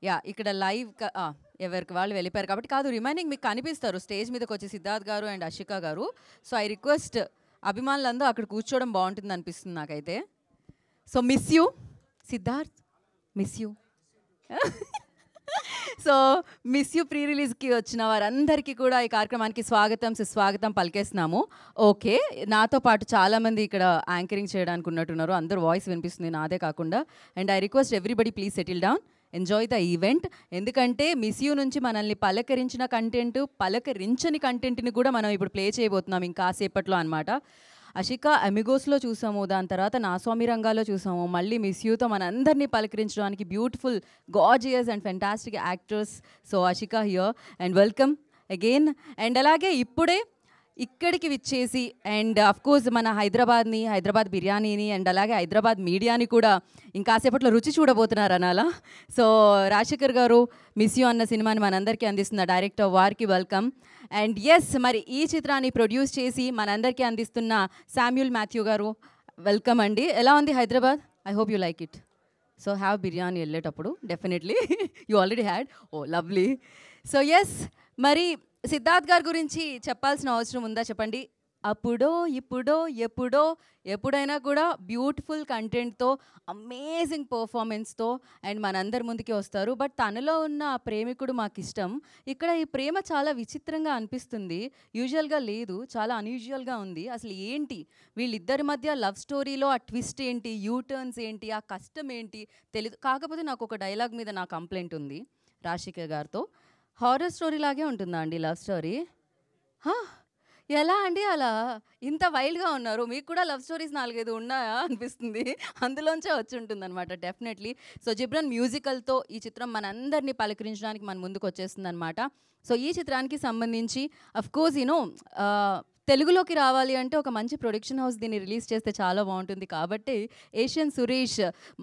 Yeah! ఇక్కడ live ఎవరికి వాళ్ళు వెళ్ళిపోయారు కాబట్టి కాదు రిమైనింగ్ మీకు కనిపిస్తారు స్టేజ్ మీదకొచ్చి సిద్ధార్థ్ గారు అండ్ అషిక గారు. సో, ఐ రిక్వెస్ట్ అభిమానులందరూ అక్కడ కూర్చోవడం బావుంటుందనిపిస్తుంది నాకైతే. So, miss you Siddharth. Miss you. So, miss you pre రిలీజ్‌కి వచ్చిన వారందరికీ కూడా ఈ కార్యక్రమానికి స్వాగతం, సుస్వాగతం పలికేస్తున్నాము. ఓకే. నాతో పాటు చాలామంది ఇక్కడ యాంకరింగ్ చేయడానికి ఉన్నట్టున్నారు. అందరూ వాయిస్ వినిపిస్తుంది నాదే కాకుండా. And I request everybody please settle down. Enjoy the event. ఎందుకంటే మిస్ యూ నుంచి మనల్ని పలకరించిన కంటెంట్, పలకరించని కంటెంట్‌ని కూడా మనం ఇప్పుడు ప్లే చేయబోతున్నాం ఇంకాసేపట్లో అనమాట. అషిక అమిగోస్‌లో చూసాము. దాని తర్వాత నా స్వామి రంగాలో చూసాము. మళ్ళీ మిస్ యూతో మనందరినీ పలకరించడానికి beautiful, gorgeous and fantastic actors. So, Ashika here and welcome again. And అలాగే ఇప్పుడే ఇక్కడికి విచ్చేసి అండ్ అఫ్కోర్స్ మన హైదరాబాద్ బిర్యానీని అండ్ అలాగే హైదరాబాద్ మీడియాని కూడా ఇంకాసేపట్లో రుచి చూడబోతున్నారు అనాలా. సో, రాజశేఖర్ గారు మిస్ యూ అన్న సినిమాని మనందరికీ అందిస్తున్న డైరెక్టర్ వారికి వెల్కమ్. అండ్ ఎస్ మరి ఈ చిత్రాన్ని ప్రొడ్యూస్ చేసి మనందరికీ అందిస్తున్న శామ్యూల్ మాథ్యూ గారు వెల్కమ్ అండి. ఎలా ఉంది Hyderabad? I hope you like it. So, have biryani వెళ్ళేటప్పుడు definitely. You already had. Oh lovely. So, yes మరి సిద్ధార్థ్ గారి గురించి చెప్పాల్సిన అవసరం ఉందా చెప్పండి? అప్పుడో ఇప్పుడో ఎప్పుడో ఎప్పుడైనా కూడా బ్యూటిఫుల్ కంటెంట్తో, అమేజింగ్ పర్ఫార్మెన్స్తో అండ్ మనందరి ముందుకి వస్తారు. బట్ తనలో ఉన్న ఆ ప్రేమికుడు మాకిష్టం. ఇక్కడ ఈ ప్రేమ చాలా విచిత్రంగా అనిపిస్తుంది. యూజువల్గా లేదు, చాలా అన్యూజువల్గా ఉంది. అసలు ఏంటి వీళ్ళిద్దరి మధ్య లవ్ స్టోరీలో ఆ ట్విస్ట్ ఏంటి, యూటర్న్స్ ఏంటి, ఆ కష్టం ఏంటి తెలీదు. కాకపోతే నాకు ఒక డైలాగ్ మీద నా కంప్లైంట్ ఉంది రాజశేఖర్ గారితో. హారర్ స్టోరీ లాగే ఉంటుందా అండి లవ్ స్టోరీ? హా! ఎలా అండి అలా? ఇంత వైల్డ్‌గా ఉన్నారు. మీకు కూడా లవ్ స్టోరీస్ 4, 5 ఉన్నాయా అనిపిస్తుంది. అందులోంచే వచ్చుంటుందనమాట డెఫినెట్‌లీ. సో, 'జిబ్రన్' మ్యూజికల్‌తో ఈ చిత్రం మనందరినీ పలకరించడానికి మన ముందుకొచ్చేస్తుందనమాట. సో, ఈ చిత్రానికి సంబంధించి అఫ్‌కోర్స్ తెలుగులోకి రావాలి అంటే ఒక మంచి ప్రొడక్షన్ హౌస్ దీన్ని రిలీజ్ చేస్తే చాలా బావుంటుంది. కాబట్టి ఏషియన్ సురేష్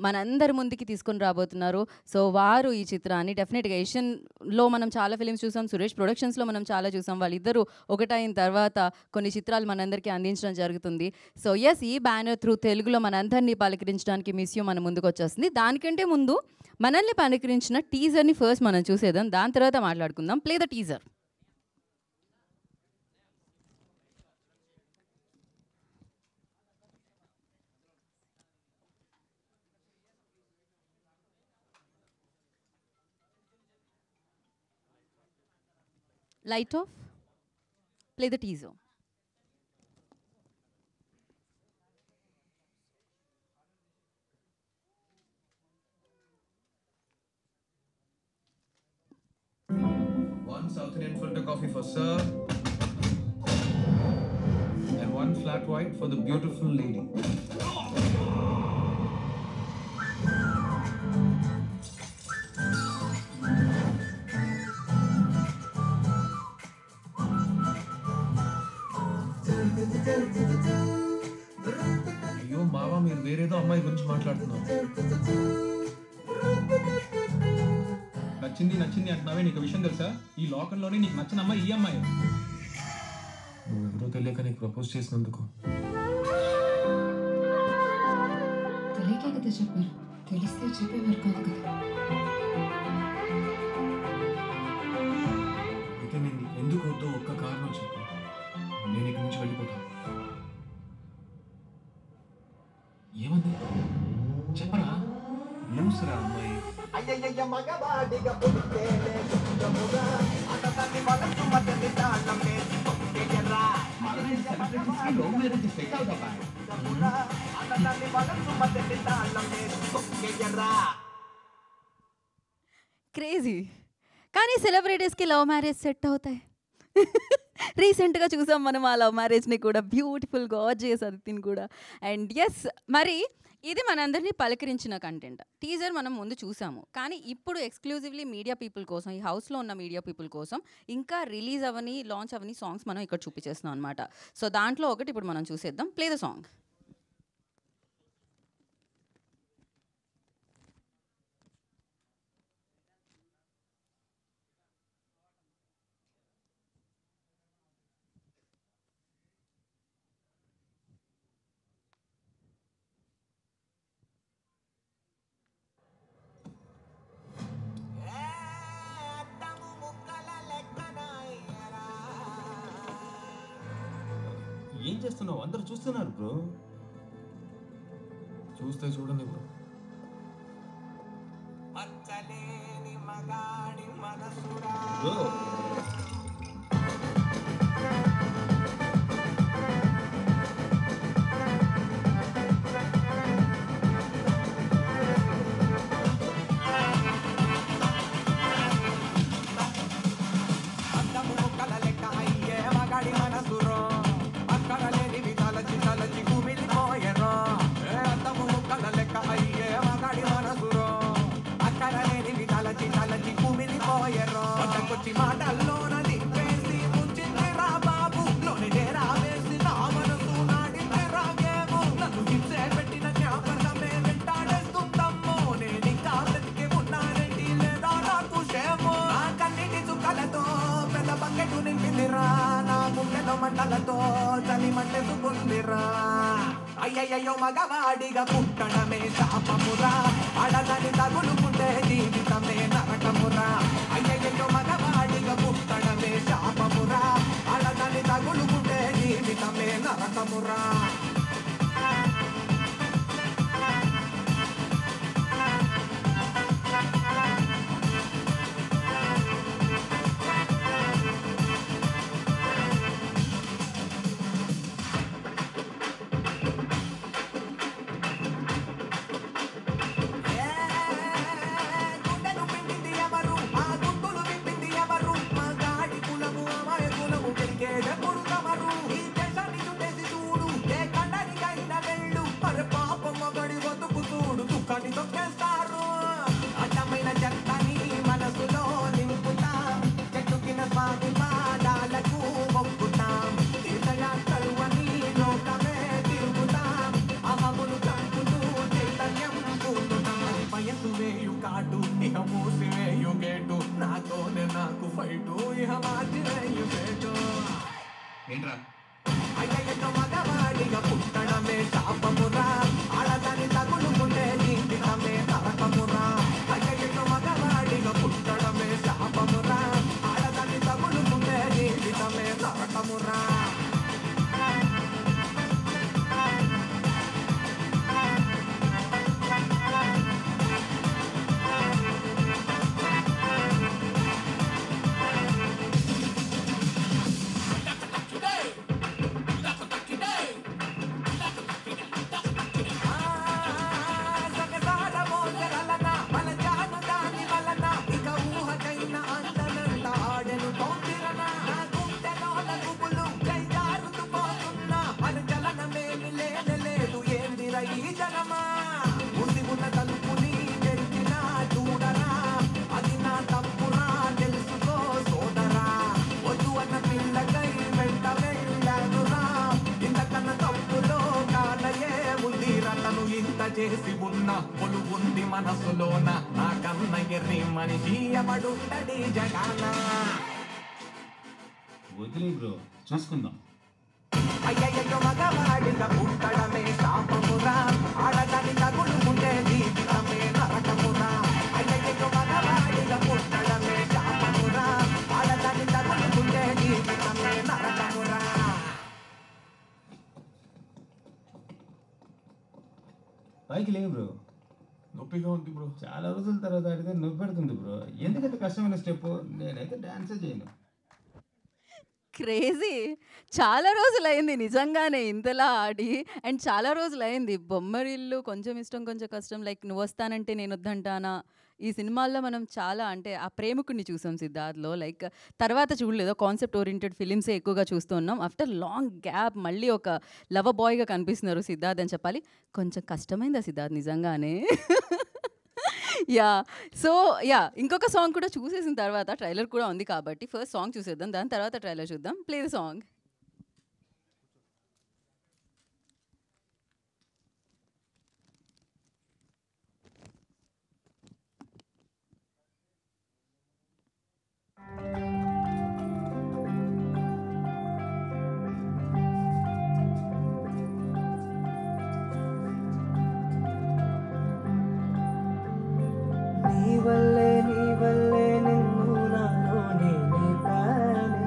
మనందరి ముందుకి తీసుకొని రాబోతున్నారు. సో, వారు ఈ చిత్రాన్ని డెఫినెట్‌గా ఏషియన్‌లో మనం చాలా ఫిల్మ్స్ చూసాం. సురేష్ ప్రొడక్షన్స్‌లో మనం చాలా చూసాం. వాళ్ళిద్దరూ ఒకటైన తర్వాత కొన్ని చిత్రాలు మనందరికీ అందించడం జరుగుతుంది. సో, యెస్ ఈ బ్యానర్ త్రూ తెలుగులో మనందరినీ పలకరించడానికి మిస్ యూ మన ముందుకొచ్చేస్తుంది. దానికంటే ముందు మనల్ని పలకరించిన టీజర్‌ని ఫస్ట్ మనం చూసేద్దాం. దాని తర్వాత మాట్లాడుకుందాం. Play the teaser. Light of. Play the teaser. One South Indian filter coffee for sir, and one flat white for the beautiful lady. అయ్యో మావా మీరు వేరేదో అమ్మాయి గురించి మాట్లాడుతున్నారు. నచ్చింది నచ్చింది అంటున్నావే, నీకు విషయం తెలుసా? ఈ లోకంలోనే నీకు నచ్చిన అమ్మాయి ఈ అమ్మాయి. నువ్వెవరో తెలియక నీకు ప్రపోజ్ చేసినందుకు తెలియకే కదా చెప్పారు. తెలిస్తే చెప్పేవారు కాదు కదా. అయితే నేను నీకు ఎందుకు వద్దో ఒక్క కారణం చెప్పు, నేను ఇక్కడి నుంచి వెళ్ళిపోతాను. ఏమంది చెప్పరా? లూసురా అమ్మాయి. అయ్యయ్య మగవాడిగా పుట్టేనే సుఖముగా అతని మనసు మధ్యని తాళం వేసి కొట్టేయరా అతని మనసు మధ్యని తాళం వేసి కొట్టేయరా. క్రేజీ. కానీ సెలబ్రిటీస్‌కి లవ్ మ్యారేజ్ సెట్ అవుతాయి. రీసెంట్‌గా చూసాం మనం ఆ లవ్ మ్యారేజ్‌ని కూడా. బ్యూటిఫుల్ గార్జియస్ అదితిని కూడా. అండ్ యెస్ మరి ఇది మనందరినీ పలకరించిన కంటెంట్. టీజర్ మనం ముందు చూసాము. కానీ ఇప్పుడు ఎక్స్‌క్లూజివ్‌లీ మీడియా పీపుల్ కోసం, ఈ హౌస్‌లో ఉన్న మీడియా పీపుల్ కోసం ఇంకా రిలీజ్ అవ్వని, లాంచ్ అవ్వని సాంగ్స్ మనం ఇక్కడ చూపించేస్తున్నాం అనమాట. సో, దాంట్లో ఒకటి ఇప్పుడు మనం చూసేద్దాం. Play the song. చేస్తున్నావు? అందరూ చూస్తున్నారు బ్రో. చూస్తే చూడండి బ్రో. మచ్చలేని మగాడి మనసురా బ్రో అందము ముక్కల లెక్క అయ్యే మగాడి మనసురో అక్కడ లేనివి తలచి తలచి కుమిలిపోయెరో అందము ముక్కల లెక్క అయ్యే మగాడి మనసురో అక్కడ లేనివి తలచి తలచి కుమిలిపోయెరో కొచ్చి మాటల్లోన దింపేసి ముంచింది రా బాబు లోని డేరా వేసి నా మనసు నాడింది రాగేమో నన్ను హింసే పెట్టిన జ్ఞాపకమే వెంటాడేస్తుందమ్మో నేనింకా బ్రతికి ఉన్నానండి లేదా నాకు క్షేమో నా కన్నిటి చుక్కలతో పెద్ద బకెట్టు నింపిందిరా నా గుండెలో మంటలతో చలి మంటెసుకుందిరా అయ్యయ్యో మగవాడిగా పుట్టడమే శాపమురా అడదని తగులుకుంటే జీవితమే నరకమురా అయ్యయ్యో మగవాడిగా పుట్టడమే శాపమురా అడదని తగులుకుంటే జీవితమే నరకమురా గుండెను పిండింది ఎవరు ఆ గుండులు విప్పింది ఎవరు మా గాడి కులము అమాయ కులము పెరిగేటప్పుడు తమరు ఈ దేశాన్ని చుట్టేసి చూడు ఏ కండనికైనా వెళ్ళు మరి పాపం ఒకడి బతుకు చూడు దుఃఖాన్ని తొక్కేస్తారు అడ్డమైన చెత్తని మనసులో నింపుతాం చెట్టు కింద స్వామి పాదాలకు మొక్కుతాం తీర్థయాత్రలు అని లోకమే తిరుగుతాం అహమును చంపుతూ చైతన్యం పొందుతాం వయసు వేయు కాటు ఇహ మూసి వేయు గేటు నాతోనే నాకు ఫైటు ఇహ మార్చి వేయు గేటు ఏంట్రా? అయ్యయ్యో మగవాడిగా పుట్టడమే శాపమురా ఆడదాన్ని తగులుకుంటే జీవితమే నరకమురా అయ్యయ్యో మగవాడిగా పుట్టడమే శాపమురా ఆడదాన్ని తగులుకుంటే జీవితమే నరకమురా సగసాల మోసలన బలజాను దాని వలన ఇక ఊహకైన అందనంత ఆడెను తోందిరన నా గుండెలోన గుబులు జైజారుతూ పోతున్నా అనుచలనమేమి లేదు ఏందిర ఈ జనమా ఉసి ఉన్న తలుపుని తెరిచినా చూడరా అది నా తప్పురా తెలుసుకో సోదరా వద్దు అన్న పిల్లకై వెంట వెళ్ళానురా ఇంతకన్నా తప్పులో కానయే ఉందిరా తను ఇంత చేసి ఉన్న పొలుగుంది మనసులోన నా కన్న ఎర్రి మనిషి ఎవడుండడి జగాన వదిలే బ్రో, చూసుకుందాం. అయ్యయ్యో మగవాడిగా పుట్టడమే శాపమురా ఆడదాన్ని తగులుకుంటే జీవితమే నరకమురా అయ్యయ్యో మగవాడిగా పుట్టడమే శాపమురా ఆడదాన్ని తగులుకుంటే జీవితమే నరకమురా పైకి లేవు బ్రో. నొప్పిగా ఉంది బ్రో. చాలా రోజుల తర్వాత ఆడితే నొప్పి పెడుతుంది బ్రో. ఎందుకంత కష్టమైన స్టెప్? నేనైతే డాన్సే చేయను. క్రేజీ. చాలా రోజులైంది నిజంగానే ఇంతలా ఆడి. అండ్ చాలా రోజులైంది బొమ్మరిల్లు, కొంచెం ఇష్టం కొంచెం కష్టం, లైక్ నువ్వు వస్తానంటే నేను వద్దంటానా, ఈ సినిమాల్లో మనం చాలా అంటే ఆ ప్రేమికుడిని చూసాం సిద్ధార్థ్లో. లైక్ తర్వాత చూడలేదు, కాన్సెప్ట్ ఓరియంటెడ్ ఫిలిమ్సే ఎక్కువగా చూస్తూ ఉన్నాం. ఆఫ్టర్ లాంగ్ గ్యాప్ మళ్ళీ ఒక లవ్ బాయ్గా కనిపిస్తున్నారు సిద్ధార్థ్ అని చెప్పాలి. కొంచెం కష్టమైందా సిద్ధార్థ్ నిజంగానే? యా. సో యా, ఇంకొక సాంగ్ కూడా చూసేసిన తర్వాత ట్రైలర్ కూడా ఉంది కాబట్టి ఫస్ట్ సాంగ్ చూసేద్దాం, దాని తర్వాత ట్రైలర్ చూద్దాం. Play the song. నీ వల్లే నిన్ను నాలోనే నింపానే.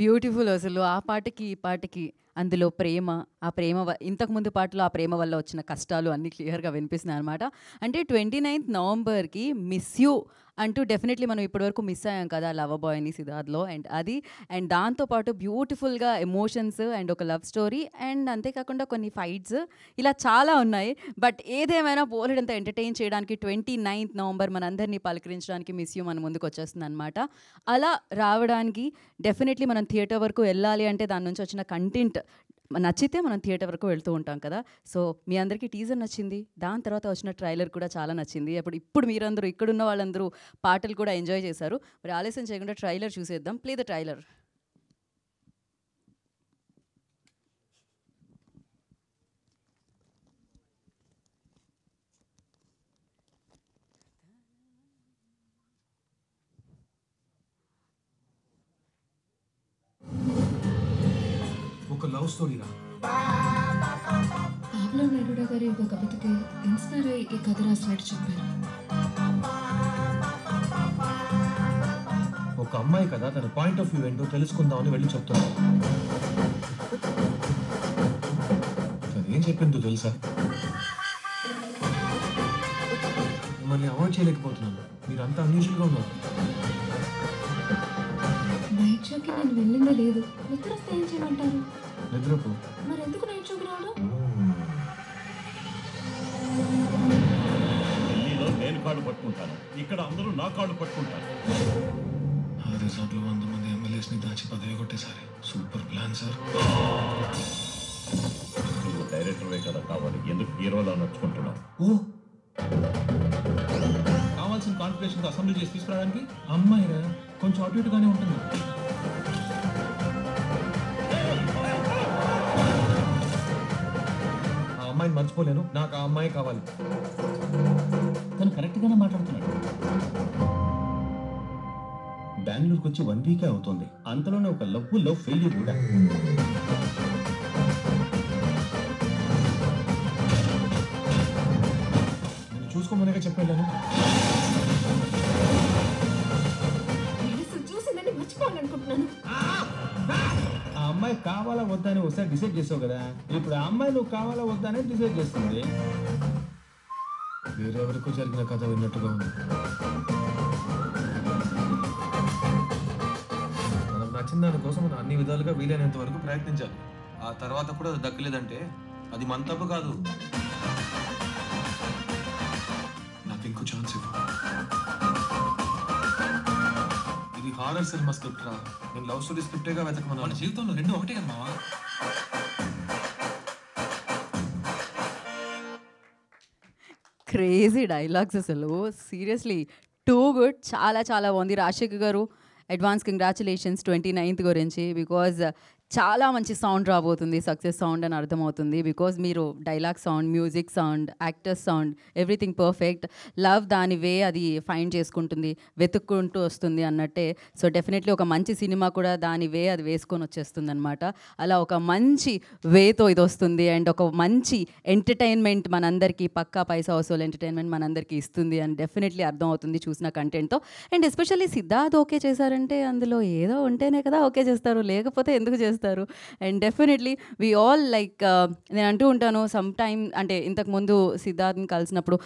బ్యూటిఫుల్ అసలు ఆ పాటకి ఈ పాటకి అందులో ప్రేమ ఆ ప్రేమ ఇంతకుముందు పాటలో ఆ ప్రేమ వల్ల వచ్చిన కష్టాలు అన్నీ క్లియర్గా వినిపిస్తున్నాయి అనమాట. అంటే 29th నవంబర్కి మిస్ యూ అంటూ డెఫినెట్లీ మనం ఇప్పటివరకు మిస్ అయ్యాం కదా లవ్ బాయ్ని సిద్ధార్థ్లో. అండ్ దాంతోపాటు బ్యూటిఫుల్గా ఎమోషన్స్ అండ్ ఒక లవ్ స్టోరీ అండ్ అంతేకాకుండా కొన్ని ఫైట్స్ ఇలా చాలా ఉన్నాయి. బట్ ఏదేమైనా పోలేడంత ఎంటర్టైన్ చేయడానికి 29th నవంబర్ మనందరినీ పలకరించడానికి మిస్ యూ మన ముందుకు వచ్చేస్తుంది అనమాట. అలా రావడానికి డెఫినెట్లీ మనం థియేటర్ వరకు వెళ్ళాలి అంటే దాని నుంచి వచ్చిన కంటెంట్ నచ్చితే మనం థియేటర్ వరకు వెళ్తూ ఉంటాం కదా. సో మీ అందరికీ టీజర్ నచ్చింది, దాని తర్వాత వచ్చిన ట్రైలర్ కూడా చాలా నచ్చింది. ఇప్పుడు మీరందరూ ఇక్కడున్న వాళ్ళందరూ పాటలు కూడా ఎంజాయ్ చేశారు. మరి ఆలస్యం చేయకుండా ట్రైలర్ చూసేద్దాం. Play the trailer. ఒక లవ్ స్టోరీ రా. పాబ్లో నెరూడా గారి ఒక కవితకి ఇన్స్పైర్ అయ్యి ఈ కథ రాసినట్టు చెప్పారు. ఒక అమ్మాయి కదా తన పాయింట్ ఆఫ్ వ్యూ ఏంటో తెలుసుకుందామని వెళ్ళి చెప్తున్నాను. తనేం చెప్పిందో తెలుసా? మిమ్మల్ని అవాయిడ్ చేయలేకపోతున్నాను, మీరంతా అన్యూజువల్గా ఉన్నారు. నైట్ షోకి నేను వెళ్ళిందే లేదు. నిద్ర వస్తే ఏం చేయమంటారు? నిద్రపో. మరి ఎందుకు నైట్ షోకి రావడం? ఢిల్లీలో నేను కాళ్ళు పట్టుకుంటాను, ఇక్కడ అందరూ నా కాళ్ళు పట్టుకుంటారు. ఆ రిసార్ట్లో 100 మంది ఎమ్మెల్యేస్ని దాచి పదవి కొట్టేసారి. Super plan sir. నువ్వు డైరెక్టర్వే కదా కావాలి, ఎందుకు హీరోలా నడుచుకుంటున్నావు? ఓ కావాల్సిన కాన్ఫిగరేషన్ అసెంబ్లీ చేసి తీసుకురావడానికి అమ్మాయిరా కొంచెం అటు ఇటుగానే ఉంటుంది. ఆ అమ్మాయిని మర్చిపోలేను, నాకు ఆ అమ్మాయి కావాలి. తను కరెక్ట్గానే మాట్లాడుతున్నాడు. బెంగళూరుకి వచ్చి 1 వీకే అవుతుంది, అంతలోనే ఒక లవ్ ఫెయిల్యూర్ కూడా. నేను చూసుకోమనేగా చెప్పాను. చూసిందని మర్చిపోవాలనుకుంటున్నాను. ఆ అమ్మాయి కావాలా వద్దా అని ఒకసారి డిసైడ్ చేసావు కదా, ఇప్పుడు ఆ అమ్మాయి నువ్వు కావాలా వద్దా అని డిసైడ్ చేస్తుంది. వేరెవరికో జరిగిన కథ విన్నట్టుగా ఉంది. మనకు నచ్చిన దానికోసం మనం అన్ని విధాలుగా వీలైనంత వరకు ప్రయత్నించాలి. ఆ తర్వాత కూడా అది దక్కలేదంటే అది మన తప్పు కాదు. నాకు ఇంకో ఛాన్స్ ఇవ్వు. ఇది హారర్ సినిమా స్క్రిప్ట్ రా. నేను లవ్ స్టోరీ స్క్రిప్టేగా వెతకమన్నా. మన జీవితంలో రెండు ఒకటే కదా మావా. క్రేజీ డైలాగ్స్ అసలు సీరియస్లీ టూ గుడ్. చాలా చాలా బాగుంది. రాజశేఖర్ గారు అడ్వాన్స్ కంగ్రాచులేషన్స్ 29th గురించి. బికాజ్ చాలా మంచి సౌండ్ రాబోతుంది, సక్సెస్ సౌండ్ అని అర్థమవుతుంది. బికాజ్ మీరు dialogue sound, music sound, actors sound, everything perfect. Love దాని వే అది ఫైండ్ చేసుకుంటుంది, వెతుక్కుంటూ వస్తుంది అన్నట్టే. సో డెఫినెట్లీ ఒక మంచి సినిమా కూడా దాని వే అది వేసుకొని వచ్చేస్తుంది అనమాట. అలా ఒక మంచి వేతో ఇది వస్తుంది అండ్ ఒక మంచి ఎంటర్టైన్మెంట్ మనందరికీ, పక్కా పైసా వసూలు ఎంటర్టైన్మెంట్ మనందరికీ ఇస్తుంది అని డెఫినెట్లీ అర్థం అవుతుంది చూసిన కంటెంట్తో. అండ్ ఎస్పెషల్లీ సిద్ధార్థ్ ఓకే చేశారంటే అందులో ఏదో ఉంటేనే కదా ఓకే చేస్తారు, లేకపోతే ఎందుకు చేస్తారు. And definitely we all like నేను అంటూ ఉంటాను సమ్ టైమ్, అంటే ఇంతకుముందు సిద్ధార్థ్ని కలిసినప్పుడు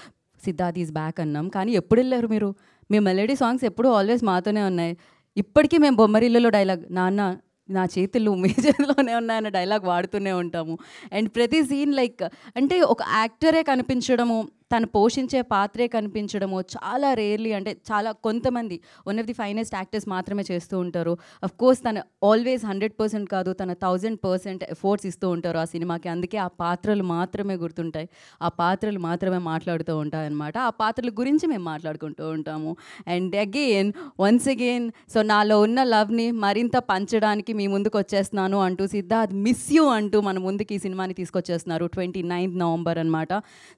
సిద్ధార్థ్ ఈజ్ బ్యాక్ అన్నాం, కానీ ఎప్పుడు వెళ్ళారు మీరు? మీ మెలోడీ సాంగ్స్ ఎప్పుడు ఆల్వేస్ మాతోనే ఉన్నాయి. ఇప్పటికీ మేము బొమ్మరిల్లులో డైలాగ్ నాన్న నా చేతులు మీ చేతిలోనే ఉన్నాయన్న డైలాగ్ వాడుతూనే ఉంటాము. అండ్ ప్రతి సీన్ లైక్ అంటే ఒక యాక్టరే కనిపించడము, తను పోషించే పాత్రే కనిపించడము చాలా రేర్లీ, అంటే చాలా కొంతమంది one of the finest actors మాత్రమే చేస్తూ ఉంటారు. అఫ్ కోర్స్ తను ఆల్వేస్ 100% కాదు, తన 1000% ఎఫర్ట్స్ ఇస్తూ ఉంటారు ఆ సినిమాకి. అందుకే ఆ పాత్రలు మాత్రమే గుర్తుంటాయి, ఆ పాత్రలు మాత్రమే మాట్లాడుతూ ఉంటాయి అన్నమాట. ఆ పాత్రల గురించి మేము మాట్లాడుకుంటూ ఉంటాము. And again once again so నాలో ఉన్న లవ్ని మరింత పంచడానికి మీ ముందుకు వచ్చేస్తున్నాను అంటూ సిద్ధార్థ్ మిస్ యూ అంటూ మన ముందుకి ఈ సినిమాని తీసుకొచ్చేస్తున్నారు 29th నవంబర్ అనమాట.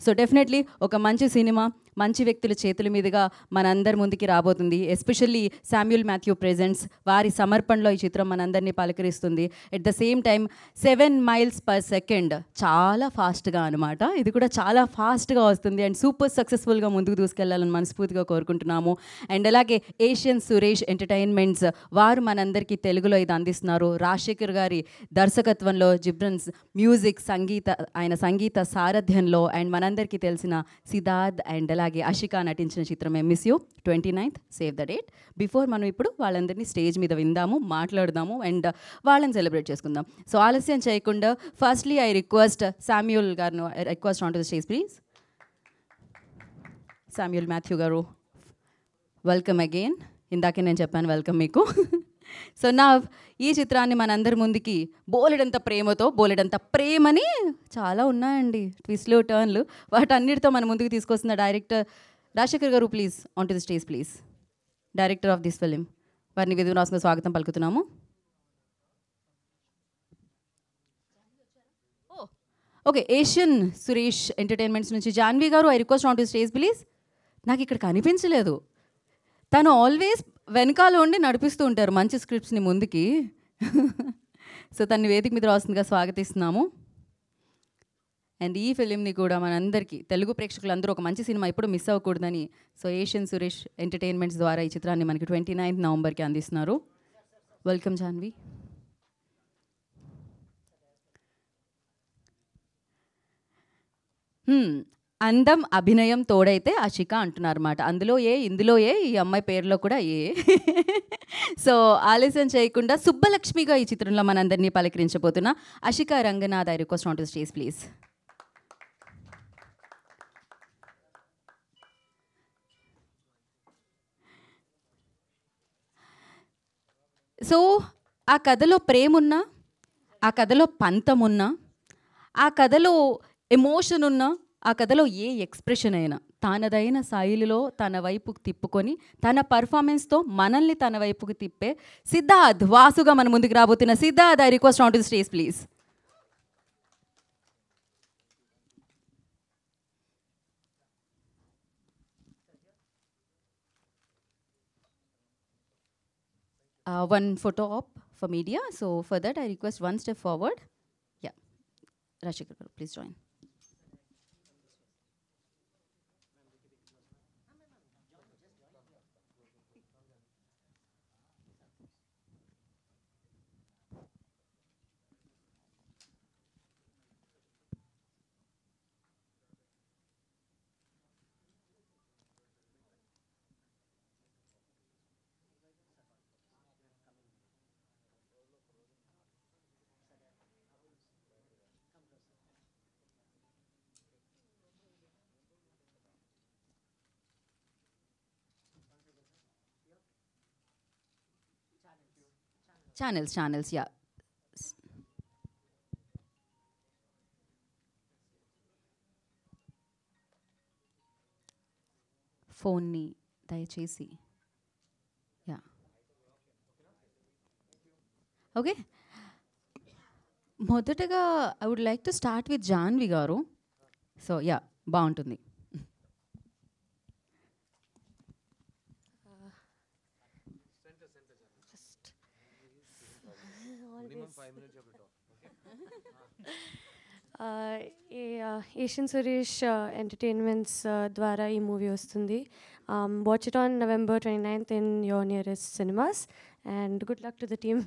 సో డెఫినెట్లీ ఒక మంచి సినిమా మంచి వ్యక్తుల చేతుల మీదుగా మనందరి ముందుకి రాబోతుంది. ఎస్పెషల్లీ శామ్యూల్ మాథ్యూ ప్రెజెంట్స్ వారి సమర్పణలో ఈ చిత్రం మనందరినీ పలకరిస్తుంది. At the same time 7 miles per second చాలా ఫాస్ట్గా అనమాట. ఇది కూడా చాలా ఫాస్ట్గా వస్తుంది అండ్ సూపర్ సక్సెస్ఫుల్గా ముందుకు దూసుకెళ్లాలని మనస్ఫూర్తిగా కోరుకుంటున్నాము. అండ్ అలాగే ఏషియన్ సురేష్ ఎంటర్టైన్మెంట్స్ వారు మనందరికీ తెలుగులో ఇది అందిస్తున్నారు. రాజశేఖర్ గారి దర్శకత్వంలో, జిబ్రన్స్ మ్యూజిక్ ఆయన సంగీత సారథ్యంలో అండ్ మనందరికీ తెలిసిన సిద్ధార్థ్ అండ్ అలాగే అషికా నటించిన చిత్రం miss you 29th save the date. Before మనం ఇప్పుడు వాళ్ళందరినీ స్టేజ్ మీద విందాము, మాట్లాడదాము అండ్ వాళ్ళని సెలబ్రేట్ చేసుకుందాం. సో ఆలస్యం చేయకుండా ఫస్ట్లీ ఐ రిక్వెస్ట్ శామ్యూల్ గారు, request on to the stage please. Samuel Matthew గారు, వెల్కమ్ అగైన్. ఇందాకే నేను చెప్పాను వెల్కమ్ మీకు. సో నా ఈ చిత్రాన్ని మనందరి ముందుకి బోలెడంత ప్రేమతో, బోలెడంత ప్రేమని చాలా ఉన్నాయండి, ట్విస్ట్లు టర్న్లు, వాటన్నిటితో మన ముందుకు తీసుకొస్తున్న డైరెక్టర్ రాజశేఖర్ గారు, please on to the stage please. Director of this film, వారిని విధునాసంగా స్వాగతం పలుకుతున్నాము. ఓకే, ఏషియన్ సురేష్ ఎంటర్టైన్మెంట్స్ నుంచి జాన్వి గారు, I request on to stage please. నాకు ఇక్కడ కనిపించలేదు, తను ఆల్వేస్ వెనకాల ఉండి నడిపిస్తూ ఉంటారు మంచి స్క్రిప్ట్స్ని ముందుకి. సో తన్ని వేదిక మీద రాస్తుందిగా స్వాగతిస్తున్నాము. అండ్ ఈ ఫిలింని కూడా మనందరికీ తెలుగు ప్రేక్షకులందరూ ఒక మంచి సినిమా ఎప్పుడు మిస్ అవ్వకూడదని సో ఏషియన్ సురేష్ ఎంటర్టైన్మెంట్స్ ద్వారా ఈ చిత్రాన్ని మనకి 29th నవంబర్కి అందిస్తున్నారు. వెల్కమ్ జాన్వి. అందం అభినయం తోడైతే అషిక అంటున్నారు అన్నమాట. అందులో ఇందులో ఈ అమ్మాయి పేరులో కూడా సో ఆలస్యం చేయకుండా సుబ్బలక్ష్మిగా ఈ చిత్రంలో మనందరినీ పలకరించబోతున్న Ashika Ranganath, I request on to stage please. So ఆ కథలో ప్రేమ ఉన్నా, ఆ కథలో పంతం ఉన్నా, ఆ కథలో ఎమోషన్ ఉన్నా, ఆ కథలో ఏ ఎక్స్ప్రెషన్ అయినా తనదైన శైలిలో తన వైపుకు తిప్పుకొని తన పర్ఫార్మెన్స్తో మనల్ని తన వైపుకు తిప్పే సిద్ధార్థ్ వాసుగా మన ముందుకు రాబోతున్న Siddharth, I request on to the stage please. One photo op for media. So for that, I request one step forward. Yeah, Rashikar, please join. Channels, yeah. ఫోన్ని దయచేసి, యా ఓకే. మొదటగా I would like to start with Janhvi గారు. So yeah, బాగుంటుంది. Asian Suresh Entertainments ద్వారా ఈ movie వస్తుంది. Watch it on November 29th in your nearest cinemas and good luck to the team.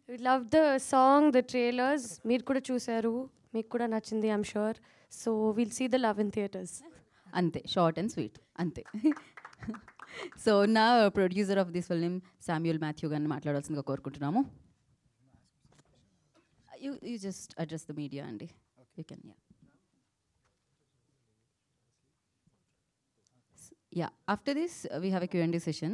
We love the song, the trailers, మీరు కూడా చూసారు, మీకు కూడా నచ్చింది I'm sure. So will see the love in theatres. అంతే, short and sweet, అంతే. So నా producer of this film Samuel Matthew గారిని మాట్లాడాల్సిందిగా కోరుకుంటున్నాము. You just address the media, Andy. Okay. You can, yeah. Yeah, after this, we have a Q&A session.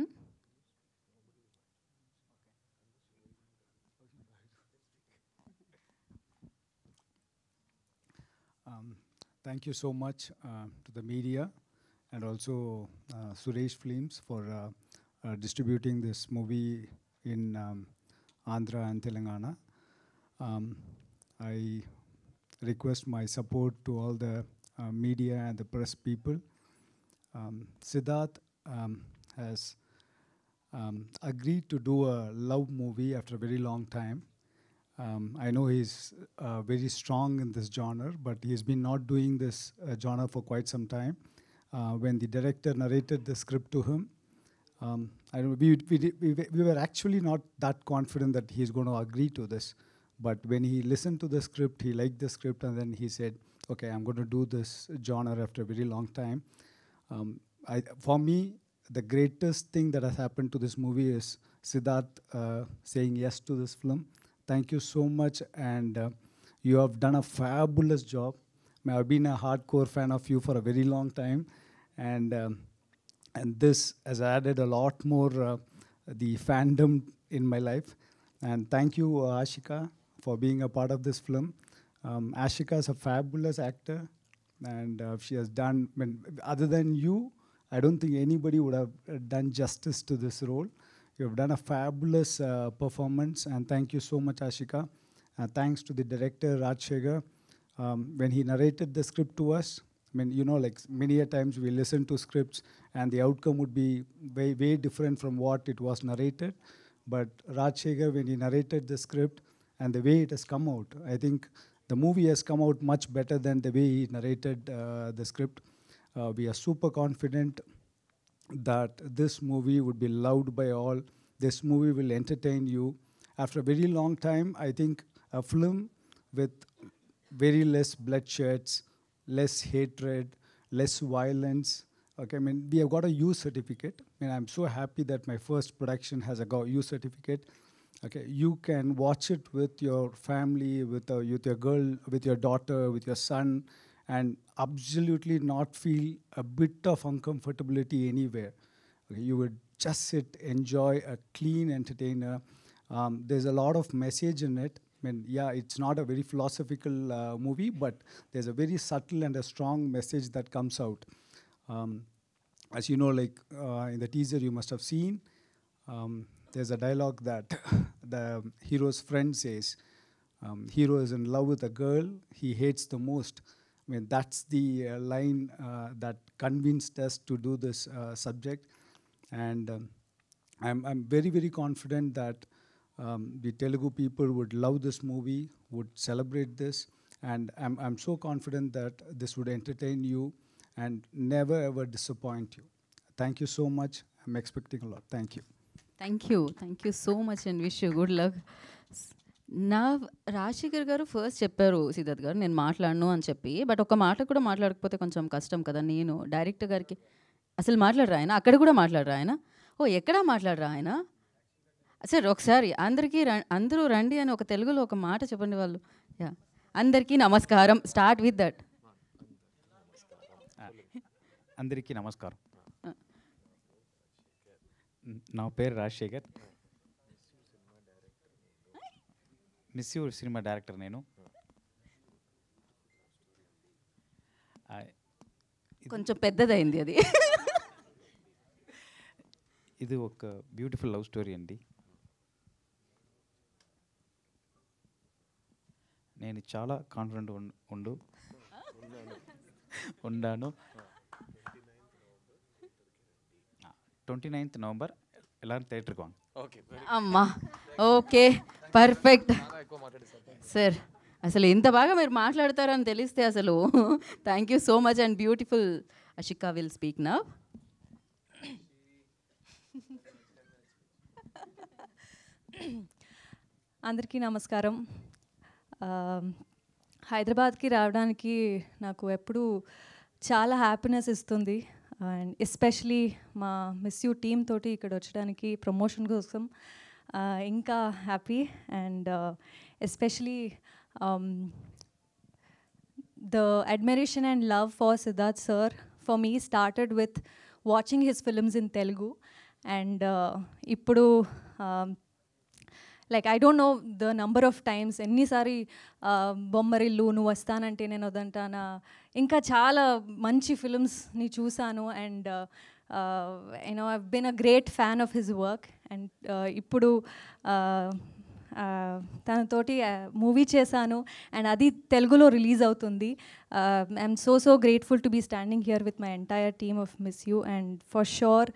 Thank you so much to the media and also Suresh Films for distributing this movie in Andhra and Telangana. I request my support to all the media and the press people. Siddharth has agreed to do a love movie after a very long time. I know he's very strong in this genre, but he's been not doing this genre for quite some time. When the director narrated the script to him, I don't, we were actually not that confident that he's going to agree to this. But when he listened to the script, he liked the script, and then he said, okay, I'm going to do this genre after a very long time. For me, the greatest thing that has happened to this movie is Siddharth saying yes to this film. Thank you so much, and you have done a fabulous job. I've been a hardcore fan of you for a very long time, and this has added a lot more the fandom in my life. And thank you, Ashika, for being a part of this film. Ashika is a fabulous actor, and she has done, other than you, I don't think anybody would have done justice to this role. You have done a fabulous performance, and thank you so much, Ashika. Thanks to the director, Rajshekhar. When he narrated the script to us, I mean, you know, like many a times we listen to scripts and the outcome would be way, way different from what it was narrated. But Rajshekhar, when he narrated the script and the way it has come out, I think the movie has come out much better than the way he narrated the script. We are super confident that this movie would be loved by all. This movie will entertain you. After a very long time, I think a film with very less bloodsheds, less hatred, less violence. Okay, I mean, we have got a U certificate. I mean, I'm so happy that my first production has a U certificate. Okay, you can watch it with your family, with your girl, with your daughter, with your son, and absolutely not feel a bit of uncomfortability anywhere. Okay, you would just sit, enjoy a clean entertainer. There's a lot of message in it. I mean, yeah, it's not a very philosophical movie, but there's a very subtle and a strong message that comes out. As you know, like in the teaser you must have seen, there's a dialogue that the hero's friend says, hero is in love with a girl he hates the most. I mean, that's the line that convinced us to do this subject. And I'm very, very confident that the Telugu people would love this movie, would celebrate this, and I'm so confident that this would entertain you and never ever disappoint you. Thank you so much. I'm expecting a lot. Thank you. Thank you so much and wish you good luck. నా రాజశేఖర్ గారు first చెప్పారు సిద్ధార్థ్ గారు నేను మాట్లాడను అని చెప్పి, but ఒక మాట కూడా మాట్లాడకపోతే కొంచెం కష్టం కదా. నేను డైరెక్టర్ గారికి అసలు మాట్లాడరా ఆయన, అక్కడ కూడా మాట్లాడరా ఆయన, ఓ ఎక్కడా మాట్లాడరా ఆయన. సరే ఒకసారి అందరూ రండి అని ఒక తెలుగులో ఒక మాట చెప్పండి వాళ్ళు. యా, అందరికీ నమస్కారం. Start with that. అందరికీ నమస్కారం. నా పేరు Rajasekhar, miss you cinema director నేను. కొంచెం పెద్దదైంది అది. ఇది ఒక బ్యూటిఫుల్ లవ్ స్టోరీ అండి. నేను చాలా కాన్ఫిడెంట్ ఉన్నాను. 29th November எல்லாரும் థియేటర్కి వాங்க. అమ్మా ఓకే, పర్ఫెక్ట్ సార్. అసలు ఇంత బాగా మీరు మాట్లాడతారని తెలిస్తే అసలు thank you so much and beautiful. Ashika will speak now. అందరికీ నమస్కారం. హైదరాబాద్కి రావడానికి నాకు ఎప్పుడూ చాలా హ్యాపీనెస్ ఇస్తుంది. అండ్ ఎస్పెషలీ మా మిస్ యూ టీమ్ తోటి ఇక్కడ వచ్చడానికి ప్రమోషన్ కోసం ఇంకా happy. And especially the admiration and love for Siddharth sir for me started with watching his films in Telugu, and ippudu like I don't know the number of times enni sari bommarillu nu vastanante nenu odantana inka chaala manchi films ni chusanu, and you know, I've been a great fan of his work. And ippudu తనతోటి movie చేశాను and అది తెలుగులో release అవుతుంది. I'm so grateful to be standing here with my entire team of miss you and for sure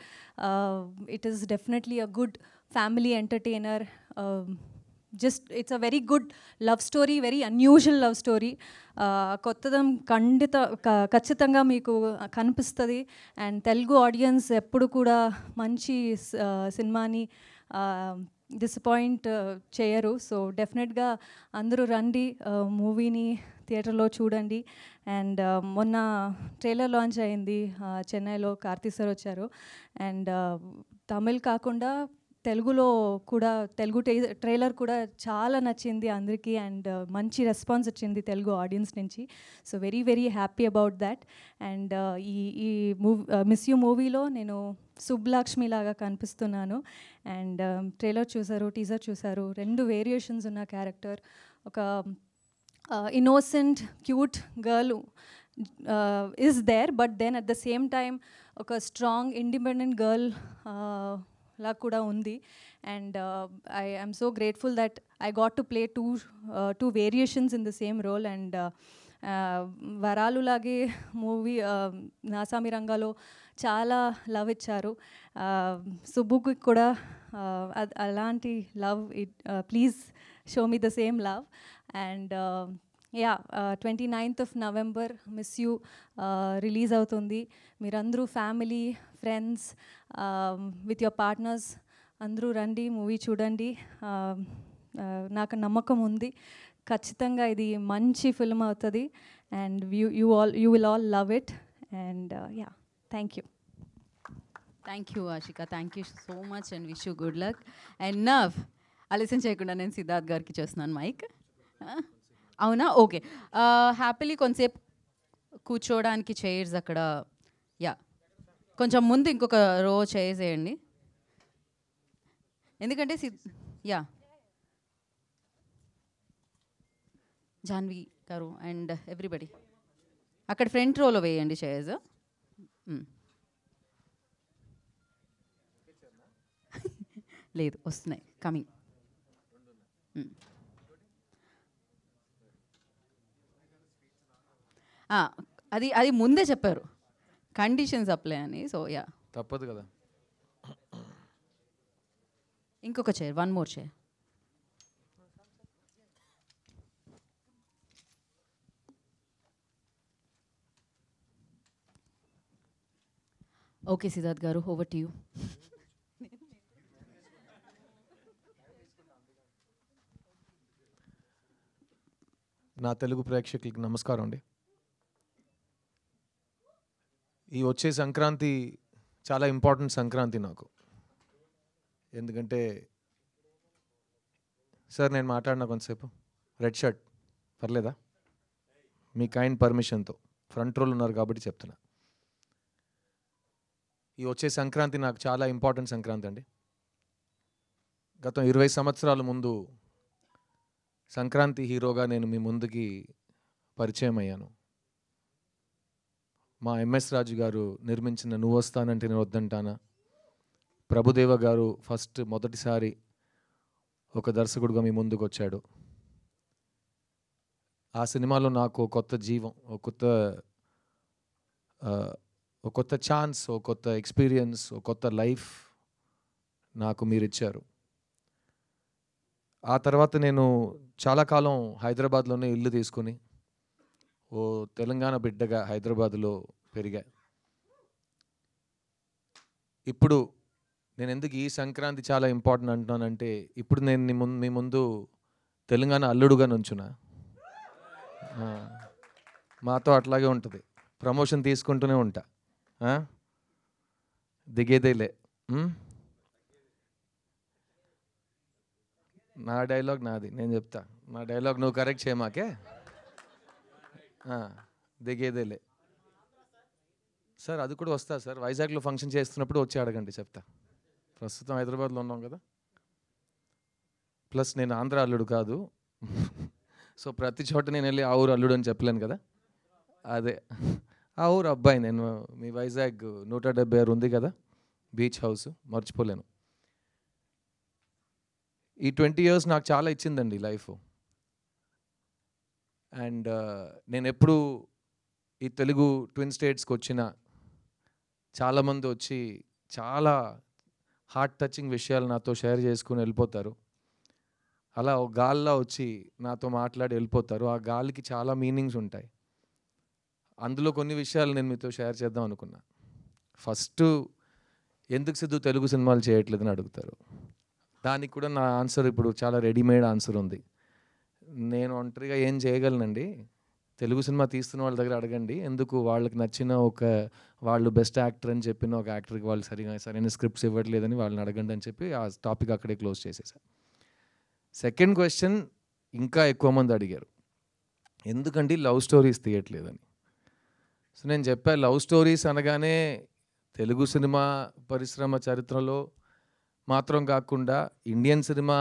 it is definitely a good family entertainer. Just it's a very good love story, very unusual love story. కొత్తదం ఖచ్చితంగా మీకు కనిపిస్తుంది and Telugu audience ఎప్పుడు కూడా మంచి సినిమాని disappoint చేయరు. So డెఫినెట్గా అందరూ రండి, మూవీని థియేటర్లో చూడండి. అండ్ మొన్న ట్రైలర్ లాంచ్ అయింది చెన్నైలో, కార్తీ సార్ వచ్చారు. అండ్ తమిళ్ కాకుండా తెలుగులో కూడా తెలుగు ట్రైలర్ కూడా చాలా నచ్చింది అందరికీ అండ్ మంచి రెస్పాన్స్ వచ్చింది తెలుగు ఆడియన్స్ నుంచి. So very happy about that. And ఈ మిస్ యూ మూవీలో నేను సుబ్బలక్ష్మి లాగా కనిపిస్తున్నాను. అండ్ ట్రైలర్ చూసారు, టీజర్ చూసారు, 2 వేరియేషన్స్ ఉన్న క్యారెక్టర్. ఒక innocent cute girl is there, but then at the same time ఒక స్ట్రాంగ్ ఇండిపెండెంట్ గర్ల్ లా కూడా ఉంది. And I am so grateful that I got to play two variations in the same role. And వరాలులాగే movie నాసామి రంగాలో చాలా love ఇచ్చారు. సుబ్బుకి కూడా అలాంటి love, please show me the same love. And 29th of November miss you release అవుతుంది. మీరందరూ family, friends, with your partners అందరూ రండి, మూవీ చూడండి. నాకు నమ్మకం ఉంది ఖచ్చితంగా ఇది మంచి ఫిల్మ్ అవుతుంది. And you will all love it. And thank you. Thank you Ashika, thank you so much and wish you good luck. And now ఆలస్యం చేయకుండా నేను సిద్ధార్థ్ గారికి చేస్తున్నాను మైక్. అవునా? ఓకే. హ్యాపీలీ కొంతసేపు కూర్చోవడానికి చైర్స్ అక్కడ, కొంచెం ముందు ఇంకొక రో చైర్స్ వేయండి. ఎందుకంటే జాన్వి గారు అండ్ ఎవ్రీబడి అక్కడ ఫ్రంట్ రోలో వేయండి చైర్స్. లేదు, వస్తున్నాయి, కమింగ్. అది ముందే చెప్పారు, కండిషన్స్ అప్లై అని. సో తప్పదు కదా. ఇంకొక chair, 1 more chair. Okay Siddharth గారు, ఓవర్ టు యూ. నా తెలుగు ప్రేక్షకులకి నమస్కారం అండి. ఈ వచ్చే సంక్రాంతి చాలా ఇంపార్టెంట్ సంక్రాంతి నాకు. ఎందుకంటే సార్ నేను మాట్లాడినా కొంతసేపు, రెడ్ షర్ట్ పర్లేదా? మీ కైండ్ పర్మిషన్తో ఫ్రంట్ రోల్ ఉన్నారు కాబట్టి చెప్తున్నా. ఈ వచ్చే సంక్రాంతి నాకు చాలా ఇంపార్టెంట్ సంక్రాంతి అండి. గత 20 సంవత్సరాల ముందు సంక్రాంతి హీరోగా నేను మీ ముందుకి పరిచయం అయ్యాను. మా ఎంఎస్ రాజు గారు నిర్మించిన నువ్వు వస్తానంటే నేను వద్దంటానా, ప్రభుదేవ గారు మొదటిసారి ఒక దర్శకుడుగా మీ ముందుకు వచ్చాడు. ఆ సినిమాలో నాకు కొత్త జీవం, ఒక కొత్త ఛాన్స్, ఒక కొత్త ఎక్స్పీరియన్స్, ఒక కొత్త లైఫ్ నాకు మీరు ఇచ్చారు. ఆ తర్వాత నేను చాలా కాలం హైదరాబాద్లోనే ఇల్లు తీసుకుని ఓ తెలంగాణ బిడ్డగా హైదరాబాద్లో పెరిగా. ఇప్పుడు నేను ఎందుకు ఈ సంక్రాంతి చాలా ఇంపార్టెంట్ అంటున్నానంటే, ఇప్పుడు నేను మీ ముందు తెలంగాణ అల్లుడుగా నుంచున్నా. మాతో అట్లాగే ఉంటుంది, ప్రమోషన్ తీసుకుంటూనే ఉంటా, దిగేదేలే. నా డైలాగ్ నాది, నేను చెప్తా. నా డైలాగ్ నువ్వు కరెక్ట్ చేయమాకే, దిగేదేలే. సార్ అది కూడా వస్తా సార్, వైజాగ్లో ఫంక్షన్ చేస్తున్నప్పుడు వచ్చి అడగండి, చెప్తా. ప్రస్తుతం హైదరాబాద్లో ఉన్నాం కదా. ప్లస్ నేను ఆంధ్ర అల్లుడు కాదు, సో ప్రతి చోట నేను వెళ్ళి ఆ ఊరు అల్లుడు అని చెప్పలేను కదా. అదే ఆ ఊరు అబ్బాయి నేను. మీ వైజాగ్ 176 ఉంది కదా బీచ్ హౌస్, మర్చిపోలేను. ఈ 20 years నాకు చాలా ఇచ్చిందండి లైఫ్. అండ్ నేను ఎప్పుడు ఈ తెలుగు ట్విన్ స్టేట్స్కి వచ్చిన చాలామంది వచ్చి చాలా హార్ట్ టచింగ్ విషయాలు నాతో షేర్ చేసుకుని వెళ్ళిపోతారు. అలా ఒక గాలిలా వచ్చి నాతో మాట్లాడి వెళ్ళిపోతారు. ఆ గాలికి చాలా మీనింగ్స్ ఉంటాయి. అందులో కొన్ని విషయాలు నేను మీతో షేర్ చేద్దాం అనుకున్నా. ఫస్ట్, ఎందుకు సిద్ధు తెలుగు సినిమాలు చేయట్లేదని అడుగుతారు. దానికి కూడా నా ఆన్సర్ ఇప్పుడు చాలా రెడీమేడ్ ఆన్సర్ ఉంది. నేను ఒంటరిగా ఏం చేయగలనండి, తెలుగు సినిమా తీస్తున్న వాళ్ళ దగ్గర అడగండి, ఎందుకు వాళ్ళకి నచ్చిన వాళ్ళు బెస్ట్ యాక్టర్ అని చెప్పిన ఒక యాక్టర్కి వాళ్ళు సరైన స్క్రిప్ట్స్ ఇవ్వట్లేదని వాళ్ళని అడగండి అని చెప్పి ఆ టాపిక్ అక్కడే క్లోజ్ చేసేసాను. సెకండ్ క్వశ్చన్ ఇంకా ఎక్కువ మంది అడిగారు, ఎందుకండి లవ్ స్టోరీస్ తీయట్లేదని. సో నేను చెప్పాను, లవ్ స్టోరీస్ అనగానే తెలుగు సినిమా పరిశ్రమ చరిత్రలో మాత్రం కాకుండా ఇండియన్ సినిమా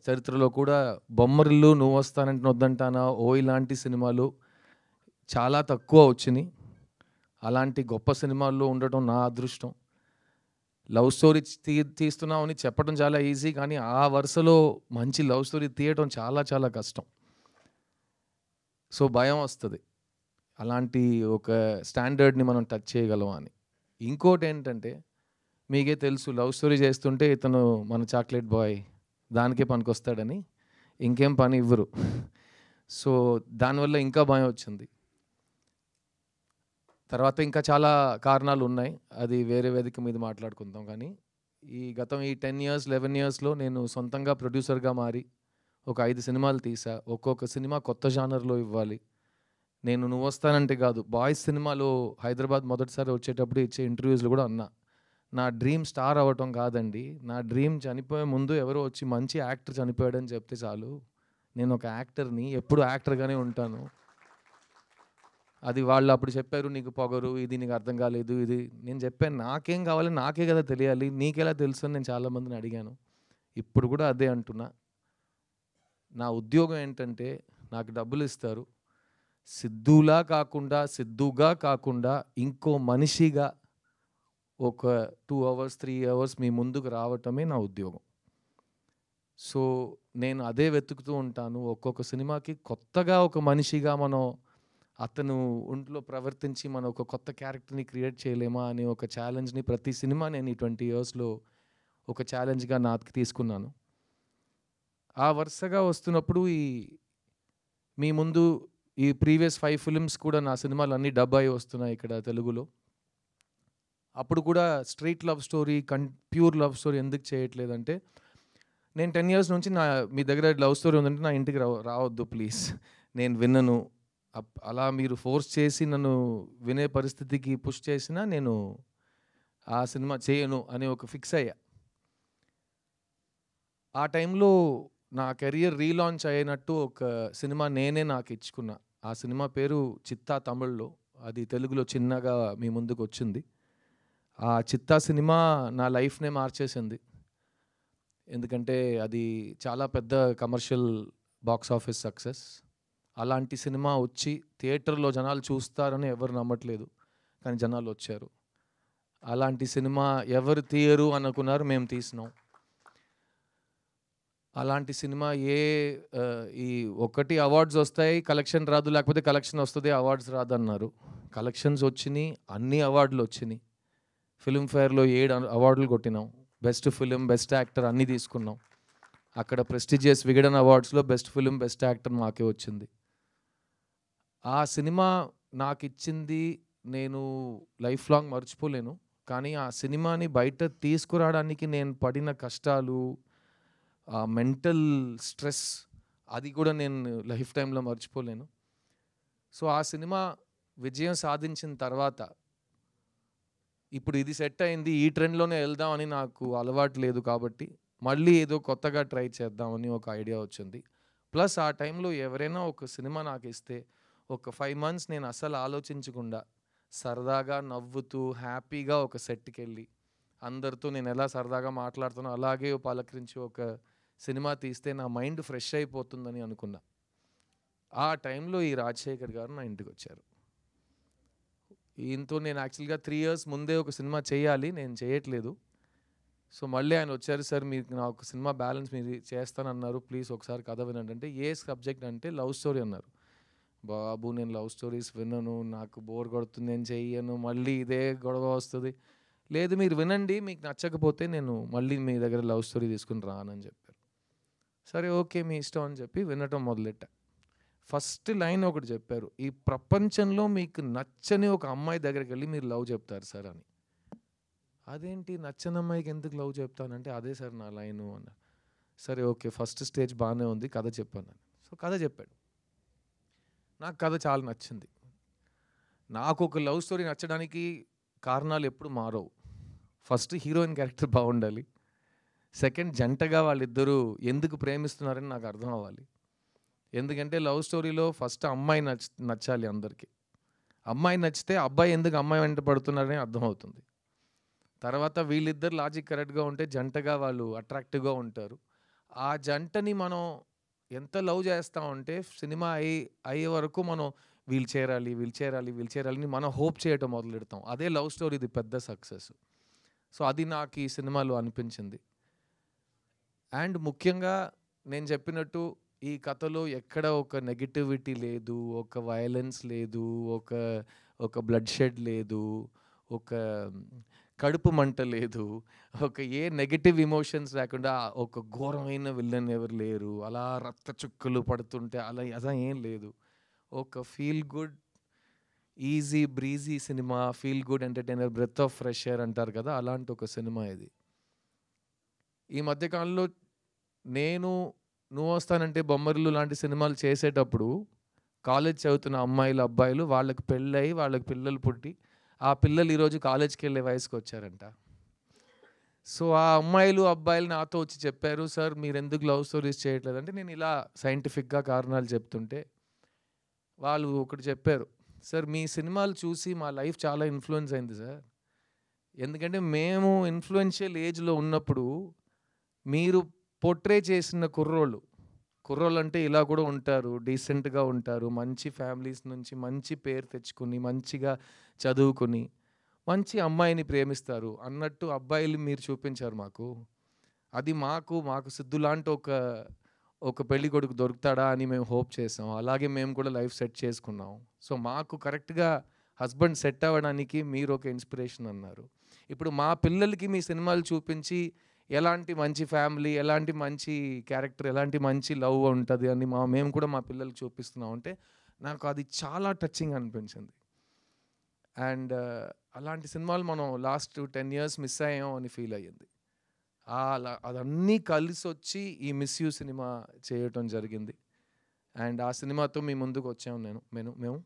చరిత్రలో కూడా బొమ్మరిల్లు, నువ్వు వస్తానంటే వద్దంటానా, ఓ ఇలాంటి సినిమాలు చాలా తక్కువ వచ్చినాయి. అలాంటి గొప్ప సినిమాల్లో ఉండటం నా అదృష్టం. లవ్ స్టోరీ తీస్తున్నామని చెప్పడం చాలా ఈజీ, కానీ ఆ వరుసలో మంచి లవ్ స్టోరీ తీయడం చాలా చాలా కష్టం. సో భయం వస్తుంది, అలాంటి ఒక స్టాండర్డ్ని మనం టచ్ చేయగలం అని. ఇంకోటి ఏంటంటే, మీకే తెలుసు, లవ్ స్టోరీ చేస్తుంటే ఇతను మన చాక్లెట్ బాయ్ దానికే పనికొస్తాడని ఇంకేం పని ఇవ్వరు. సో దానివల్ల ఇంకా భయం వచ్చింది. తర్వాత ఇంకా చాలా కారణాలు ఉన్నాయి, అది వేరే వేదిక మీద మాట్లాడుకుందాం. కానీ ఈ 10 years 11 yearsలో నేను సొంతంగా ప్రొడ్యూసర్గా మారి ఒక 5 సినిమాలు తీసా. ఒక్కొక్క సినిమా కొత్త జానర్లో ఇవ్వాలి. నేను నువ్వు వస్తానంటే కాదు, బాయ్స్ సినిమాలో హైదరాబాద్ మొదటిసారి వచ్చేటప్పుడు ఇచ్చే ఇంటర్వ్యూస్లో కూడా అన్నా, నా డ్రీమ్ స్టార్ అవ్వటం కాదండి, నా డ్రీమ్ చనిపోయే ముందు ఎవరో వచ్చి మంచి యాక్టర్ చనిపోయాడని చెప్తే చాలు, నేను ఒక యాక్టర్ని, ఎప్పుడు యాక్టర్గానే ఉంటాను. అది వాళ్ళు అప్పుడు చెప్పారు, నీకు పొగరు, ఇది నీకు అర్థం కాలేదు, ఇది. నేను చెప్పాను, నాకేం కావాలి, నాకే కదా తెలియాలి, నీకెలా తెలుసు అని నేను చాలామందిని అడిగాను. ఇప్పుడు కూడా అదే అంటున్నా, నా ఉద్యోగం ఏంటంటే నాకు డబ్బులు ఇస్తారు, సిద్ధుగా కాకుండా ఇంకో మనిషిగా ఒక 2 hours 3 hours మీ ముందుకు రావటమే నా ఉద్యోగం. సో నేను అదే వెతుకుతూ ఉంటాను. ఒక్కొక్క సినిమాకి కొత్తగా ఒక మనిషిగా మనం అతను ఒంట్లో ప్రవర్తించి మనం ఒక కొత్త క్యారెక్టర్ని క్రియేట్ చేయలేమా అనే ఒక ఛాలెంజ్ని ప్రతి సినిమా నేను ఈ 20 yearsలో ఒక ఛాలెంజ్గా నాకు తీసుకున్నాను. ఆ వరుసగా వస్తున్నప్పుడు మీ ముందు ఈ ప్రీవియస్ 5 films కూడా నా సినిమాలు అన్నీ డబ్ అయి వస్తున్నాయి ఇక్కడ తెలుగులో. అప్పుడు కూడా straight love story, pure love story ఎందుకు చేయట్లేదంటే, నేను 10 years నుంచి మీ దగ్గర లవ్ స్టోరీ ఉందంటే నా ఇంటికి రావద్దు ప్లీజ్, నేను విన్నను. అలా మీరు ఫోర్స్ చేసి నన్ను వినే పరిస్థితికి పుష్ చేసినా నేను ఆ సినిమా చేయను అని ఒక ఫిక్స్ అయ్యా. ఆ టైంలో నా కెరియర్ రీలాంచ్ అయినట్టు ఒక సినిమా నేనే నాకు ఇచ్చుకున్నా. ఆ సినిమా పేరు చిత్తా, తమిళ్లో. అది తెలుగులో చిన్నగా మీ ముందుకు వచ్చింది. ఆ చిత్తా సినిమా నా లైఫ్నే మార్చేసింది. ఎందుకంటే అది చాలా పెద్ద కమర్షియల్ బాక్స్ ఆఫీస్ సక్సెస్. అలాంటి సినిమా వచ్చి థియేటర్లో జనాలు చూస్తారని ఎవరు నమ్మట్లేదు, కానీ జనాలు వచ్చారు. అలాంటి సినిమా ఎవరు తీయరు అనుకున్నారు, మేము తీసినాం. అలాంటి సినిమా ఈ ఒకటి అవార్డ్స్ వస్తాయి, కలెక్షన్ రాదు, లేకపోతే కలెక్షన్ వస్తుంది అవార్డ్స్ రాదు అన్నారు. కలెక్షన్స్ వచ్చినాయి, అన్ని అవార్డులు వచ్చినాయి. ఫిల్మ్ఫేర్లో 7 అవార్డులు కొట్టినాం. బెస్ట్ ఫిలిం, బెస్ట్ యాక్టర్ అన్నీ తీసుకున్నాం. అక్కడ ప్రెస్టీజియస్ విగడన్ అవార్డ్స్లో బెస్ట్ ఫిలిం, బెస్ట్ యాక్టర్ మాకే వచ్చింది. ఆ సినిమా నాకు ఇచ్చింది నేను లైఫ్ లాంగ్ మర్చిపోలేను. కానీ ఆ సినిమాని బయట తీసుకురావడానికి నేను పడిన కష్టాలు, ఆ మెంటల్ స్ట్రెస్, అది కూడా నేను లైఫ్ టైంలో మర్చిపోలేను. సో ఆ సినిమా విజయం సాధించిన తర్వాత ఇప్పుడు ఇది సెట్ అయింది, ఈ ట్రెండ్లోనే వెళ్దామని నాకు అలవాటు లేదు, కాబట్టి మళ్ళీ ఏదో కొత్తగా ట్రై చేద్దామని ఒక ఐడియా వచ్చింది. ప్లస్ ఆ టైంలో ఎవరైనా ఒక సినిమా నాకు ఇస్తే ఒక 5 months నేను అసలు ఆలోచించకుండా సరదాగా నవ్వుతూ హ్యాపీగా ఒక సెట్కి వెళ్ళి అందరితో నేను ఎలా సరదాగా మాట్లాడుతానో అలాగే పలకరించి ఒక సినిమా తీస్తే నా మైండ్ ఫ్రెష్ అయిపోతుందని అనుకున్నా. ఆ టైంలో ఈ రాజశేఖర్ గారు నా ఇంటికి వచ్చారు. ఈయనతో నేను యాక్చువల్గా 3 years ముందే ఒక సినిమా చేయాలి, నేను చేయట్లేదు, సో మళ్ళీ ఆయన వచ్చారు, సార్ మీకు నాకు సినిమా బ్యాలెన్స్ మీరు చేస్తానన్నారు, ప్లీజ్ ఒకసారి కథ వినండి అంటే, ఏ సబ్జెక్ట్ అంటే లవ్ స్టోరీ అన్నారు. బాబు నేను లవ్ స్టోరీస్ వినను, నాకు బోర్ కొడుతుంది, నేను చెయ్యను, మళ్ళీ ఇదే గొడవ వస్తుంది. లేదు మీరు వినండి, మీకు నచ్చకపోతే నేను మళ్ళీ మీ దగ్గర లవ్ స్టోరీ తీసుకుని రానని చెప్పారు. సరే ఓకే మీ ఇష్టం అని చెప్పి వినటం మొదలెట్టా. ఫస్ట్ లైన్ ఒకటి చెప్పారు, ఈ ప్రపంచంలో మీకు నచ్చని ఒక అమ్మాయి దగ్గరికి వెళ్ళి మీరు లవ్ చెప్తారు సార్ అని. అదేంటి నచ్చని అమ్మాయికి ఎందుకు లవ్ చెప్తానంటే, అదే సార్ నా లైను అన్నారు. సరే ఓకే ఫస్ట్ స్టేజ్ బాగానే ఉంది, కథ చెప్పాను. సో కథ చెప్పాడు. నాకు కథ చాలా నచ్చింది. నాకు ఒక లవ్ స్టోరీ నచ్చడానికి కారణాలు ఎప్పుడు మారవు. ఫస్ట్ హీరోయిన్ క్యారెక్టర్ బాగుండాలి, సెకండ్ జంటగా వాళ్ళిద్దరూ ఎందుకు ప్రేమిస్తున్నారని నాకు అర్థం అవ్వాలి. ఎందుకంటే లవ్ స్టోరీలో ఫస్ట్ అమ్మాయి నచ్చాలి అందరికీ. అమ్మాయి నచ్చితే అబ్బాయి ఎందుకు అమ్మాయి వెంట పడుతున్నారని అర్థమవుతుంది. తర్వాత వీళ్ళిద్దరు లాజిక్ కరెక్ట్గా ఉంటే జంటగా వాళ్ళు అట్రాక్టివ్గా ఉంటారు. ఆ జంటని మనం ఎంత లవ్ చేస్తామంటే సినిమా అయ్యే వరకు మనం వీళ్ళు చేరాలని మనం హోప్ చేయటం మొదలెడతాం. అదే లవ్ స్టోరీది పెద్ద సక్సెస్. సో అది నాకు ఈ సినిమాలో అనిపించింది. అండ్ ముఖ్యంగా నేను చెప్పినట్టు ఈ కథలో ఎక్కడ ఒక నెగిటివిటీ లేదు, ఒక వయలెన్స్ లేదు, ఒక బ్లడ్ షెడ్ లేదు, ఒక కడుపు మంట లేదు, ఒక ఏ నెగిటివ్ ఎమోషన్స్ లేకుండా ఒక ఘోరమైన విల్లన్ ఎవరు లేరు, అలా రక్త చుక్కలు పడుతుంటే అలా ఏం లేదు. ఒక feel good easy breezy cinema, feel good entertainer, breath of fresh air అంటారు కదా, అలాంటి ఒక సినిమా ఇది. ఈ మధ్యకాలంలో నువ్వు వస్తానంటే బొమ్మరిల్లు లాంటి సినిమాలు చేసేటప్పుడు కాలేజ్ చదువుతున్న అమ్మాయిలు అబ్బాయిలు వాళ్ళకి పెళ్ళయి వాళ్ళకి పిల్లలు పుట్టి ఆ పిల్లలు ఈరోజు కాలేజ్కి వెళ్ళే వయసుకు వచ్చారంట. సో ఆ అమ్మాయిలు అబ్బాయిలు నాతో వచ్చి చెప్పారు, సార్ మీరు ఎందుకు లవ్ స్టోరీస్ చేయట్లేదు అంటే, నేను ఇలా సైంటిఫిక్గా కారణాలు చెప్తుంటే వాళ్ళు ఒకటి చెప్పారు, సార్ మీ సినిమాలు చూసి మా లైఫ్ చాలా ఇన్ఫ్లుయెన్స్ అయింది సార్. ఎందుకంటే మేము ఇన్ఫ్లుయెన్షియల్ ఏజ్లో ఉన్నప్పుడు మీరు పోర్ట్రే చేసిన కుర్రోళ్ళు అంటే ఇలా కూడా ఉంటారు, డీసెంట్గా ఉంటారు, మంచి ఫ్యామిలీస్ నుంచి మంచి పేరు తెచ్చుకుని మంచిగా చదువుకుని మంచి అమ్మాయిని ప్రేమిస్తారు అన్నట్టు అబ్బాయిలు మీరు చూపించారు మాకు. అది మాకు సిద్ధు లాంటి ఒక పెళ్లి కొడుకు దొరుకుతాడా అని మేము హోప్ చేసాం. అలాగే మేము కూడా లైఫ్ సెట్ చేసుకున్నాం. సో మాకు కరెక్ట్గా హస్బెండ్ సెట్ అవ్వడానికి మీరు ఒక ఇన్స్పిరేషన్ అన్నారు. ఇప్పుడు మా పిల్లలకి మీ సినిమాలు చూపించి ఎలాంటి మంచి ఫ్యామిలీ, ఎలాంటి మంచి క్యారెక్టర్, ఎలాంటి మంచి లవ్ ఉంటుంది అని మేము కూడా మా పిల్లలకి చూపిస్తున్నాం అంటే నాకు అది చాలా టచింగ్ అనిపించింది. అండ్ అలాంటి సినిమాలు మనం లాస్ట్ 10 years మిస్ అయ్యాం అని ఫీల్ అయ్యింది. అదన్నీ కలిసి వచ్చి ఈ మిస్ యూ సినిమా చేయటం జరిగింది. అండ్ ఆ సినిమాతో మీ ముందుకు వచ్చాము మేము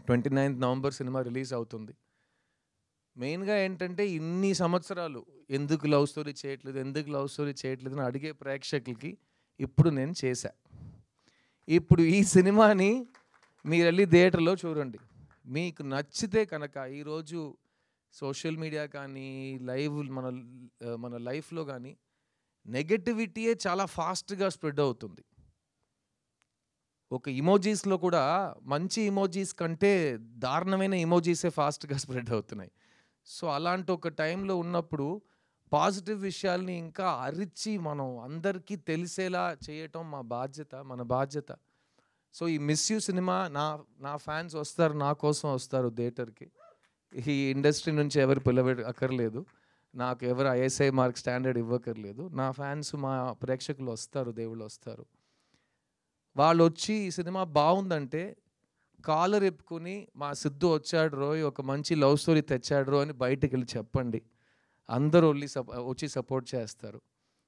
29th November సినిమా రిలీజ్ అవుతుంది. మెయిన్గా ఏంటంటే ఇన్ని సంవత్సరాలు ఎందుకు లవ్ స్టోరీ చేయట్లేదు అని అడిగే ప్రేక్షకులకి ఇప్పుడు నేను చేశా. ఇప్పుడు ఈ సినిమాని మీరు వెళ్ళి థియేటర్లో చూడండి. మీకు నచ్చితే కనుక ఈరోజు సోషల్ మీడియా కానీ మన లైఫ్లో కానీ నెగటివిటీయే చాలా ఫాస్ట్గా స్ప్రెడ్ అవుతుంది. ఒక ఇమోజీస్లో కూడా మంచి ఇమోజీస్ కంటే దారుణమైన ఇమోజీసే ఫాస్ట్గా స్ప్రెడ్ అవుతున్నాయి. సో అలాంటి ఒక టైంలో ఉన్నప్పుడు పాజిటివ్ విషయాల్ని ఇంకా అరిచి మనం అందరికీ తెలిసేలా చేయటం మన బాధ్యత. సో ఈ మిస్ యూ సినిమా నా ఫ్యాన్స్ వస్తారు, నా కోసం వస్తారు థియేటర్కి. ఈ ఇండస్ట్రీ నుంచి ఎవరు పిలవక్కర్లేదు, నాకు ఎవరు ISI మార్క్ స్టాండర్డ్ ఇవ్వక్కర్లేదు. నా ఫ్యాన్స్ మా ప్రేక్షకులు వస్తారు, దేవుళ్ళు వస్తారు. వాళ్ళు వచ్చి ఈ సినిమా బాగుందంటే కాలర్ ఎప్పుకుని మా సిద్ధు వచ్చాడు రోయ్, ఒక మంచి లవ్ స్టోరీ తెచ్చాడు రో అని బయటికి వెళ్ళి చెప్పండి. అందరూ వచ్చి సపోర్ట్ చేస్తారు.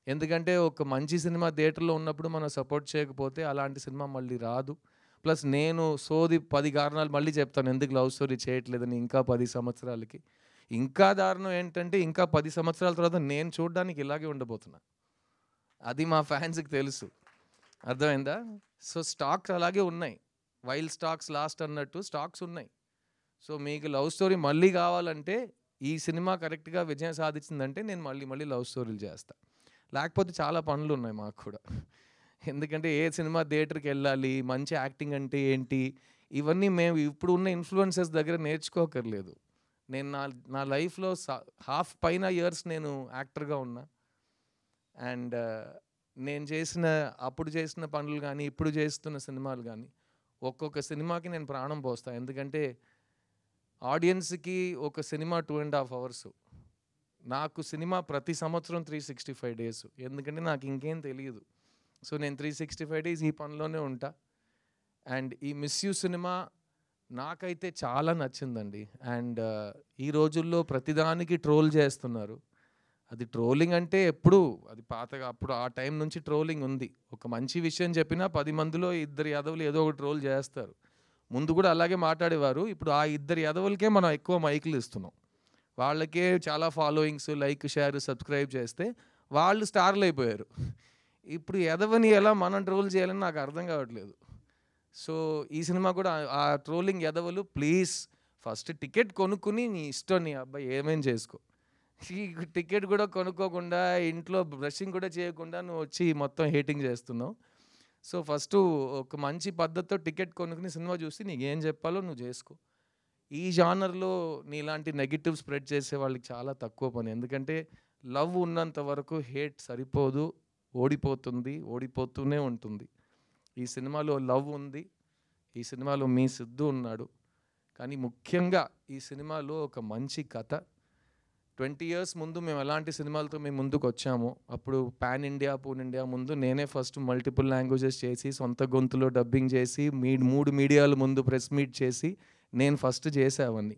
ఎందుకంటే ఒక మంచి సినిమా థియేటర్లో ఉన్నప్పుడు మనం సపోర్ట్ చేయకపోతే అలాంటి సినిమా మళ్ళీ రాదు. ప్లస్ నేను 10 కారణాలు మళ్ళీ చెప్తాను ఎందుకు లవ్ స్టోరీ చేయట్లేదని ఇంకా 10 సంవత్సరాలకి. ఇంకా దారుణం ఏంటంటే ఇంకా 10 సంవత్సరాల తర్వాత నేను చూడడానికి ఇలాగే ఉండబోతున్నా. అది మా ఫ్యాన్స్కి తెలుసు, అర్థమైందా? సో స్టాక్స్ అలాగే ఉన్నాయి, వైల్డ్ స్టాక్స్ లాస్ట్ అన్నట్టు స్టాక్స్ ఉన్నాయి. సో మీకు లవ్ స్టోరీ మళ్ళీ కావాలంటే ఈ సినిమా కరెక్ట్గా విజయం సాధించిందంటే నేను మళ్ళీ లవ్ స్టోరీలు చేస్తాను. లేకపోతే చాలా పనులు ఉన్నాయి మాకు కూడా. ఎందుకంటే ఏ సినిమా థియేటర్కి వెళ్ళాలి, మంచి యాక్టింగ్ అంటే ఏంటి, ఇవన్నీ మేము ఇప్పుడు ఉన్న ఇన్ఫ్లుయెన్సర్స్ దగ్గర నేర్చుకోకర్లేదు. నేను నా లైఫ్లో హాఫ్ పైన ఇయర్స్ నేను యాక్టర్గా ఉన్నా. అండ్ నేను అప్పుడు చేసిన పనులు కానీ ఇప్పుడు చేస్తున్న సినిమాలు కానీ ఒక్కొక్క సినిమాకి నేను ప్రాణం పోస్తాను. ఎందుకంటే ఆడియన్స్కి ఒక సినిమా 2.5 hours. నాకు సినిమా ప్రతి సంవత్సరం 365 days. ఎందుకంటే నాకు ఇంకేం తెలియదు. సో నేను 365 days ఈ పనిలోనే ఉంటా. అండ్ ఈ మిస్ యూ సినిమా నాకైతే చాలా నచ్చిందండి. అండ్ ఈ రోజుల్లో ప్రతిదానికి ట్రోల్ చేస్తున్నారు. అది ట్రోలింగ్ అంటే ఎప్పుడు అది పాతగా అప్పుడు ఆ టైం నుంచి ట్రోలింగ్ ఉంది. ఒక మంచి విషయం చెప్పినా 10 మందిలో 2 ఎదవలు ఏదో ఒక ట్రోల్ చేస్తారు. ముందు కూడా అలాగే మాట్లాడేవారు. ఇప్పుడు ఆ 2 ఎదవలకే మనం ఎక్కువ మైకులు ఇస్తున్నాం. వాళ్ళకే చాలా ఫాలోయింగ్స్, లైక్, షేర్, సబ్స్క్రైబ్ చేస్తే వాళ్ళు స్టార్లు అయిపోయారు. ఇప్పుడు ఎదవని ఎలా మనం ట్రోల్ చేయాలని నాకు అర్థం కావట్లేదు. సో ఈ సినిమా కూడా ఆ ట్రోలింగ్ ఎదవలు ప్లీజ్ ఫస్ట్ టికెట్ కొనుక్కుని నీ ఇష్టం, నీ అబ్బాయి ఏమేం చేసుకో. ఈ టికెట్ కూడా కొనుక్కోకుండా ఇంట్లో బ్రషింగ్ కూడా చేయకుండా నువ్వు వచ్చి మొత్తం హేటింగ్ చేస్తున్నావు. సో ఫస్ట్ ఒక మంచి పద్ధతితో టికెట్ కొనుక్కుని సినిమా చూసి నీకు ఏం చెప్పాలో నువ్వు చేసుకో. ఈ జానర్లో నీలాంటి నెగిటివ్ స్ప్రెడ్ చేసే వాళ్ళకి చాలా తక్కువ పని. ఎందుకంటే లవ్ ఉన్నంత వరకు హేట్ సరిపోదు, ఓడిపోతుంది, ఓడిపోతూనే ఉంటుంది. ఈ సినిమాలో లవ్ ఉంది, ఈ సినిమాలో మీ సిద్ధు ఉన్నాడు. కానీ ముఖ్యంగా ఈ సినిమాలో ఒక మంచి కథ. 20 years ముందు మేము ఎలాంటి సినిమాలతో మేము ముందుకు వచ్చామో, అప్పుడు పాన్ ఇండియా, పూన్ ఇండియా ముందు నేనే ఫస్ట్ మల్టిపుల్ లాంగ్వేజెస్ చేసి సొంత గొంతులో డబ్బింగ్ చేసి 3 మీడియాల ముందు ప్రెస్ మీట్ చేసి నేను ఫస్ట్ చేసేవన్నీ.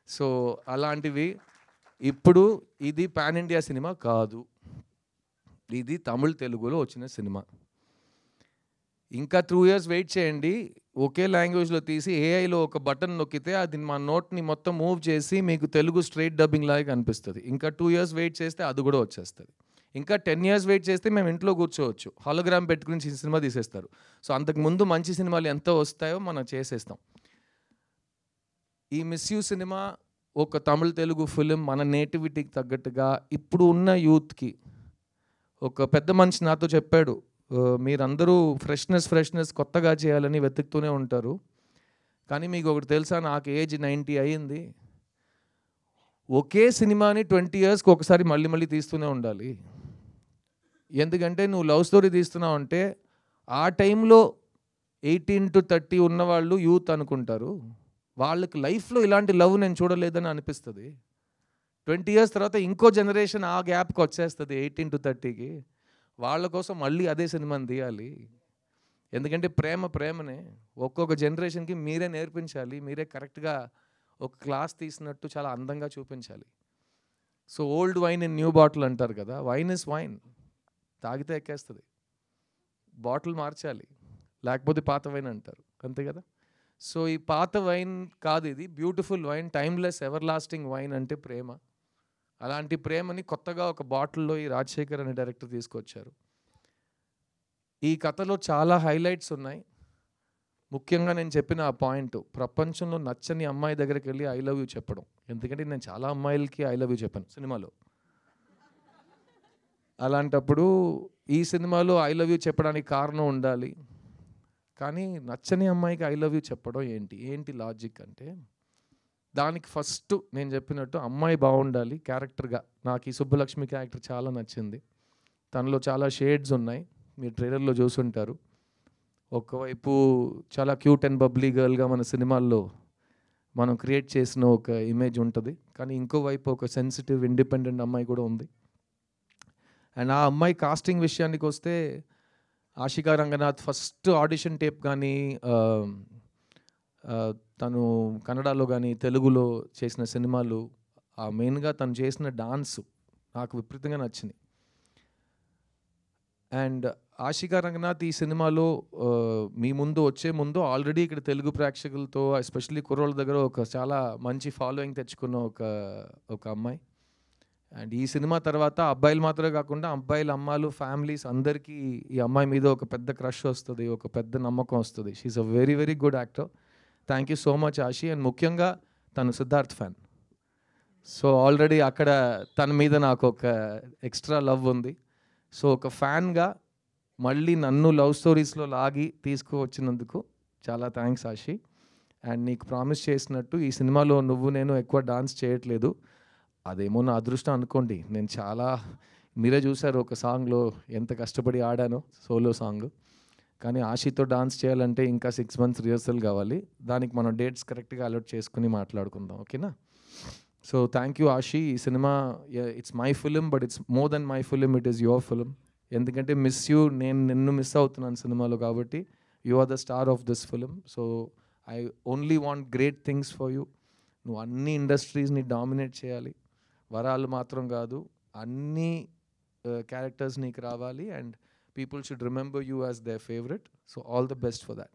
సో అలాంటివి ఇప్పుడు ఇది పాన్ ఇండియా సినిమా కాదు, ఇది తమిళ్ తెలుగులో వచ్చిన సినిమా. ఇంకా 2 years వెయిట్ చేయండి. ఒకే లాంగ్వేజ్లో తీసి ఏఐలో ఒక బటన్ నొక్కితే అది మా నోట్ని మొత్తం మూవ్ చేసి మీకు తెలుగు స్ట్రైట్ డబ్బింగ్ లాగా కనిపిస్తుంది. ఇంకా 2 years వెయిట్ చేస్తే అది కూడా వచ్చేస్తుంది. ఇంకా 10 years వెయిట్ చేస్తే మేము ఇంట్లో కూర్చోవచ్చు, హాలోగ్రామ్ పెట్టుకుని సినిమా తీసేస్తారు. సో అంతకుముందు మంచి సినిమాలు ఎంత వస్తాయో మనం చేసేస్తాం. ఈ మిస్ యూ సినిమా ఒక తమిళ్ తెలుగు ఫిలిం మన నేటివిటీకి తగ్గట్టుగా ఇప్పుడు ఉన్న యూత్కి. ఒక పెద్ద మనిషి నాతో చెప్పాడు, మీరందరూ ఫ్రెష్నెస్ కొత్తగా చేయాలని వెతుకుతూనే ఉంటారు. కానీ మీకు ఒకటి తెలుసా, నాకు ఏజ్ 90 అయ్యింది. ఒకే సినిమాని 20 yearsకి ఒకసారి మళ్ళీ తీస్తూనే ఉండాలి. ఎందుకంటే నువ్వు లవ్ స్టోరీ తీస్తున్నావు అంటే ఆ టైంలో 18 to 30 ఉన్నవాళ్ళు యూత్ అనుకుంటారు. వాళ్ళకి లైఫ్లో ఇలాంటి లవ్ నేను చూడలేదని అనిపిస్తుంది. 20 years తర్వాత ఇంకో జనరేషన్ ఆ గ్యాప్కి వచ్చేస్తుంది 18 to 30కి. వాళ్ళ కోసం మళ్ళీ అదే సినిమాని తీయాలి. ఎందుకంటే ప్రేమనే ఒక్కొక్క జనరేషన్కి మీరే నేర్పించాలి, మీరే కరెక్ట్గా ఒక క్లాస్ తీసినట్టు చాలా అందంగా చూపించాలి. So old wine in new bottle అంటారు కదా, వైన్ ఇస్ వైన్, తాగితే ఎక్కేస్తుంది, బాటిల్ మార్చాలి, లేకపోతే పాత వైన్ అంటారు, అంతే కదా. సో ఈ పాత వైన్ కాదు, ఇది beautiful wine, timeless ever lasting wine అంటే ప్రేమ. అలాంటి ప్రేమని కొత్తగా ఒక బాటిల్లో ఈ రాజశేఖర్ అనే డైరెక్టర్ తీసుకొచ్చారు. ఈ కథలో చాలా హైలైట్స్ ఉన్నాయి. ముఖ్యంగా నేను చెప్పిన ఆ పాయింట్, ప్రపంచంలో నచ్చని అమ్మాయి దగ్గరికి వెళ్ళి ఐ లవ్ యూ చెప్పడం. ఎందుకంటే నేను చాలా అమ్మాయిలకి ఐ లవ్ యూ చెప్పాను సినిమాలో. అలాంటప్పుడు ఈ సినిమాలో ఐ లవ్ యూ చెప్పడానికి కారణం ఉండాలి. కానీ నచ్చని అమ్మాయికి ఐ లవ్ యూ చెప్పడం ఏంటి లాజిక్ అంటే, దానికి ఫస్ట్ నేను చెప్పినట్టు అమ్మాయి బాగుండాలి క్యారెక్టర్గా. నాకు ఈ సుబ్బలక్ష్మి క్యారెక్టర్ చాలా నచ్చింది. తనలో చాలా షేడ్స్ ఉన్నాయి, మీరు ట్రైలర్లో చూసుంటారు. ఒకవైపు చాలా క్యూట్ అండ్ బబ్లీ గర్ల్గా మన సినిమాల్లో మనం క్రియేట్ చేసిన ఒక ఇమేజ్ ఉంటుంది. కానీ ఇంకోవైపు ఒక సెన్సిటివ్ ఇండిపెండెంట్ అమ్మాయి కూడా ఉంది. అండ్ ఆ అమ్మాయి కాస్టింగ్ విషయానికి వస్తే, Ashika Ranganath first audition tape కానీ తను కన్నడలో కానీ తెలుగులో చేసిన సినిమాలు, మెయిన్గా తను చేసిన డాన్స్ నాకు విపరీతంగా నచ్చింది. అండ్ ఆషికా రంగనాథ్ ఈ సినిమాలో మీ ముందు వచ్చే ముందు ఆల్రెడీ ఇక్కడ తెలుగు ప్రేక్షకులతో ఎస్పెషల్లీ కుర్రోళ్ళ దగ్గర ఒక చాలా మంచి ఫాలోయింగ్ తెచ్చుకున్న ఒక అమ్మాయి. అండ్ ఈ సినిమా తర్వాత అబ్బాయిలు మాత్రమే కాకుండా అబ్బాయిల అమ్మాయిలు, ఫ్యామిలీస్ అందరికీ ఈ అమ్మాయి మీద ఒక పెద్ద క్రష్ వస్తుంది, ఒక పెద్ద నమ్మకం వస్తుంది. She's a very very good actor. Thank you so much Ashi. And ముఖ్యంగా తను సిద్ధార్థ్ ఫ్యాన్. సో ఆల్రెడీ అక్కడ తన మీద నాకు ఒక ఎక్స్ట్రా లవ్ ఉంది. సో ఒక ఫ్యాన్గా మళ్ళీ నన్ను లవ్ స్టోరీస్లో లాగి తీసుకువచ్చినందుకు చాలా థ్యాంక్స్ ఆషి. అండ్ నీకు ప్రామిస్ చేసినట్టు ఈ సినిమాలో నువ్వు నేను ఎక్కువ డాన్స్ చేయట్లేదు. అదేమో నా అదృష్టం అనుకోండి. నేను చాలా మీరే చూసారు ఒక సాంగ్లో ఎంత కష్టపడి ఆడానో, సోలో సాంగ్. కానీ ఆషితో డాన్స్ చేయాలంటే ఇంకా 6 months రిహర్సల్ కావాలి. దానికి మనం డేట్స్ కరెక్ట్గా అలర్ట్ చేసుకుని మాట్లాడుకుందాం, ఓకేనా? So thank you Ashi. ఈ సినిమా it's my film, but it's more than my film, it is your film. ఎందుకంటే మిస్ యూ, నేను నిన్ను మిస్ అవుతున్నాను సినిమాలో, కాబట్టి you are the star of this film. So I only want great things for you. నువ్వు అన్ని ఇండస్ట్రీస్ని dominate చేయాలి. వరాలు మాత్రం కాదు, అన్ని క్యారెక్టర్స్ నీకు రావాలి and people should remember you as there favourite. So all the best for that.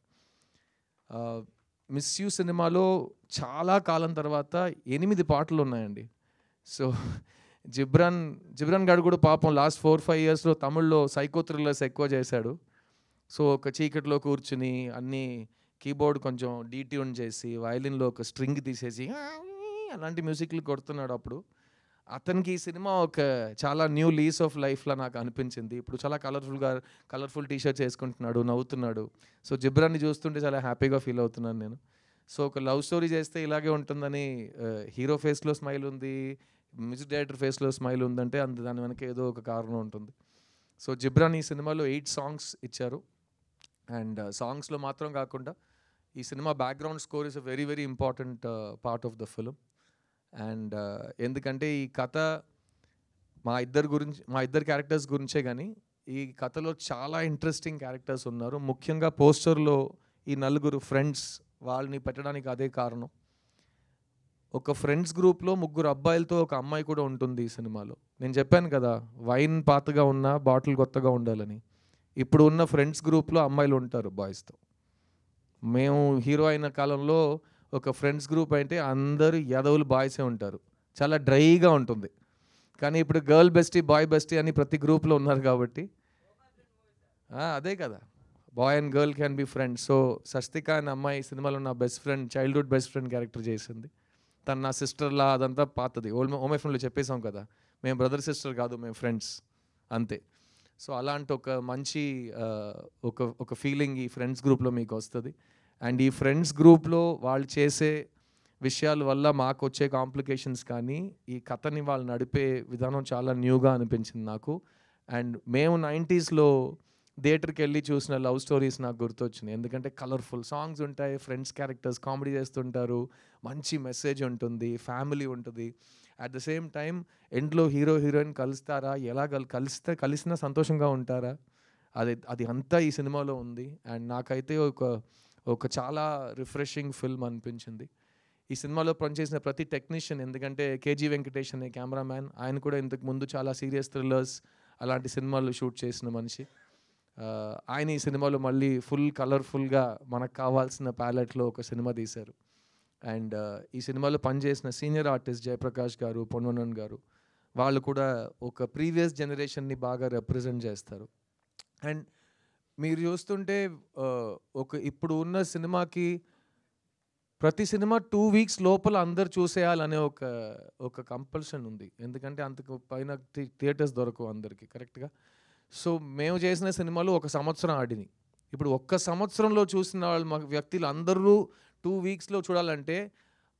Miss you సినిమాలో చాలా కాలం తర్వాత 8 పాటలు ఉన్నాయండి. సో జిబ్రాన్ గారు కూడా పాపం లాస్ట్ 4-5 yearsలో తమిళ్లో సైకో థ్రిల్లర్స్ ఎక్కువ చేశాడు. సో ఒక చీకటిలో కూర్చుని అన్ని కీబోర్డ్ కొంచెం డీట్యూన్ చేసి వయలిన్లో ఒక స్ట్రింగ్ తీసేసి అలాంటి మ్యూజిక్లు కొడుతున్నాడు. అప్పుడు అతనికి ఈ సినిమా ఒక చాలా న్యూ లీస్ ఆఫ్ లైఫ్లా నాకు అనిపించింది. ఇప్పుడు చాలా కలర్ఫుల్ టీషర్ట్స్ వేసుకుంటున్నాడు, నవ్వుతున్నాడు. సో జిబ్రాన్ని చూస్తుంటే చాలా హ్యాపీగా ఫీల్ అవుతున్నాను నేను. సో ఒక లవ్ స్టోరీ చేస్తే ఇలాగే ఉంటుందని హీరో ఫేస్లో స్మైల్ ఉంది, మ్యూజిక్ డైరెక్టర్ ఫేస్లో స్మైల్ ఉందంటే దాని వెనక ఏదో ఒక కారణం ఉంటుంది. సో జిబ్రాన్ ఈ సినిమాలో 8 songs ఇచ్చారు. అండ్ సాంగ్స్లో మాత్రం కాకుండా ఈ cinema background score is a very very important part of the film. And ఎందుకంటే ఈ కథ మా ఇద్దరు క్యారెక్టర్స్ గురించే, కానీ ఈ కథలో చాలా ఇంట్రెస్టింగ్ క్యారెక్టర్స్ ఉన్నారు. ముఖ్యంగా పోస్టర్లో ఈ 4 ఫ్రెండ్స్, వాళ్ళని పెట్టడానికి అదే కారణం. ఒక ఫ్రెండ్స్ గ్రూప్లో 3 అబ్బాయిలతో ఒక అమ్మాయి కూడా ఉంటుంది ఈ సినిమాలో. నేను చెప్పాను కదా, వైన్ పాతగా ఉన్నా బాటిల్ కొత్తగా ఉండాలని. ఇప్పుడు ఉన్న ఫ్రెండ్స్ గ్రూప్లో అమ్మాయిలు ఉంటారు బాయ్స్తో. మేము హీరో అయిన కాలంలో ఒక ఫ్రెండ్స్ గ్రూప్ అంటే అందరూ యదవులు బాయ్సే ఉంటారు, చాలా డ్రైగా ఉంటుంది. కానీ ఇప్పుడు గర్ల్ బెస్టీ బాయ్ బెస్టీ అని ప్రతి గ్రూప్లో ఉన్నారు కాబట్టి అదే కదా, boy and girl can be friends. So Sastika అనే అమ్మాయి సినిమాలో నా best friend, childhood best friend character చేసింది. తను నా సిస్టర్లా, అదంతా పాతది. ఓమై ఫ్రెండ్లో చెప్పేసాం కదా, మేము బ్రదర్ సిస్టర్ కాదు, మేము ఫ్రెండ్స్ అంతే. సో అలాంటి ఒక మంచి ఒక ఫీలింగ్ ఈ ఫ్రెండ్స్ గ్రూప్లో మీకు వస్తుంది. అండ్ ఈ ఫ్రెండ్స్ గ్రూప్లో వాళ్ళు చేసే విషయాల వల్ల మాకు వచ్చే కాంప్లికేషన్స్ కానీ ఈ కథని వాళ్ళు నడిపే విధానం చాలా న్యూగా అనిపించింది నాకు. అండ్ మేము 90sలో థియేటర్కి వెళ్ళి చూసిన లవ్ స్టోరీస్ నాకు గుర్తొచ్చినాయి. ఎందుకంటే కలర్ఫుల్ సాంగ్స్ ఉంటాయి, ఫ్రెండ్స్ క్యారెక్టర్స్ కామెడీ చేస్తుంటారు, మంచి మెసేజ్ ఉంటుంది, ఫ్యామిలీ ఉంటుంది. అట్ ద సేమ్ టైం ఎండ్లో హీరో హీరోయిన్ కలుస్తారా, ఎలా కలిసినా సంతోషంగా ఉంటారా, అది అంతా ఈ సినిమాలో ఉంది. అండ్ నాకైతే ఒక చాలా రిఫ్రెషింగ్ ఫిల్మ్ అనిపించింది. ఈ సినిమాలో పనిచేసిన ప్రతి టెక్నీషియన్, ఎందుకంటే కేజీ వెంకటేష్ అనే కెమెరామ్యాన్, ఆయన కూడా ఇంతకు ముందు చాలా సీరియస్ థ్రిల్లర్స్ అలాంటి సినిమాలు షూట్ చేసిన మనిషి. ఆయన ఈ సినిమాలో మళ్ళీ ఫుల్ కలర్ఫుల్గా మనకు కావాల్సిన ప్యాలెట్లో ఒక సినిమా తీశారు. అండ్ ఈ సినిమాలో పనిచేసిన సీనియర్ ఆర్టిస్ట్ జయప్రకాష్ గారు, పొన్వనన్ గారు, వాళ్ళు కూడా ఒక ప్రీవియస్ జనరేషన్ని బాగా రిప్రజెంట్ చేస్తారు. అండ్ మీరు చూస్తుంటే ఇప్పుడు ఉన్న సినిమాకి ప్రతి సినిమా 2 weeks లోపల అందరు చూసేయాలనే ఒక కంపల్షన్ ఉంది. ఎందుకంటే అంతకు పైన థియేటర్స్ దొరకవు అందరికీ కరెక్ట్గా. సో మేము చేసిన సినిమాలు 1 సంవత్సరం ఆడినాయి. ఇప్పుడు 1 సంవత్సరంలో చూసిన వాళ్ళు వ్యక్తులు అందరూ 2 weeksలో చూడాలంటే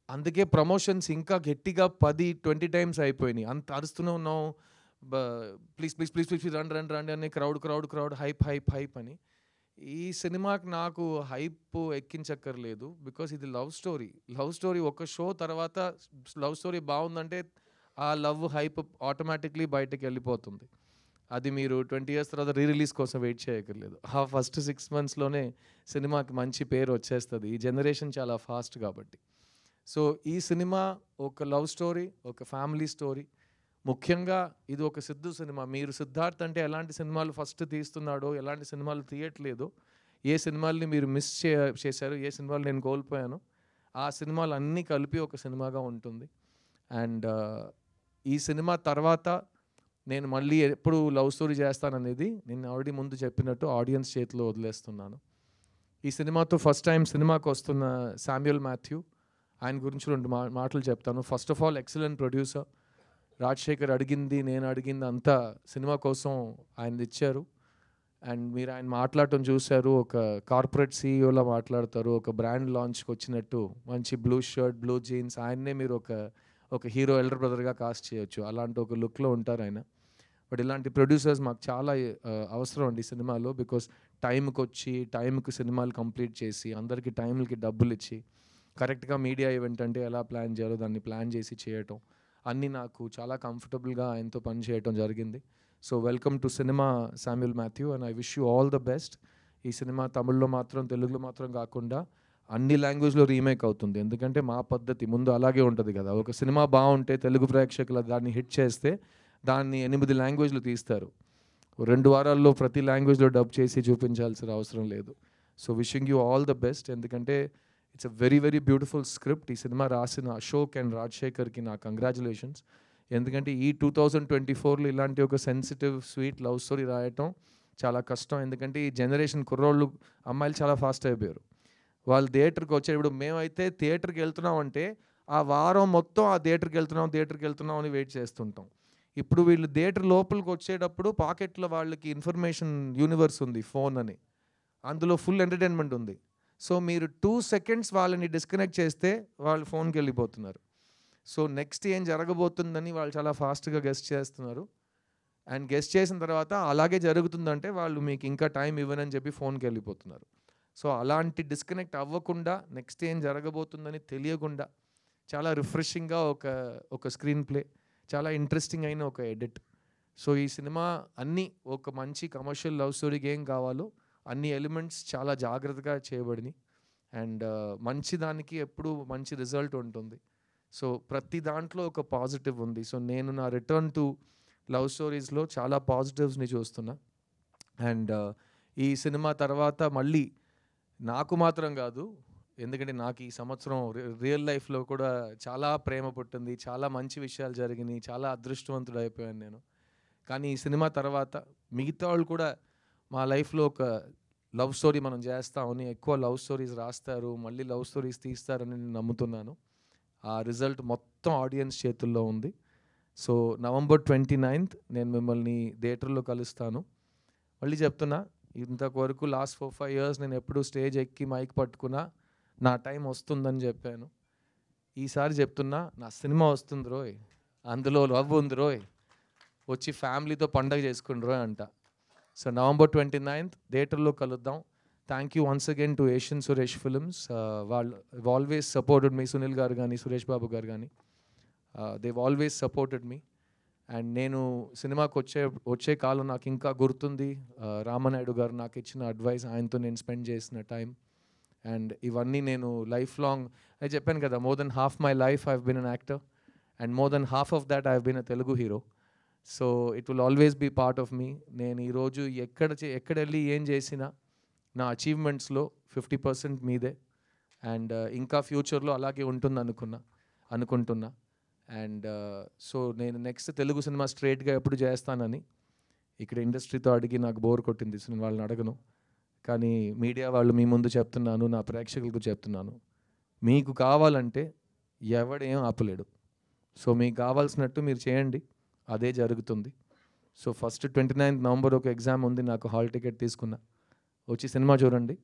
అందుకే ప్రమోషన్స్ ఇంకా గట్టిగా 10-20 times అయిపోయినాయి. అంత అరుస్తూనే ఉన్నాం, ప్లీజ్ ప్లీజ్ ప్లీజ్ ప్లీజ్ రండి అని క్రౌడ్ హైప్ అని. ఈ సినిమాకి నాకు హైప్ ఎక్కించక్కర్లేదు, బికాస్ ఇది లవ్ స్టోరీ. ఒక షో తర్వాత లవ్ స్టోరీ బాగుందంటే ఆ లవ్ హైప్ ఆటోమేటిక్లీ బయటకు వెళ్ళిపోతుంది. అది మీరు 20 years తర్వాత రిలీజ్ కోసం వెయిట్ చేయక్కర్లేదు. ఆ ఫస్ట్ 6 monthsలోనే సినిమాకి మంచి పేరు వచ్చేస్తుంది. ఈ జనరేషన్ చాలా ఫాస్ట్ కాబట్టి. సో ఈ సినిమా ఒక లవ్ స్టోరీ, ఒక ఫ్యామిలీ స్టోరీ. ముఖ్యంగా ఇది ఒక సిద్ధు సినిమా. మీరు సిద్ధార్థ్ అంటే ఎలాంటి సినిమాలు ఫస్ట్ తీస్తున్నాడో, ఎలాంటి సినిమాలు తీయట్లేదో, ఏ సినిమాల్ని మీరు మిస్ చేశారు, ఏ సినిమాలు నేను కోల్పోయాను, ఆ సినిమాలు అన్నీ కలిపి ఒక సినిమాగా ఉంటుంది. అండ్ ఈ సినిమా తర్వాత నేను మళ్ళీ ఎప్పుడు లవ్ స్టోరీ చేస్తాననేది నేను ఆల్రెడీ ముందు చెప్పినట్టు ఆడియన్స్ చేతిలో వదిలేస్తున్నాను. ఈ సినిమాతో ఫస్ట్ టైం సినిమాకి వస్తున్న శామ్యుయల్ మాథ్యూ, ఆయన గురించి 2 మాటలు చెప్తాను. First of all excellent producer. Rajasekhar అడిగింది, నేను అడిగింది అంతా సినిమా కోసం ఆయన ఇచ్చారు. అండ్ మీరు ఆయన మాట్లాడటం చూశారు, ఒక కార్పొరేట్ సీఈఓలా మాట్లాడతారు, ఒక బ్రాండ్ లాంచ్కి వచ్చినట్టు మంచి బ్లూ షర్ట్, బ్లూ జీన్స్, ఆయన్నే మీరు ఒక హీరో ఎల్డర్ బ్రదర్గా కాస్ట్ చేయొచ్చు, అలాంటి ఒక లుక్లో ఉంటారు ఆయన. బట్ ఇలాంటి ప్రొడ్యూసర్స్ మాకు చాలా అవసరం అండి సినిమాలో. బికాస్ టైంకి వచ్చి టైంకి సినిమాలు కంప్లీట్ చేసి అందరికీ టైంలకి డబ్బులు ఇచ్చి కరెక్ట్గా మీడియా ఈవెంట్ అంటే ఎలా ప్లాన్ చేయాలో దాన్ని ప్లాన్ చేసి చేయటం అన్నీ నాకు చాలా కంఫర్టబుల్గా ఆయనతో పని చేయటం జరిగింది. So welcome to cinema Samuel Matthew, and I wish you all the best. ఈ సినిమా తమిళ్లో మాత్రం, తెలుగులో మాత్రం కాకుండా అన్ని లాంగ్వేజ్లో రీమేక్ అవుతుంది. ఎందుకంటే మా పద్ధతి ముందు అలాగే ఉంటుంది కదా, ఒక సినిమా బాగుంటే తెలుగు ప్రేక్షకులు దాన్ని హిట్ చేస్తే దాన్ని 8 లాంగ్వేజ్లు తీస్తారు. 2 వారాల్లో ప్రతి లాంగ్వేజ్లో డబ్ చేసి చూపించాల్సిన అవసరం లేదు. So wishing you all the best. ఎందుకంటే it's a very very beautiful script. ఈ సినిమా రాసిన అశోక్ అండ్ రాజశేఖర్కి నా కంగ్రాచులేషన్స్. ఎందుకంటే ఈ 2024లో ఇలాంటి ఒక సెన్సిటివ్ స్వీట్ లవ్ స్టోరీ రాయటం చాలా కష్టం. ఎందుకంటే ఈ జనరేషన్ కుర్రోళ్ళు, అమ్మాయిలు చాలా ఫాస్ట్ అయిపోయారు. వాళ్ళు థియేటర్కి వచ్చేటప్పుడు, మేమైతే థియేటర్కి వెళ్తున్నాం అంటే ఆ వారం మొత్తం ఆ థియేటర్కి వెళ్తున్నాం అని వెయిట్ చేస్తుంటాం. ఇప్పుడు వీళ్ళు థియేటర్ లోపలికి వచ్చేటప్పుడు పాకెట్లో వాళ్ళకి ఇన్ఫర్మేషన్ యూనివర్స్ ఉంది, ఫోన్ అని, అందులో ఫుల్ ఎంటర్టైన్మెంట్ ఉంది. సో మీరు 2 seconds వాళ్ళని డిస్కనెక్ట్ చేస్తే వాళ్ళు ఫోన్కి వెళ్ళిపోతున్నారు. సో నెక్స్ట్ ఏం జరగబోతుందని వాళ్ళు చాలా ఫాస్ట్గా గెస్ట్ చేస్తున్నారు. అండ్ గెస్ట్ చేసిన తర్వాత అలాగే జరుగుతుందంటే వాళ్ళు మీకు ఇంకా టైం ఇవ్వనని చెప్పి ఫోన్కి వెళ్ళిపోతున్నారు. సో అలాంటి డిస్కనెక్ట్ అవ్వకుండా, నెక్స్ట్ ఏం జరగబోతుందని తెలియకుండా చాలా రిఫ్రెషింగ్గా ఒక స్క్రీన్ ప్లే, చాలా ఇంట్రెస్టింగ్ అయిన ఒక ఎడిట్. సో ఈ సినిమా అన్నీ ఒక మంచి కమర్షియల్ లవ్ స్టోరీకి ఏం కావాలో అన్ని ఎలిమెంట్స్ చాలా జాగ్రత్తగా చేయబడినాయి. అండ్ మంచి దానికి ఎప్పుడు మంచి రిజల్ట్ ఉంటుంది. సో ప్రతి దాంట్లో ఒక పాజిటివ్ ఉంది. సో నేను నా రిటర్న్ టు లవ్ స్టోరీస్లో చాలా పాజిటివ్స్ని చూస్తున్నా. అండ్ ఈ సినిమా తర్వాత మళ్ళీ నాకు మాత్రం కాదు, ఎందుకంటే నాకు ఈ సంవత్సరం రియల్ లైఫ్లో కూడా చాలా ప్రేమ పుట్టింది, చాలా మంచి విషయాలు జరిగినాయి, చాలా అదృష్టవంతుడు అయిపోయాను నేను. కానీ ఈ సినిమా తర్వాత మిగతా వాళ్ళు కూడా మా లైఫ్లో ఒక లవ్ స్టోరీ మనం చేస్తామని, ఎక్కువ లవ్ స్టోరీస్ రాస్తారు, మళ్ళీ లవ్ స్టోరీస్ తీస్తారని నేను నమ్ముతున్నాను. ఆ రిజల్ట్ మొత్తం ఆడియన్స్ చేతుల్లో ఉంది. సో November 29th నేను మిమ్మల్ని థియేటర్లో కలుస్తాను. మళ్ళీ చెప్తున్నా, ఇంతవరకు లాస్ట్ 4-5 years నేను ఎప్పుడు స్టేజ్ ఎక్కి మైక్ పట్టుకున్నా నా టైం వస్తుందని చెప్పాను. ఈసారి చెప్తున్నా, నా సినిమా వస్తుంది రోయ్, అందులో లవ్ ఉంది రోయ్, వచ్చి ఫ్యామిలీతో పండగ చేసుకుని రోయ్ అంట. సో November 29th థియేటర్లో కలుద్దాం. Thank you once again to Asian Suresh Films. వాళ్ళు ఆల్వేస్ సపోర్టెడ్ మీ, సునీల్ గారు కానీ సురేష్ బాబు గారు కానీ, Dev always supported me. And నేను సినిమాకి వచ్చే కాలం నాకు ఇంకా గుర్తుంది. రామనాయుడు గారు నాకు ఇచ్చిన అడ్వైస్, ఆయనతో నేను స్పెండ్ చేసిన టైం, అండ్ ఇవన్నీ నేను లైఫ్ లాంగ్, నేను చెప్పాను కదా, more than half my life I've been an actor, and more than half of that I've been a Telugu hero. So it will always be part of me. నేను ఈరోజు ఎక్కడ వెళ్ళి ఏం చేసినా నా అచీవ్మెంట్స్లో 50% మీదే. అండ్ ఇంకా ఫ్యూచర్లో అలాగే ఉంటుంది అనుకుంటున్నా. అండ్ సో నేను నెక్స్ట్ తెలుగు సినిమా స్ట్రైట్గా ఎప్పుడు చేస్తానని ఇక్కడ ఇండస్ట్రీతో అడిగి నాకు బోర్ కొట్టింది, వాళ్ళని అడగను. కానీ మీడియా వాళ్ళు మీ ముందు చెప్తున్నాను, నా ప్రేక్షకులకు చెప్తున్నాను, మీకు కావాలంటే ఎవడేం ఆపలేడు. సో మీకు కావాల్సినట్టు మీరు చేయండి, అదే జరుగుతుంది. సో ఫస్ట్ 29th November ఒక ఎగ్జామ్ ఉంది, నాకు హాల్ టికెట్ తీసుకున్నా, వచ్చి సినిమా చూడండి,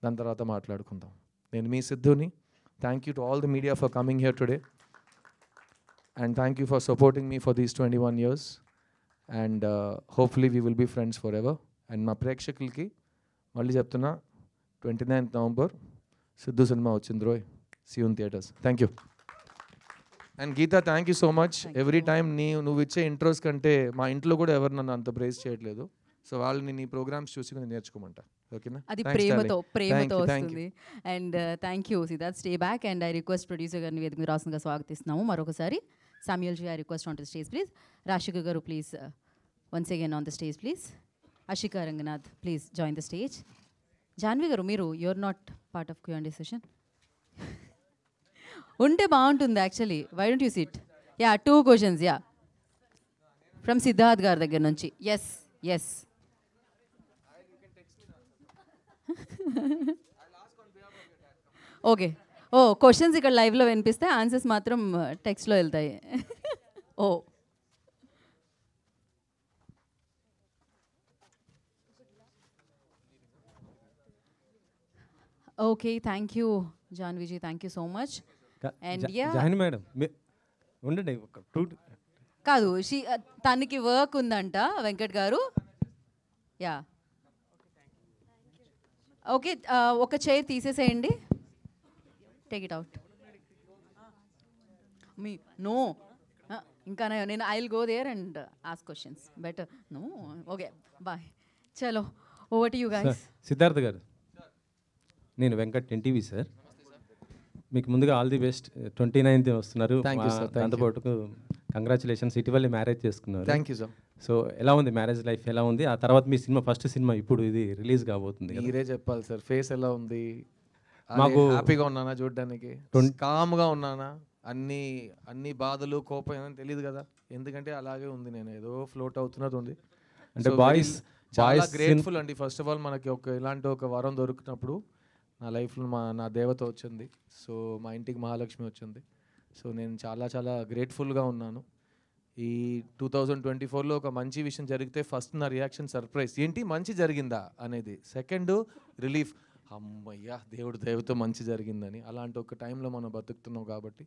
దాని తర్వాత మాట్లాడుకుందాం. నేను మీ సిద్ధుని. Thank you to all the media for coming here today, and thank you for supporting me for these 21 years, and hopefully we will be friends forever. And మా ప్రేక్షకులకి మళ్ళీ చెప్తున్నా, 29th November సిద్ధు సినిమా వచ్చింది రోయ్, see you in theatres. Thank you. And Geeta, thank you so much. Every time నువ్వు ఇచ్చే intros కంటే మా ఇంట్లో కూడా ఎవరు నన్ను అంత ప్రైజ్ చేయట్లేదు. సో వాళ్ళని నీ ప్రోగ్రామ్స్ చూసి నేర్చుకోమంట. ఓకేనా? అది ప్రేమతో వస్తుంది. And thank you Siddharth, stay back. And I request producer గారిని వేదిక మీద రాసుగా స్వాగతిస్తున్నాము మరొకసారి. Samuel ji, I request on the stage please. Rashika గారు please once again on the stage please. Ashika Ranganath please join the stage. Janvi గారు, మీరు you are not part of Q&A session. ఉంటే బాగుంటుంది actually. Why don't you sit? Yeah, 2 questions. Yeah, from Siddharth గారి దగ్గర నుంచి. Yes okay. Questions ఇక్కడ లైవ్లో వినిపిస్తే ఆన్సర్స్ మాత్రం టెక్స్ట్లో వెళ్తాయి. Okay, thank you Janvi ji, thank you so much. And join madam ఉండండి ఒక కాదు, తనకి వర్క్ ఉందంట వెంకట్ గారు. యా ఓకే, ఒక చైర్ తీసేసేయండి. Take it out. మీ నో ఇంకా నేను I will go there and ask questions better. No okay bye. చలో over to you guys. Siddharth గారు, నేను వెంకట్ ఎన్టీవీ సార్. మీకు ముందుగా ఆల్ ది బెస్ట్. 29th వస్తున్నారు. దాంతోపాటు కంగ్రాచులేషన్స్, ఇటీవలే మ్యారేజ్ చేసుకున్నారు. Thank you sir. సో ఎలా ఉంది మ్యారేజ్ లైఫ్, ఎలా ఉంది? ఆ తర్వాత మీ సినిమా ఫస్ట్ సినిమా ఇప్పుడు ఇది రిలీజ్ కాబోతుంది. మీరే చెప్పాలి సార్, ఫేస్ ఎలా ఉంది? మాకు హ్యాపీగా ఉన్నానా చూడడానికి? కామ్గా ఉన్నానా? అన్ని బాధలు కోపం ఏమని తెలియదు కదా, ఎందుకంటే అలాగే ఉంది. నేను ఏదో ఫ్లోట్ అవుతున్నది ఉంది. అంటే బాయ్స్ చాలా గ్రేట్ఫుల్ అండి. ఫస్ట్ ఆఫ్ ఆల్ మనకి ఇలాంటి ఒక వరం దొరికినప్పుడు నా లైఫ్లో నా దేవత వచ్చింది. సో మా ఇంటికి మహాలక్ష్మి వచ్చింది. సో నేను చాలా చాలా గ్రేట్ఫుల్గా ఉన్నాను. ఈ 2024లో ఒక మంచి విషయం జరిగితే ఫస్ట్ నా రియాక్షన్ సర్ప్రైజ్, ఏంటి మంచి జరిగిందా అనేది. సెకండ్ రిలీఫ్, అమ్మయ్యా దేవుడు దయతో మంచి జరిగిందని. అలాంటి ఒక టైంలో మనం బతుకుతున్నాం కాబట్టి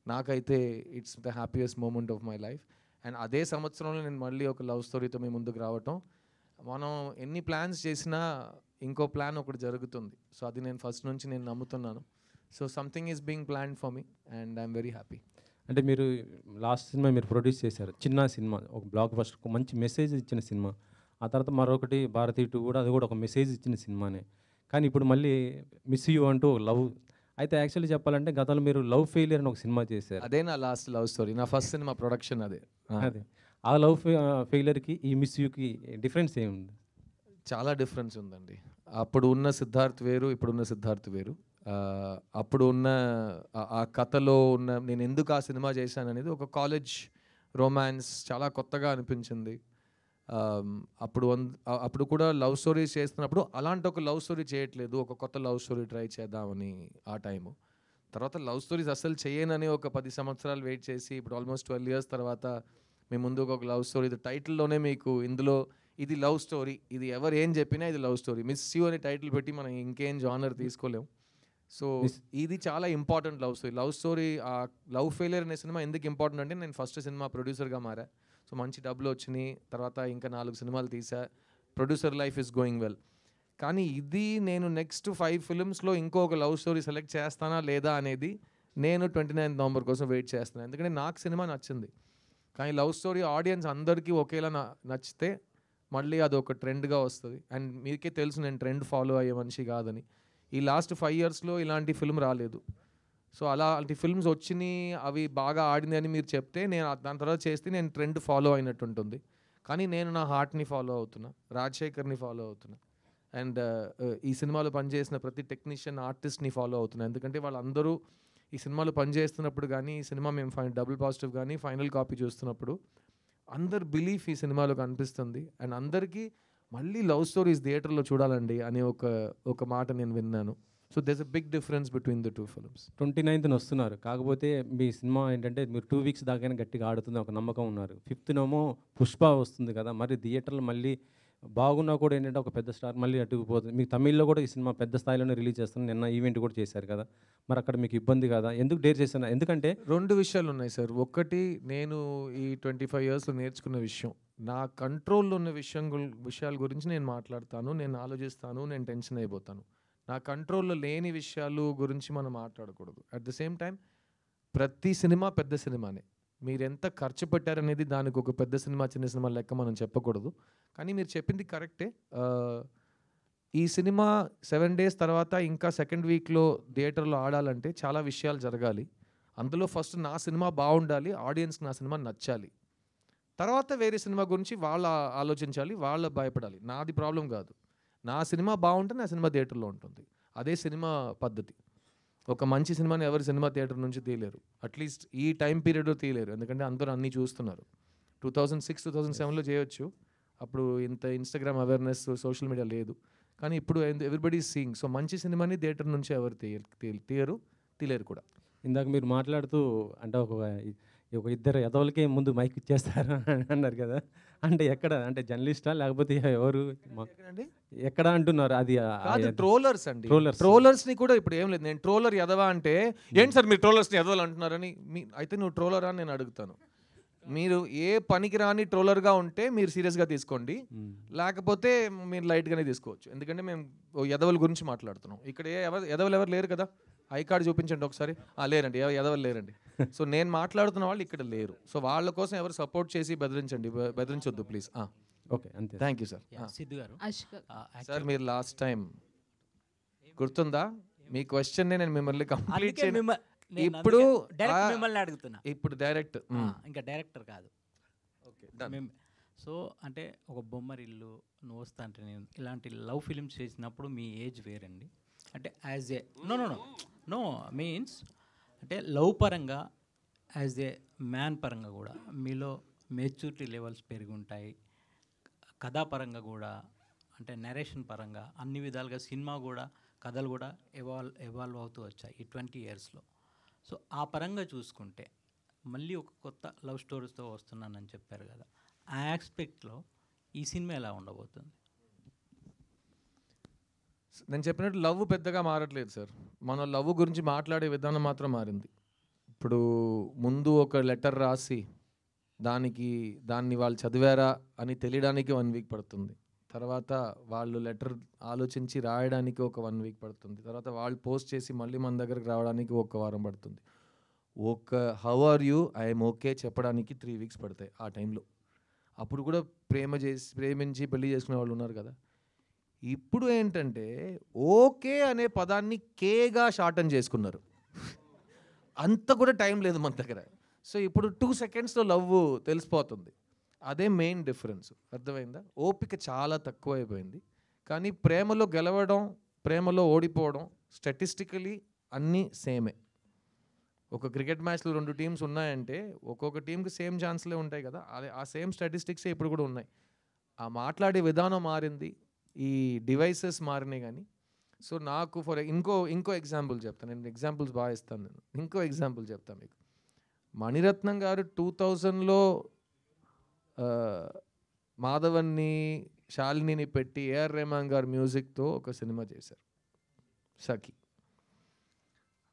నాకైతే it's the happiest moment of my life. And అదే సంవత్సరంలో నేను మళ్ళీ ఒక లవ్ స్టోరీతో మీ ముందుకు రావటం. మనం ఎన్ని ప్లాన్స్ చేసినా ఇంకో ప్లాన్ ఒకటి జరుగుతుంది. సో అది నేను ఫస్ట్ నుంచి నేను నమ్ముతున్నాను. So something is being planned for me and I'm very happy. అంటే మీరు లాస్ట్ సినిమా మీరు ప్రొడ్యూస్ చేశారు, చిన్న సినిమా, ఒక బ్లాక్ బస్టర్, ఒక మంచి మెసేజ్ ఇచ్చిన సినిమా. ఆ తర్వాత మరొకటి భారతీ 2 కూడా, అది కూడా ఒక మెసేజ్ ఇచ్చిన సినిమానే. కానీ ఇప్పుడు మళ్ళీ మిస్ యూ అంటూ లవ్. అయితే యాక్చువల్లీ చెప్పాలంటే గతంలో మీరు లవ్ ఫెయిలియర్ అని ఒక సినిమా చేశారు. అదే నా లాస్ట్ లవ్ స్టోరీ, నా ఫస్ట్ సినిమా ప్రొడక్షన్ అదే. ఆ లవ్ ఫెయిలియర్కి ఈ మిస్ యూకి డిఫరెన్స్ ఏముంది? చాలా డిఫరెన్స్ ఉందండి. అప్పుడు ఉన్న సిద్ధార్థ్ వేరు, ఇప్పుడున్న సిద్ధార్థ్ వేరు. అప్పుడు ఉన్న ఆ కథలో ఉన్న నేను ఎందుకు ఆ సినిమా చేశాను అనేది ఒక కాలేజ్ రొమాన్స్ చాలా కొత్తగా అనిపించింది. అప్పుడు కూడా లవ్ స్టోరీస్ చేస్తున్నప్పుడు అలాంటి ఒక లవ్ స్టోరీ చేయట్లేదు, ఒక కొత్త లవ్ స్టోరీ ట్రై చేద్దామని ఆ టైము. తర్వాత లవ్ స్టోరీస్ అసలు చేయనని ఒక 10 సంవత్సరాలు వెయిట్ చేసి ఇప్పుడు ఆల్మోస్ట్ 12 years తర్వాత మీ ముందుకు ఒక లవ్ స్టోరీ. టైటిల్లోనే మీకు ఇందులో ఇది లవ్ స్టోరీ, ఇది ఎవరు ఏం చెప్పినా ఇది లవ్ స్టోరీ. మిస్ యూ అని టైటిల్ పెట్టి మనం ఇంకేం జానర్ తీసుకోలేము. సో ఇది చాలా important love story. Love story, ఆ లవ్ ఫెయిలియర్ అనే సినిమా ఎందుకు ఇంపార్టెంట్ అంటే నేను ఫస్ట్ సినిమా ప్రొడ్యూసర్గా మారా. సో మంచి డబ్బులు వచ్చినాయి, తర్వాత ఇంకా 4 సినిమాలు తీసా. Producer life is going well. కానీ ఇది నేను నెక్స్ట్ 5 filmsలో ఇంకొక లవ్ స్టోరీ సెలెక్ట్ చేస్తానా లేదా అనేది నేను 29th November కోసం వెయిట్ చేస్తున్నాను. ఎందుకంటే నాకు సినిమా నచ్చింది, కానీ లవ్ స్టోరీ ఆడియన్స్ అందరికీ ఒకేలా నచ్చితే మళ్ళీ అది ఒక ట్రెండ్గా వస్తుంది. అండ్ మీకే తెలుసు నేను ట్రెండ్ ఫాలో అయ్యే మనిషి కాదని. ఈ లాస్ట్ 5 yearsలో ఇలాంటి ఫిల్మ్ రాలేదు. సో అలాంటి ఫిల్మ్స్ వచ్చినాయి, అవి బాగా ఆడింది అని మీరు చెప్తే నేను దాని తర్వాత చేస్తే నేను ట్రెండ్ ఫాలో అయినట్టు ఉంటుంది. కానీ నేను నా హార్ట్ని ఫాలో అవుతున్నా, రాజశేఖర్ని ఫాలో అవుతున్నా. అండ్ ఈ సినిమాలో పనిచేసిన ప్రతి టెక్నీషియన్, ఆర్టిస్ట్ని ఫాలో అవుతున్నా. ఎందుకంటే వాళ్ళందరూ ఈ సినిమాలో పనిచేస్తున్నప్పుడు కానీ, ఈ సినిమా మేము డబుల్ పాజిటివ్ కానీ ఫైనల్ కాపీ చూస్తున్నప్పుడు అందరు బిలీఫ్ ఈ సినిమాలో కనిపిస్తుంది. అండ్ అందరికీ మళ్ళీ లవ్ స్టోరీస్ థియేటర్లో చూడాలండి అనే ఒక మాట నేను విన్నాను. So there's a big difference between the 2 films. 29th వస్తున్నారు, కాకపోతే మీ సినిమా ఏంటంటే మీరు 2 weeks దాకానే గట్టిగా ఆడుతుంది ఒక నమ్మకం ఉన్నారు. 5th పుష్ప వస్తుంది కదా, మరి థియేటర్లో మళ్ళీ బాగున్నా కూడా ఏంటంటే ఒక పెద్ద స్టార్ మళ్ళీ అటుకుపోతుంది. మీకు తమిళ్లో కూడా ఈ సినిమా పెద్ద స్థాయిలోనే రిలీజ్ చేస్తున్నారు, నిన్న ఈవెంట్ కూడా చేశారు కదా, మరి అక్కడ మీకు ఇబ్బంది కదా, ఎందుకు డేర్ చేస్తున్నారు? ఎందుకంటే 2 విషయాలు ఉన్నాయి సార్. ఒకటి, నేను ఈ 25 yearsలో నేర్చుకున్న విషయం, నా కంట్రోల్లో ఉన్న విషయాల గురించి నేను మాట్లాడతాను, నేను ఆలోచిస్తాను, నేను టెన్షన్ అయిపోతాను. నా కంట్రోల్లో లేని విషయాలు గురించి మనం మాట్లాడకూడదు. అట్ ద సేమ్ టైం ప్రతి సినిమా పెద్ద సినిమానే. మీరు ఎంత ఖర్చు పెట్టారనేది దానికి ఒక పెద్ద సినిమా చిన్న సినిమా లెక్క మనం చెప్పకూడదు. కానీ మీరు చెప్పింది కరెక్టే. ఈ సినిమా 7 days తర్వాత ఇంకా 2nd weekలో థియేటర్లో ఆడాలంటే చాలా విషయాలు జరగాలి. అందులో ఫస్ట్ నా సినిమా బాగుండాలి, ఆడియన్స్కి నా సినిమా నచ్చాలి. తర్వాత వేరే సినిమా గురించి వాళ్ళు ఆలోచించాలి, వాళ్ళు భయపడాలి. నాది ప్రాబ్లం కాదు. నా సినిమా బాగుంటే నా సినిమా థియేటర్లో ఉంటుంది. అదే సినిమా పద్ధతి. ఒక మంచి సినిమాని ఎవరి సినిమా థియేటర్ నుంచి తీయలేరు, అట్లీస్ట్ ఈ టైం పీరియడ్లో తీయలేరు. ఎందుకంటే అందరూ అన్నీ చూస్తున్నారు. 2006, 2007లో చేయొచ్చు, అప్పుడు ఇంత ఇన్స్టాగ్రామ్ అవేర్నెస్, సోషల్ మీడియా లేదు. కానీ ఇప్పుడు ఎవ్రీబడి ఈజ్ సీయింగ్. సో మంచి సినిమాని థియేటర్ నుంచి ఎవరు తీయరు, తీయలేరు కూడా. ఇందాక మీరు మాట్లాడుతూ అంటే ఒక ఒక ఇద్దరు ఎదవలకే ముందు మైక్ ఇచ్చేస్తారు అన్నారు కదా, అంటే ఎక్కడ, అంటే జర్నలిస్టా లేకపోతే ఎవరు ఎక్కడ అంటున్నారు? అది ట్రోలర్స్ అండి. ట్రోలర్స్. ట్రోలర్స్ని కూడా ఇప్పుడు ఏం లేదు, నేను ట్రోలర్ ఎదవా అంటే ఏంటి సార్ మీరు ట్రోలర్స్ని ఎదవలు అంటున్నారని, అయితే నువ్వు ట్రోలరా అని నేను అడుగుతాను. మీరు ఏ పనికి రాని ట్రోలర్గా ఉంటే మీరు సీరియస్గా తీసుకోండి, లేకపోతే మీరు లైట్గానే తీసుకోవచ్చు. ఎందుకంటే మేము ఎదవల గురించి మాట్లాడుతున్నాం ఇక్కడ. ఎదవలు ఎవరు లేరు కదా, ఐ కార్డ్ చూపించండి ఒకసారి. లేరండి, ఎదవలు లేరండి. సో నేను మాట్లాడుతున్న వాళ్ళు ఇక్కడ లేరు. సో వాళ్ళ కోసం ఎవరు సపోర్ట్ చేసి బెదిరించొద్దు ప్లీజ్. ఓకే, అంతే. Thank you sir. సిద్ధు గారు, సార్ మీరు లాస్ట్ టైం గుర్తుందా మీ క్వశ్చన్ నేను మిమ్మల్ని కంప్లీట్ చేయను. ఇప్పుడు మిమ్మల్ని అడుగుతున్నా. ఇప్పుడు డైరెక్ట్ ఇంకా డైరెక్టర్ కాదు. ఓకే, సో అంటే ఒక బొమ్మరిల్లు, నువ్వు వస్తా అంటే నేను ఇలాంటి లవ్ ఫిలిమ్స్ చేసినప్పుడు మీ ఏజ్ వేరండి. అంటే యాజ్ ఏ నో మీన్స్ అంటే లవ్ పరంగా యాజ్ ఏ మ్యాన్ పరంగా కూడా మీలో మెచ్యూరిటీ లెవెల్స్ పెరిగి ఉంటాయి. కథాపరంగా కూడా అంటే నరేషన్ పరంగా అన్ని విధాలుగా సినిమా కూడా కథలు కూడా ఎవాల్వ్ అవుతూ వచ్చాయి ఈ 20 yearsలో. సో ఆ పరంగా చూసుకుంటే మళ్ళీ ఒక కొత్త లవ్ స్టోరీస్తో వస్తున్నానని చెప్పారు కదా, ఆ ఆస్పెక్ట్లో ఈ సినిమా ఎలా ఉండబోతుంది? నేను చెప్పినట్టు లవ్ పెద్దగా మారట్లేదు సార్. మన లవ్ గురించి మాట్లాడే విధానం మాత్రం మారింది. ఇప్పుడు ముందు ఒక లెటర్ రాసి దాన్ని వాళ్ళు చదివారా అని తెలియడానికి 1 week పడుతుంది. తర్వాత వాళ్ళు లెటర్ ఆలోచించి రాయడానికి ఒక 1 week పడుతుంది. తర్వాత వాళ్ళు పోస్ట్ చేసి మళ్ళీ మన దగ్గరకు రావడానికి 1 వారం పడుతుంది. How are you, I'm okay చెప్పడానికి 3 weeks పడతాయి ఆ టైంలో. అప్పుడు కూడా ప్రేమించి పెళ్లి చేసుకునే వాళ్ళు ఉన్నారు కదా. ఇప్పుడు ఏంటంటే ఓకే అనే పదాన్ని కేగా షార్టన్ చేసుకున్నారు. అంత కూడా టైం లేదు మన దగ్గర. సో ఇప్పుడు 2 secondsలో లవ్ తెలిసిపోతుంది. అదే మెయిన్ డిఫరెన్స్. అర్థమైందా? ఓపిక చాలా తక్కువ అయిపోయింది. కానీ ప్రేమలో గెలవడం, ప్రేమలో ఓడిపోవడం స్టాటిస్టికలీ అన్నీ సేమే. ఒక క్రికెట్ మ్యాచ్లో 2 teams ఉన్నాయంటే ఒక్కొక్క టీంకి సేమ్ ఛాన్స్లే ఉంటాయి కదా, అదే ఆ సేమ్ స్టాటిస్టిక్సే ఇప్పుడు కూడా ఉన్నాయి. ఆ మాట్లాడే విధానం మారింది, ఈ డివైసెస్ మారినాయి. కానీ సో నాకు ఇంకో ఎగ్జాంపుల్ చెప్తాను. నేను ఎగ్జాంపుల్స్ బాగా ఇస్తాను. నేను ఇంకో ఎగ్జాంపుల్ చెప్తాను మీకు. మణిరత్నం గారు 2000లో మాధవన్ని, శాలినిని పెట్టి ఏఆర్ రెహమాన్ గారు మ్యూజిక్తో ఒక సినిమా చేశారు, సఖి.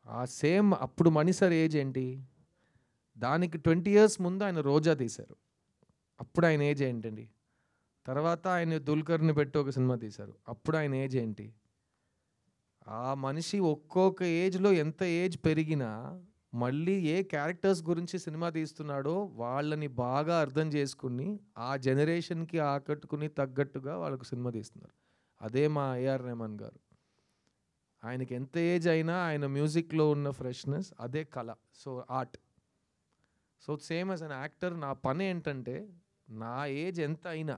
ఆ సేమ్ అప్పుడు మణి సార్ ఏజ్ ఏంటి? దానికి 20 years ముందు ఆయన రోజా తీశారు. అప్పుడు ఆయన ఏజ్ ఏంటండి? తర్వాత ఆయన దుల్కర్ని పెట్టి ఒక సినిమా తీశారు. అప్పుడు ఆయన ఏజ్ ఏంటి? ఆ మనిషి ఒక్కొక్క ఏజ్లో ఎంత ఏజ్ పెరిగినా మళ్ళీ ఏ క్యారెక్టర్స్ గురించి సినిమా తీస్తున్నాడో వాళ్ళని బాగా అర్థం చేసుకుని ఆ జనరేషన్కి ఆకట్టుకుని తగ్గట్టుగా వాళ్ళకు సినిమా తీస్తున్నారు. అదే మా ఏఆర్ రెహమాన్ గారు. ఆయనకి ఎంత ఏజ్ అయినా ఆయన మ్యూజిక్లో ఉన్న ఫ్రెష్నెస్ అదే కళ. So art. So same as an actor నా పని ఏంటంటే నా ఏజ్ ఎంత అయినా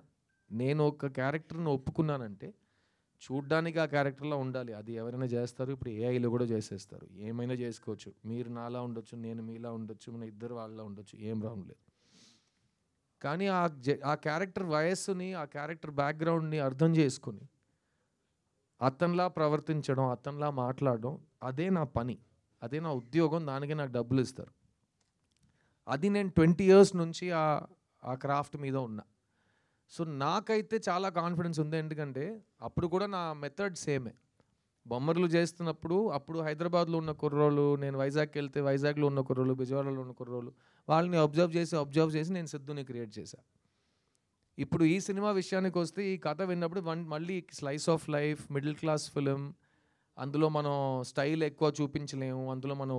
నేను ఒక క్యారెక్టర్ని ఒప్పుకున్నానంటే చూడ్డానికి ఆ క్యారెక్టర్లో ఉండాలి. అది ఎవరైనా చేస్తారు, ఇప్పుడు ఏఐలో కూడా చేసేస్తారు, ఏమైనా చేసుకోవచ్చు. మీరు నాలా ఉండొచ్చు, నేను మీలా ఉండొచ్చు, మన ఇద్దరు వాళ్ళలా ఉండొచ్చు, ఏం రాంగ్ లేదు. కానీ ఆ క్యారెక్టర్ వయస్సుని, ఆ క్యారెక్టర్ బ్యాక్గ్రౌండ్ని అర్థం చేసుకుని అతనిలా ప్రవర్తించడం, అతనిలా మాట్లాడడం అదే నా పని, అదే నా ఉద్యోగం. దానికి నాకు డబ్బులు ఇస్తారు. అది నేను 20 years నుంచి ఆ క్రాఫ్ట్ మీద ఉన్నా. సో నాకైతే చాలా కాన్ఫిడెన్స్ ఉంది. ఎందుకంటే అప్పుడు కూడా నా మెథడ్ సేమే. బొమ్మర్లు చేస్తున్నప్పుడు అప్పుడు హైదరాబాద్లో ఉన్న కుర్రోళ్ళు, నేను వైజాగ్కి వెళ్తే వైజాగ్లో ఉన్న కుర్రోళ్ళు, విజయవాడలో ఉన్న కుర్రోళ్ళు, వాళ్ళని అబ్జర్వ్ చేసి నేను సిద్ధుని క్రియేట్ చేశాను. ఇప్పుడు ఈ సినిమా విషయానికి వస్తే ఈ కథ విన్నప్పుడు మళ్ళీ slice of life, middle class film, అందులో మనం స్టైల్ ఎక్కువ చూపించలేము, అందులో మనం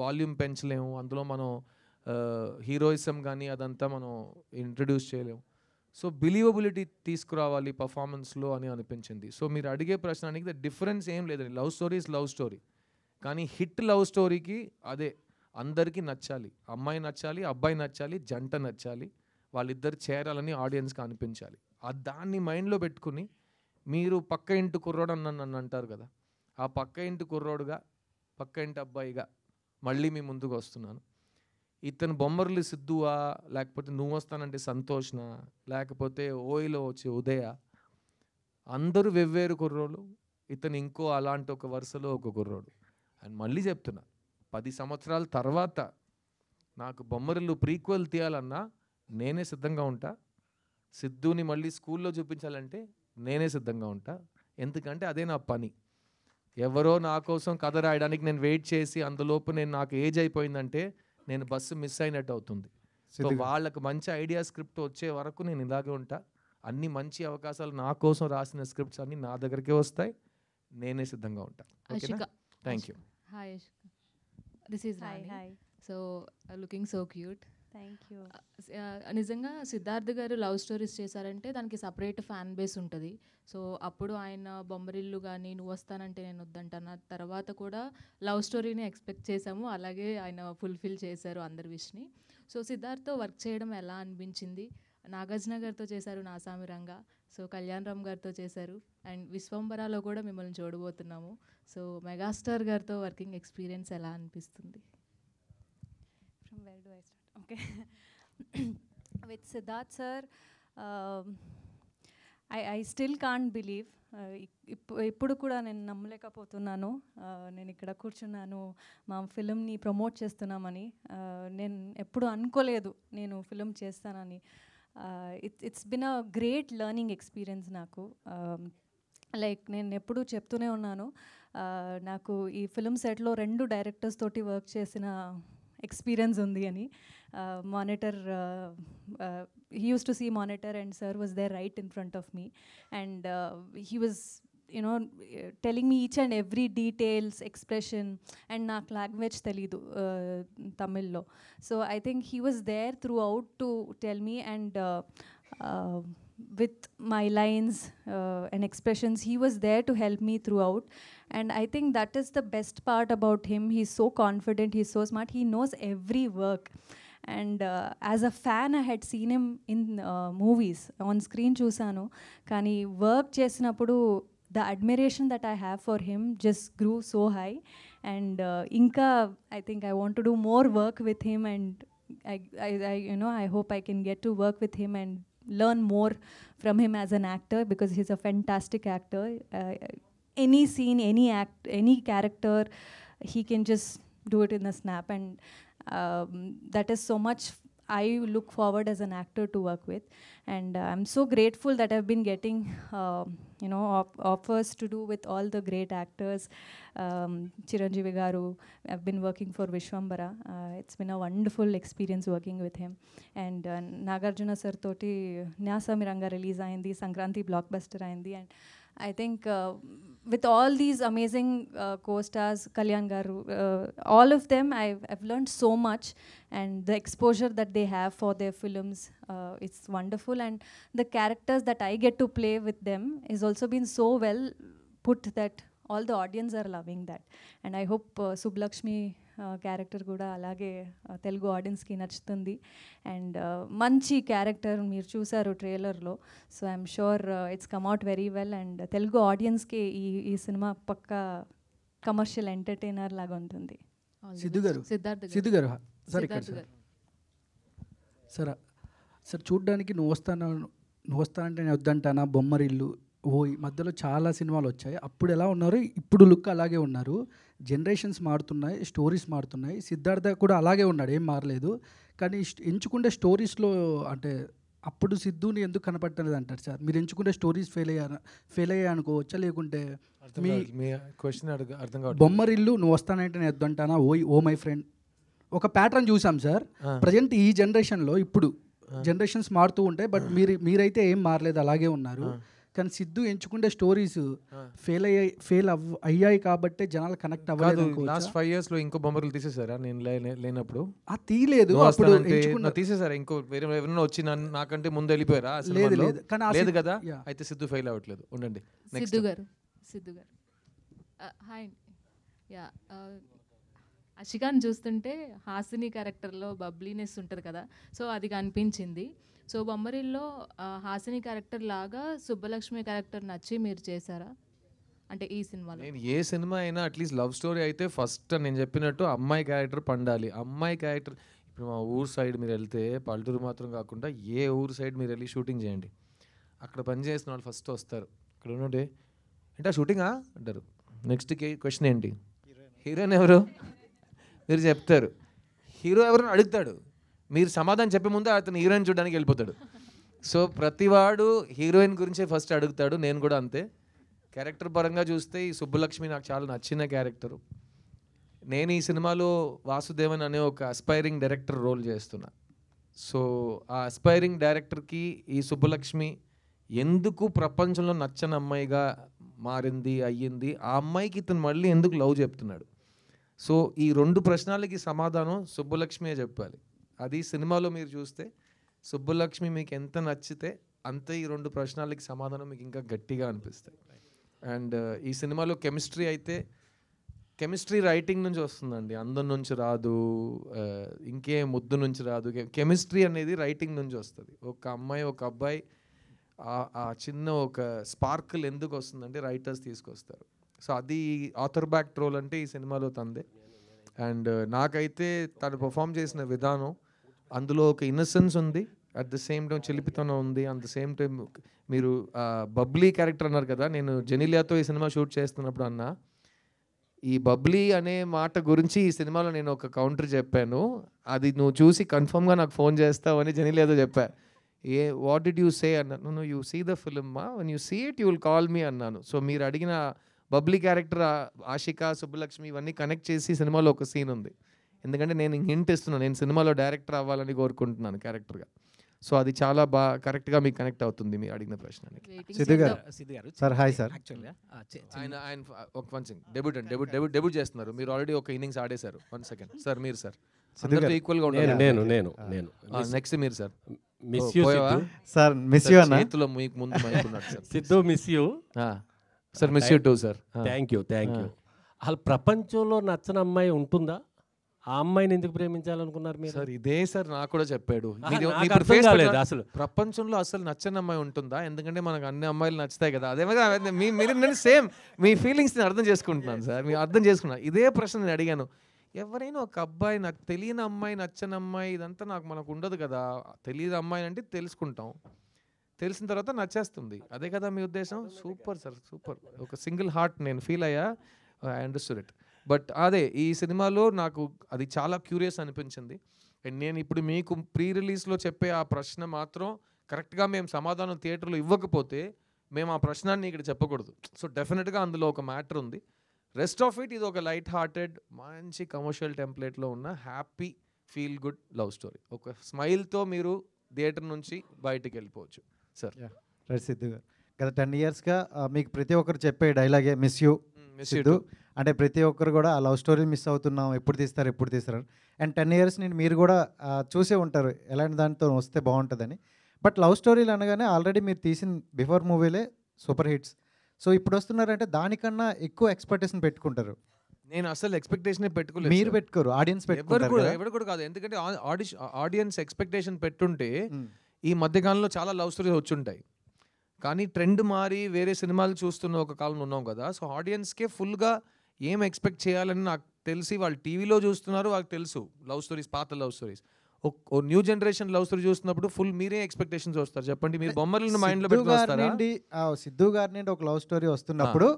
వాల్యూమ్ పెంచలేము, అందులో మనం హీరోయిజం కానీ అదంతా మనం ఇంట్రడ్యూస్ చేయలేము. సో బిలీవబిలిటీ తీసుకురావాలి పర్ఫార్మెన్స్లో అని అనిపించింది. సో మీరు అడిగే ప్రశ్నకి ద డిఫరెన్స్ ఏం లేదండి. Love story is love story. కానీ హిట్ లవ్ స్టోరీకి అదే అందరికీ నచ్చాలి, అమ్మాయి నచ్చాలి, అబ్బాయి నచ్చాలి, జంట నచ్చాలి, వాళ్ళిద్దరు చేరాలని ఆడియన్స్కి అనిపించాలి. దాన్ని మైండ్లో పెట్టుకుని మీరు పక్క ఇంటి కుర్రోడు నన్ను అంటారు కదా, ఆ పక్క ఇంటి కుర్రోడుగా, పక్క ఇంటి అబ్బాయిగా మళ్ళీ మీ ముందుకు వస్తున్నాను. ఇతను బొమ్మర్లు సిద్ధువా, లేకపోతే నువ్వు వస్తానంటే సంతోష్నా, లేకపోతే ఓయిలో వచ్చే ఉదయ, అందరూ వెవ్వేరు కుర్రోళ్ళు. ఇతను ఇంకో అలాంటి ఒక వరుసలో ఒక కుర్రోడు. అండ్ మళ్ళీ చెప్తున్నా, 10 సంవత్సరాల తర్వాత నాకు బొమ్మరిల్లు ప్రీక్వెల్ తీయాలన్నా నేనే సిద్ధంగా ఉంటా. సిద్ధుని మళ్ళీ స్కూల్లో చూపించాలంటే నేనే సిద్ధంగా ఉంటా. ఎందుకంటే అదే నా పని. ఎవరో నా కోసం కథ రాయడానికి నేను వెయిట్ చేసి అందులోపు నాకు ఏజ్ అయిపోయిందంటే నేను బస్సు మిస్ అయినట్టు అవుతుంది. సో వాళ్ళకు మంచి ఐడియా స్క్రిప్ట్ వచ్చే వరకు నేను ఇలాగే ఉంటా. అన్ని మంచి అవకాశాలు నా కోసం రాసిన స్క్రిప్ట్స్ అన్నీ నా దగ్గరికే వస్తాయి. నేనే సిద్ధంగా ఉంటా. Thank you. Hi Ashika, this is Rani. Hi. So looking so cute. Thank you. నిజంగా సిద్ధార్థ్ గారు లవ్ స్టోరీస్ చేశారంటే దానికి సపరేట్ ఫ్యాన్ బేస్ ఉంటుంది. సో అప్పుడు ఆయన బొమ్మరిల్లు కానీ నువ్వు వస్తానంటే నేను వద్దంటాను తర్వాత కూడా లవ్ స్టోరీని ఎక్స్పెక్ట్ చేశాము. అలాగే ఆయన ఫుల్ఫిల్ చేశారు అందరి విష్ని. సో సిద్ధార్థ్తో వర్క్ చేయడం ఎలా అనిపించింది? నాగార్జున గారితో చేశారు నాసామిరంగా, సో కళ్యాణ్ రామ్ గారితో చేశారు, అండ్ విశ్వంబరాలో కూడా మిమ్మల్ని చూడబోతున్నాము. సో మెగాస్టార్ గారితో వర్కింగ్ ఎక్స్పీరియన్స్ ఎలా అనిపిస్తుంది? From where do I start? Okay. With Siddharth sir, I still can't believe. ఇప్పుడు కూడా నేను నమ్మలేకపోతున్నాను. నేను ఇక్కడ కూర్చున్నాను, మా ఫిలింని ప్రమోట్ చేస్తున్నామని. నేను ఎప్పుడు అనుకోలేదు నేను ఫిలిం చేస్తానని. It's been a great learning experience నాకు. లైక్ నేను ఎప్పుడు చెప్తూనే ఉన్నాను, నాకు ఈ ఫిలిం సెట్లో 2 డైరెక్టర్స్ తోటి వర్క్ చేసిన ఎక్స్పీరియన్స్ ఉంది అని. Monitor, he used to see monitor and sir was there right in front of me, and he was telling me each and every details, expression, and నాకు language తెలీదు తమిళ్లో. So I think he was there throughout to tell me, and with my lines and expressions he was there to help me throughout. And I think that is the best part about him. He's so confident, he's so smart, he knows every work. And as a fan I had seen him in movies, on screen chusanu, kani work chesinappudu the admiration that I have for him just grew so high. And inka I think I want to do more work with him, and I hope I can get to work with him and learn more from him as an actor, because he's a fantastic actor. Any scene, any act, any character, he can just do it in a snap. And that is so much I look forward as an actor to work with. And I'm so grateful that I've been getting offers to do with all the great actors. Chiranjeevi garu, I've been working for Vishwambara. It's been a wonderful experience working with him. And Nagarjuna sir toti Nyasamiranga release ayindi, Sankranti blockbuster ayindi. And I think with all these amazing co-stars, Kalyan garu, all of them, I've learned so much, and the exposure that they have for their films, it's wonderful. And the characters that I get to play with them is also been so well put that all the audience are loving that. And I hope Sublakshmi character కూడా అలాగే తెలుగు ఆడియన్స్కి నచ్చుతుంది. And మంచి character మీరు చూసారు ట్రైలర్లో. So I'm sure it's come out very well, and Telugu ఆడియన్స్కి ఈ సినిమా పక్కా కమర్షియల్ ఎంటర్టైనర్ లాగా ఉంటుంది. సిద్ధు గారు సార్ ఇక్కడ సార్ చూడ్డానికి నువ్వు వస్తానంటే నేను వద్దంటానా, బొమ్మరిల్లు, ఈ మధ్యలో చాలా సినిమాలు వచ్చాయి. అప్పుడు ఎలా ఉన్నారు, ఇప్పుడు లుక్ అలాగే ఉన్నారు. జనరేషన్స్ మారుతున్నాయి, స్టోరీస్ మారుతున్నాయి. సిద్ధార్థ కూడా అలాగే ఉన్నాడు, ఏం మారలేదు. కానీ ఎంచుకునే స్టోరీస్లో అంటే అప్పుడు సిద్ధుని ఎందుకు కనపట్టలేదు అంటారు సార్? మీరు ఎంచుకునే స్టోరీస్ ఫెయిల్ అయ్యా అనుకోవచ్చా? లేకుంటే మీ క్వశ్చన్ అర్థం కాదు. బొమ్మరిల్లు, నువ్వు వస్తానంటే నేను వద్దంటానా, ఓ మై ఫ్రెండ్, ఒక ప్యాటర్న్ చూసాం సార్. ప్రజెంట్ ఈ జనరేషన్లో ఇప్పుడు జనరేషన్స్ మారుతూ ఉంటాయి, బట్ మీరైతే ఏం మారలేదు, అలాగే ఉన్నారు. కానీ సిద్ధు ఎంచుకుంటే స్టోరీస్ ఫెయిల్ అయ్యాయి కాబట్టి జనాలు కనెక్ట్ అవ్వలేదు. లాస్ట్ 5 years లో ఇంకో బొమ్మలు తీసేసారా నేను లేనప్పుడు? తీయలేదు, తీసేసారా? ఇంకో ఎవరైనా వచ్చి నాకంటే ముందు వెళ్ళిపోయారా? లేదు కదా, అయితే సిద్ధు ఫెయిల్ అవ్వట్లేదు. ఉండండి. సిద్ధు గారు హాయ్. యా, అషికాని చూస్తుంటే హాసిని క్యారెక్టర్లో బబ్లీనెస్ ఉంటుంది కదా, సో అది కనిపించింది. సో బొమ్మరిల్లో హాసిని క్యారెక్టర్ లాగా సుబ్బలక్ష్మి క్యారెక్టర్ నచ్చి మీరు చేశారా? అంటే ఈ సినిమాలో నేను ఏ సినిమా అయినా అట్లీస్ట్ లవ్ స్టోరీ అయితే ఫస్ట్ నేను చెప్పినట్టు అమ్మాయి క్యారెక్టర్ పండాలి. అమ్మాయి క్యారెక్టర్ ఇప్పుడు మా ఊరు సైడ్ మీరు వెళ్తే, పల్లెటూరు మాత్రం కాకుండా ఏ ఊరు సైడ్ మీరు వెళ్ళి షూటింగ్ చేయండి, అక్కడ పని చేసిన వాళ్ళు ఫస్ట్ వస్తారు. అక్కడ ఉన్నట్టే అంటే షూటింగా అంటారు. నెక్స్ట్ క్వశ్చన్ ఏంటి, హీరోయిన్ ఎవరు మీరు చెప్తారు. హీరో ఎవరైనా అడుగుతాడు, మీరు సమాధానం చెప్పే ముందు అతను హీరోయిన్ చూడడానికి వెళ్ళిపోతాడు. సో ప్రతివాడు హీరోయిన్ గురించే ఫస్ట్ అడుగుతాడు. నేను కూడా అంతే. క్యారెక్టర్ పరంగా చూస్తే ఈ సుబ్బలక్ష్మి నాకు చాలా నచ్చిన క్యారెక్టరు. నేను ఈ సినిమాలో వాసుదేవన్ అనే ఒక అస్పైరింగ్ డైరెక్టర్ రోల్ చేస్తున్నా. సో ఆ అస్పైరింగ్ డైరెక్టర్కి ఈ సుబ్బలక్ష్మి ఎందుకు ప్రపంచంలో నచ్చని అమ్మాయిగా మారింది అయ్యింది, ఆ అమ్మాయికి ఇతను మళ్ళీ ఎందుకు లవ్ చెప్తున్నాడు. సో ఈ 2 ప్రశ్నలకి సమాధానం సుబ్బలక్ష్మియే చెప్పాలి. అది సినిమాలో మీరు చూస్తే సుబ్బలక్ష్మి మీకు ఎంత నచ్చితే అంతే ఈ 2 ప్రశ్నలకి సమాధానం మీకు ఇంకా గట్టిగా అనిపిస్తాయి. అండ్ ఈ సినిమాలో కెమిస్ట్రీ అయితే కెమిస్ట్రీ రైటింగ్ నుంచి వస్తుందండి, అందం నుంచి రాదు, ఇంకే ముద్దు నుంచి రాదు. కెమిస్ట్రీ అనేది రైటింగ్ నుంచి వస్తుంది. ఒక అమ్మాయి ఒక అబ్బాయి ఆ చిన్న ఒక స్పార్కిల్ ఎందుకు వస్తుందంటే రైటర్స్ తీసుకొస్తారు. సో అది ఆథర్ బ్యాక్ రోల్ అంటే ఈ సినిమాలో తందే. అండ్ నాకైతే తను పర్ఫామ్ చేసిన విధానం, అందులో ఒక ఇన్నసెన్స్ ఉంది, అట్ ద సేమ్ టైం చిలిపితనం ఉంది, అట్ ద సేమ్ టైం మీరు బబ్లీ క్యారెక్టర్ అన్నారు కదా, నేను జెనిలియాతో ఈ సినిమా షూట్ చేస్తున్నప్పుడు అన్నా, ఈ బబ్లీ అనే మాట గురించి ఈ సినిమాలో నేను ఒక కౌంటర్ చెప్పాను, అది నువ్వు చూసి కన్ఫర్మ్గా నాకు ఫోన్ చేస్తావు అని జెనిలియాతో చెప్పా. వాట్ డిడ్ యూ సే అన్నాను. నువ్వు యూ సీ ద ఫిల్మ్ మా, when you see it you will call me అన్నాను. సో మీరు అడిగిన బబ్లీ క్యారెక్టర్ ఆషిక, సుబ్బలక్ష్మి ఇవన్నీ కనెక్ట్ చేసి సినిమాలో ఒక సీన్ ఉంది. ఎందుకంటే నేను హింట్ ఇస్తున్నాను, నేను సినిమాలో డైరెక్టర్ అవ్వాలని కోరుకుంటున్నాను క్యారెక్టర్గా. సో అది చాలా బాగా కరెక్ట్గా మీకు కనెక్ట్ అవుతుంది మీరు అడిగిన ప్రశ్నకి. సిద్ధు గారు సార్, హాయ్ సార్. ఆయన ఒక 1 సెకండ్ డెబ్యూట్ చేస్తున్నారు. మీరు ఆల్రెడీ ఒక ఇన్నింగ్స్ ఆడేశారు. 1 సెకండ్ సార్, మీరు సార్ ఈక్వల్గా ఉండాలి. నేను నెక్స్ట్ మీరు sir. Miss you sir, miss you అన్న. చేతిలో మీకు ముందు మైక్ ఉన్నాడు sir. Siddhu miss you sir, miss you two sir. Thank you. అసలు ప్రపంచంలో నచ్చని అమ్మాయి ఉంటుందా? ఆ అమ్మాయిని ఎందుకు ప్రేమించాలనుకున్నారు మీరు? సార్ ఇదే సార్ నాకు కూడా చెప్పాడు. అసలు ప్రపంచంలో అసలు నచ్చని అమ్మాయి ఉంటుందా? ఎందుకంటే మనకు అన్ని అమ్మాయిలు నచ్చుతాయి కదా. అదే మీరు సేమ్ మీ ఫీలింగ్స్ నేను అర్థం చేసుకుంటున్నాను సార్, మీరు అర్థం చేసుకున్నాను. ఇదే ప్రశ్న నేను అడిగాను. ఎవరైనా ఒక అబ్బాయి నాకు తెలియని అమ్మాయి, నచ్చని అమ్మాయి, ఇదంతా మనకు ఉండదు కదా. తెలియని అమ్మాయి అంటే తెలుసుకుంటాం, తెలిసిన తర్వాత నచ్చేస్తుంది. అదే కదా మీ ఉద్దేశం? Super sir, super. ఒక సింగిల్ హార్ట్ నేను ఫీల్ అయ్యా. I understood it. బట్ అదే ఈ సినిమాలో నాకు అది చాలా క్యూరియస్ అనిపించింది. అండ్ నేను ఇప్పుడు మీకు ప్రీ రిలీజ్లో చెప్పే ఆ ప్రశ్న మాత్రం కరెక్ట్గా మేము సమాధానం థియేటర్లో ఇవ్వకపోతే మేము ఆ ప్రశ్నాన్ని ఇక్కడ చెప్పకూడదు. సో డెఫినెట్గా అందులో ఒక మ్యాటర్ ఉంది. రెస్ట్ ఆఫ్ ఇట్ ఇది ఒక లైట్ హార్టెడ్ మంచి కమర్షియల్ టెంప్లెట్లో ఉన్న happy feel good love story. ఒక స్మైల్తో మీరు థియేటర్ నుంచి బయటికి వెళ్ళిపోవచ్చు సార్. రైట్ సిద్ధు గారు, గత 10 yearsగా మీకు ప్రతి ఒక్కరు చెప్పే డైలాగే మిస్ యూ సిద్ధు. అంటే ప్రతి ఒక్కరు కూడా ఆ లవ్ స్టోరీ మిస్ అవుతున్నాం, ఎప్పుడు తీస్తారు. అండ్ 10 years నుండి మీరు కూడా చూసే ఉంటారు ఎలాంటి దానితో వస్తే బాగుంటుందని. బట్ లవ్ స్టోరీలు అనగానే ఆల్రెడీ మీరు తీసిన బిఫోర్ మూవీలే సూపర్ హిట్స్. సో ఇప్పుడు వస్తున్నారంటే దానికన్నా ఎక్కువ ఎక్స్పెక్టేషన్ పెట్టుకుంటారు. నేను అసలు ఎక్స్పెక్టేషన్ పెట్టుకోలేదు. మీరు పెట్టుకోరు, ఆడియన్స్ పెట్టుకుంటారు. ఎవరు కూడా కాదు. ఎందుకంటే ఆడియన్స్ ఎక్స్పెక్టేషన్ పెట్టుంటే ఈ మధ్యకాలంలో చాలా లవ్ స్టోరీస్ వచ్చుంటాయి. కానీ ట్రెండ్ మారి వేరే సినిమాలు చూస్తున్న ఒక కాలం ఉన్నాం కదా. సో ఆడియన్స్కే ఫుల్గా ఏం ఎక్స్పెక్ట్ చేయాలని నాకు తెలిసి వాళ్ళు టీవీలో చూస్తున్నారు, వాళ్ళకి తెలుసు లవ్ స్టోరీస్, పాత లవ్ స్టోరీస్. ఓ న్యూ జనరేషన్ లవ్ స్టోరీ చూస్తున్నప్పుడు ఫుల్ మీరే ఎక్స్పెక్టేషన్స్ వస్తారు. చెప్పండి, మీరు బొమ్మలను మైండ్లో పెట్టుకొస్తారా? సిద్ధు గారి నుండి ఒక లవ్ స్టోరీ వస్తున్నప్పుడు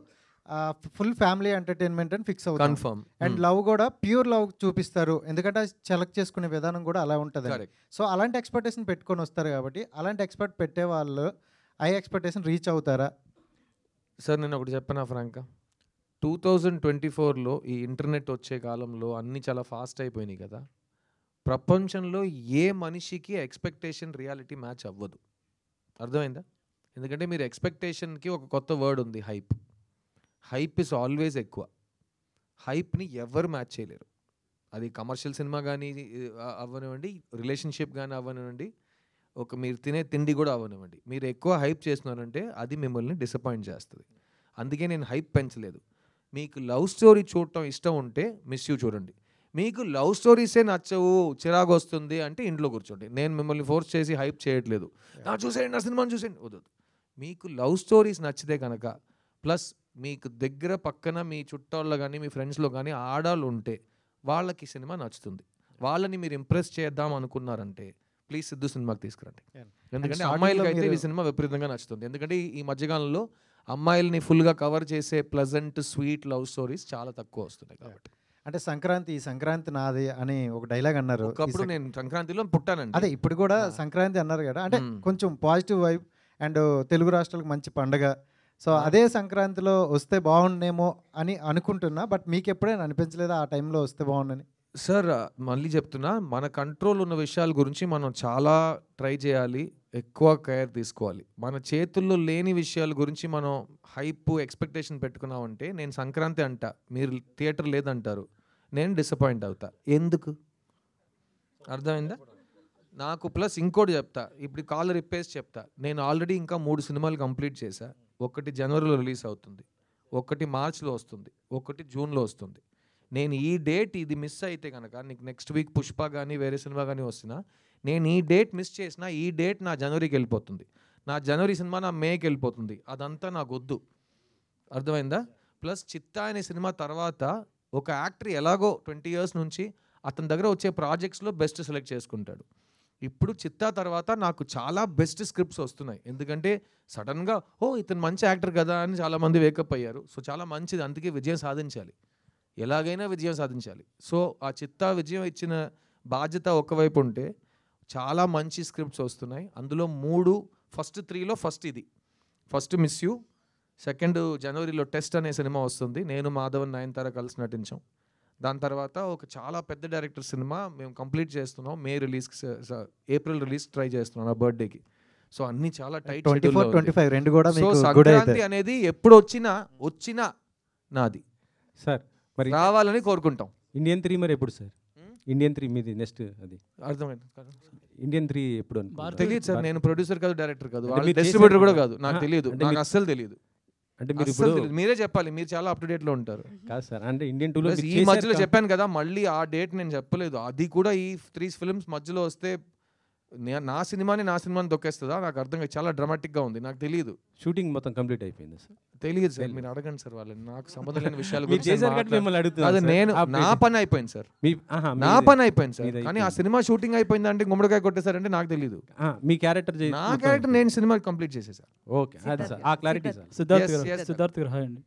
ఫుల్ ఫ్యామిలీ ఎంటర్టైన్మెంట్ అని ఫిక్స్ అవుతాం. కన్ఫర్మ్. అండ్ లవ్ కూడా ప్యూర్ లవ్ చూపిస్తారు, ఎందుకంటే సెలెక్ట్ చేసుకునే విధానం కూడా అలా ఉంటుంది. సో అలాంటి ఎక్స్పెక్టేషన్ పెట్టుకొని వస్తారు కాబట్టి అలాంటి ఎక్స్పెక్ట్ పెట్టే వాళ్ళు ఆ ఎక్స్పెక్టేషన్ రీచ్ అవుతారా? సార్ నేను ఒకటి చెప్పనా ఫ్రాంక్గా, 2024లో ఈ ఇంటర్నెట్ వచ్చే కాలంలో అన్నీ చాలా ఫాస్ట్ అయిపోయినాయి కదా. ప్రపంచంలో ఏ మనిషికి ఎక్స్పెక్టేషన్ రియాలిటీ మ్యాచ్ అవ్వదు. అర్థమైందా? ఎందుకంటే మీరు ఎక్స్పెక్టేషన్కి ఒక కొత్త వర్డ్ ఉంది, హైప్. హైప్ ఇస్ ఆల్వేస్ ఎక్కువ. హైప్ని ఎవరు మ్యాచ్ చేయలేరు. అది కమర్షియల్ సినిమా కానీ అవ్వనివ్వండి, రిలేషన్షిప్ కానీ అవ్వనివ్వండి, ఒక మీరు తినే తిండి కూడా అవ్వనివ్వండి. మీరు ఎక్కువ హైప్ చేస్తున్నారంటే అది మిమ్మల్ని డిసప్పాయింట్ చేస్తుంది. అందుకే నేను హైప్ పెంచలేదు. మీకు లవ్ స్టోరీ చూడటం ఇష్టం ఉంటే మిస్ యూ చూడండి. మీకు లవ్ స్టోరీసే నచ్చవు, చిరాకు వస్తుంది అంటే ఇంట్లో కూర్చోండి. నేను మిమ్మల్ని ఫోర్స్ చేసి హైప్ చేయట్లేదు. చూసేయండి, నా సినిమాని చూసేయండి, వద్దు. మీకు లవ్ స్టోరీస్ నచ్చితే కనుక, ప్లస్ మీకు దగ్గర పక్కన మీ చుట్టాల్లో కానీ మీ ఫ్రెండ్స్లో కానీ ఆడాలు ఉంటే వాళ్ళకి సినిమా నచ్చుతుంది. వాళ్ళని మీరు ఇంప్రెస్ చేద్దాం అనుకున్నారంటే ప్లీజ్ సిద్ధు సినిమాకి తీసుకురండి. ఎందుకంటే అమ్మాయిలకి అయితే ఈ సినిమా విపరీతంగా నచ్చుతుంది. ఎందుకంటే ఈ మధ్యకాలంలో అమ్మాయిల్ని ఫుల్గా కవర్ చేసే ప్లజెంట్ స్వీట్ లవ్ స్టోరీస్ చాలా తక్కువ వస్తున్నాయి కాబట్టి. అంటే సంక్రాంతి ఈ సంక్రాంతి నాది అని ఒక డైలాగ్ అన్నారు. ఒకప్పుడు నేను సంక్రాంతిలో పుట్టానండి. అదే ఇప్పుడు కూడా సంక్రాంతి అన్నారు కదా, అంటే కొంచెం పాజిటివ్ వైబ్ అండ్ తెలుగు రాష్ట్రాలకు మంచి పండగ. సో అదే సంక్రాంతిలో వస్తే బాగుండేమో అని అనుకుంటున్నా, బట్ మీకు ఎప్పుడైనా అనిపించలేదా ఆ టైంలో వస్తే బాగుండని? సార్ మళ్ళీ చెప్తున్నా, మన కంట్రోల్ ఉన్న విషయాల గురించి మనం చాలా ట్రై చేయాలి, ఎక్కువ కేర్ తీసుకోవాలి. మన చేతుల్లో లేని విషయాల గురించి మనం హైప్ ఎక్స్పెక్టేషన్ పెట్టుకున్నామంటే, నేను సంక్రాంతి అంట, మీరు థియేటర్ లేదంటారు, నేను డిసప్పాయింట్ అవుతా. ఎందుకు? అర్థమైందా? నాకు ప్లస్ ఇంకోటి చెప్తా, ఇప్పుడు కాలర్ ఇప్పేసి చెప్తా, నేను ఆల్రెడీ ఇంకా 3 సినిమాలు కంప్లీట్ చేశా. ఒకటి జనవరిలో రిలీజ్ అవుతుంది, ఒకటి మార్చ్లో వస్తుంది, ఒకటి జూన్లో వస్తుంది. నేను ఈ డేట్ ఇది మిస్ అయితే కనుక నీకు నెక్స్ట్ వీక్ పుష్ప కానీ వేరే సినిమా కానీ వస్తున్నా, నేను ఈ డేట్ మిస్ చేసినా ఈ డేట్ నా జనవరికి వెళ్ళిపోతుంది, నా జనవరి సినిమా నా మేకి వెళ్ళిపోతుంది. అదంతా నాకు వద్దు. అర్థమైందా? ప్లస్ చిత్తా అనే సినిమా తర్వాత ఒక యాక్టర్ ఎలాగో 20 years నుంచి అతని దగ్గర వచ్చే ప్రాజెక్ట్స్లో బెస్ట్ సెలెక్ట్ చేసుకుంటాడు. ఇప్పుడు చిత్తా తర్వాత నాకు చాలా బెస్ట్ స్క్రిప్ట్స్ వస్తున్నాయి, ఎందుకంటే సడన్గా ఇతను మంచి యాక్టర్ కదా అని చాలామంది వేకప్ అయ్యారు. సో చాలా మంచిది, అందుకే విజయం సాధించాలి, ఎలాగైనా విజయం సాధించాలి. సో ఆ చిత్తా విజయం ఇచ్చిన బాధ్యత ఒకవైపు ఉంటే చాలా మంచి స్క్రిప్ట్స్ వస్తున్నాయి. అందులో 3 ఫస్ట్ 3లో ఫస్ట్ ఇది, ఫస్ట్ మిస్ యూ, సెకండ్ జనవరిలో టెస్ట్ అనే సినిమా వస్తుంది, నేను మాధవన్ నయనతార కలిసి నటించాం. దాని తర్వాత ఒక చాలా పెద్ద డైరెక్టర్ సినిమా మేము కంప్లీట్ చేస్తున్నాం, ఏప్రిల్ రిలీజ్ ట్రై చేస్తున్నాం నా బర్త్డేకి. సో అన్ని చాలా టైట్ 24-25 రెండు కూడా మీకు సో good సంక్రాంతి అయితే. అనేది ఎప్పుడు వచ్చినా నాది సార్. మరి రావాలని కోరుకుంటాం. ఇండియన్ 3 మరి ఎప్పుడు సార్? ఇండియన్ 3 మీది నెక్స్ట్ అది అర్థమైంది. ఇండియన్ 3 ఎప్పుడు అనుకుంటున్నారు? తెలియదు సార్, నేను ప్రొడ్యూసర్ కాదు, డైరెక్టర్ కాదు, అంటే మీరు డిస్ట్రిబ్యూటర్ కూడా చేశారు కాదు, నాకు కదా? తెలియదు, అంటే నాకు మీరు- అస్సలు తెలియదు. అంటే మీరు అస్సలు ఇప్పుడు తెలీదు. మీరే చెప్పాలి, మీరు చాలా అప్ టు డేట్ లో ఉంటారు. కాదు సార్, అంటే ఇండియన్ 2లో Plus ఈ మధ్యలో చెప్పాను కదా, మళ్ళీ ఆ డేట్ నేను చెప్పలేదు, అది కూడా ఈ 3 ఫిల్మ్స్ మధ్యలో వస్తే నా సినిమాని దొక్కేస్తుందా నాకు అర్థం కాదు. చాలా డ్రామాటిక్ గా ఉంది, నాకు తెలియదు. షూటింగ్ మొత్తం కంప్లీట్ అయిపోయింది సార్. తెలియదు సార్, మీరు అడగండి సార్ వాళ్ళని, నాకు సంబంధం లేని విషయాల మీరు గురించి చేశారు కాబట్టి మిమ్మల్ని అడుగుతున్నాను అది సార్. నేను ఆ నా పేరు- పని అయిపోయింది సార్, నా పని అయిపోయింది సార్, కానీ ఆ సినిమా షూటింగ్ అయిపోయింది అంటే గుమ్మడికాయ కొట్టేశారంటే నాకు తెలియదు. మీ క్యారెక్టర్ నా క్యారెక్టర్ నేను సినిమా కంప్లీట్ చేసేసాను. ఓకే, అది సార్ ఆ క్లారిటీ సార్. సిద్ధార్థ్ గారు హాయ్ అండి.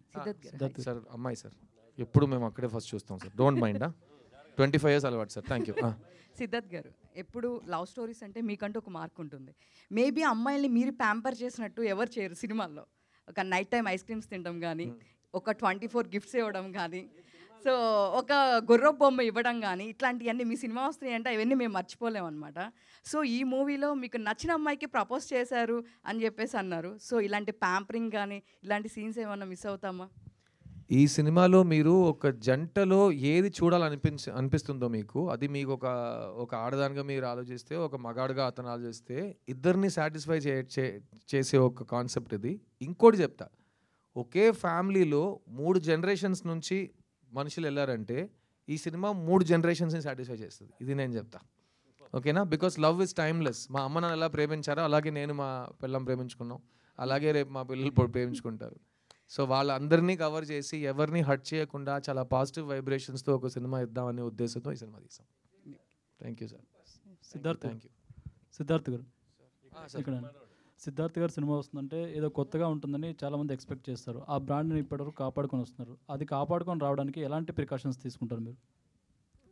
సార్ అమ్మాయి సార్, ఎప్పుడు మేము అక్కడే ఫస్ట్ చూస్తాం సార్, డోంట్ మైండ్. 25 years అలవాటు సార్. Thank you. సిద్ధార్థ్ గారు, ఎప్పుడు లవ్ స్టోరీస్ అంటే మీకంటూ ఒక మార్క్ ఉంటుంది. మేబీ అమ్మాయిల్ని మీరు ప్యాంపర్ చేసినట్టు ఎవరు చేయరు సినిమాల్లో. ఒక నైట్ టైం ఐస్ క్రీమ్స్ తినడం కానీ, ఒక 24 గిఫ్ట్స్ ఇవ్వడం కానీ, సో ఒక గుర్రపు బొమ్మ ఇవ్వడం కానీ, ఇట్లాంటివన్నీ మీ సినిమా వస్తున్నాయి అంటే అవన్నీ మేము మర్చిపోలేము అనమాట. సో ఈ మూవీలో మీకు నచ్చిన అమ్మాయికి ప్రపోజ్ చేశారు అని చెప్పేసి అన్నారు. సో ఇలాంటి ప్యాంపరింగ్ కానీ ఇలాంటి సీన్స్ ఏమన్నా మిస్ అవుతామా? ఈ సినిమాలో మీరు ఒక జంటలో ఏది అనిపిస్తుందో మీకు, అది మీకు ఒక ఆడదానిగా మీరు ఆలోచిస్తే, ఒక మగాడుగా అతను ఆలోచిస్తే, ఇద్దరిని సాటిస్ఫై చేసే ఒక కాన్సెప్ట్ ఇది. ఇంకోటి చెప్తా, ఒకే ఫ్యామిలీలో 3 generations నుంచి మనుషులు వెళ్ళారంటే ఈ సినిమా 3 generations సాటిస్ఫై చేస్తుంది, ఇది నేను చెప్తా. ఓకేనా? Because love is timeless. మా అమ్మ నాన్న ఎలా ప్రేమించారో అలాగే నేను మా పిల్లం ప్రేమించుకున్నాం, అలాగే రేపు మా పిల్లలు ప్రేమించుకుంటారు. సో వాళ్ళందరినీ కవర్ చేసి ఎవరిని హర్ట్ చేయకుండా చాలా పాజిటివ్ వైబ్రేషన్స్తో ఒక సినిమా ఇద్దామనే ఉద్దేశంతో ఈ సినిమా తీసాం. Thank you sir. సిద్ధార్థ్ గారు ఇక్కడ సిద్ధార్థ్ గారు సినిమా వస్తుందంటే ఏదో కొత్తగా ఉంటుందని చాలామంది ఎక్స్పెక్ట్ చేస్తారు. ఆ బ్రాండ్ని ఇప్పటివరకు కాపాడుకొని వస్తున్నారు. అది కాపాడుకొని రావడానికి ఎలాంటి ప్రికాషన్స్ తీసుకుంటారు మీరు?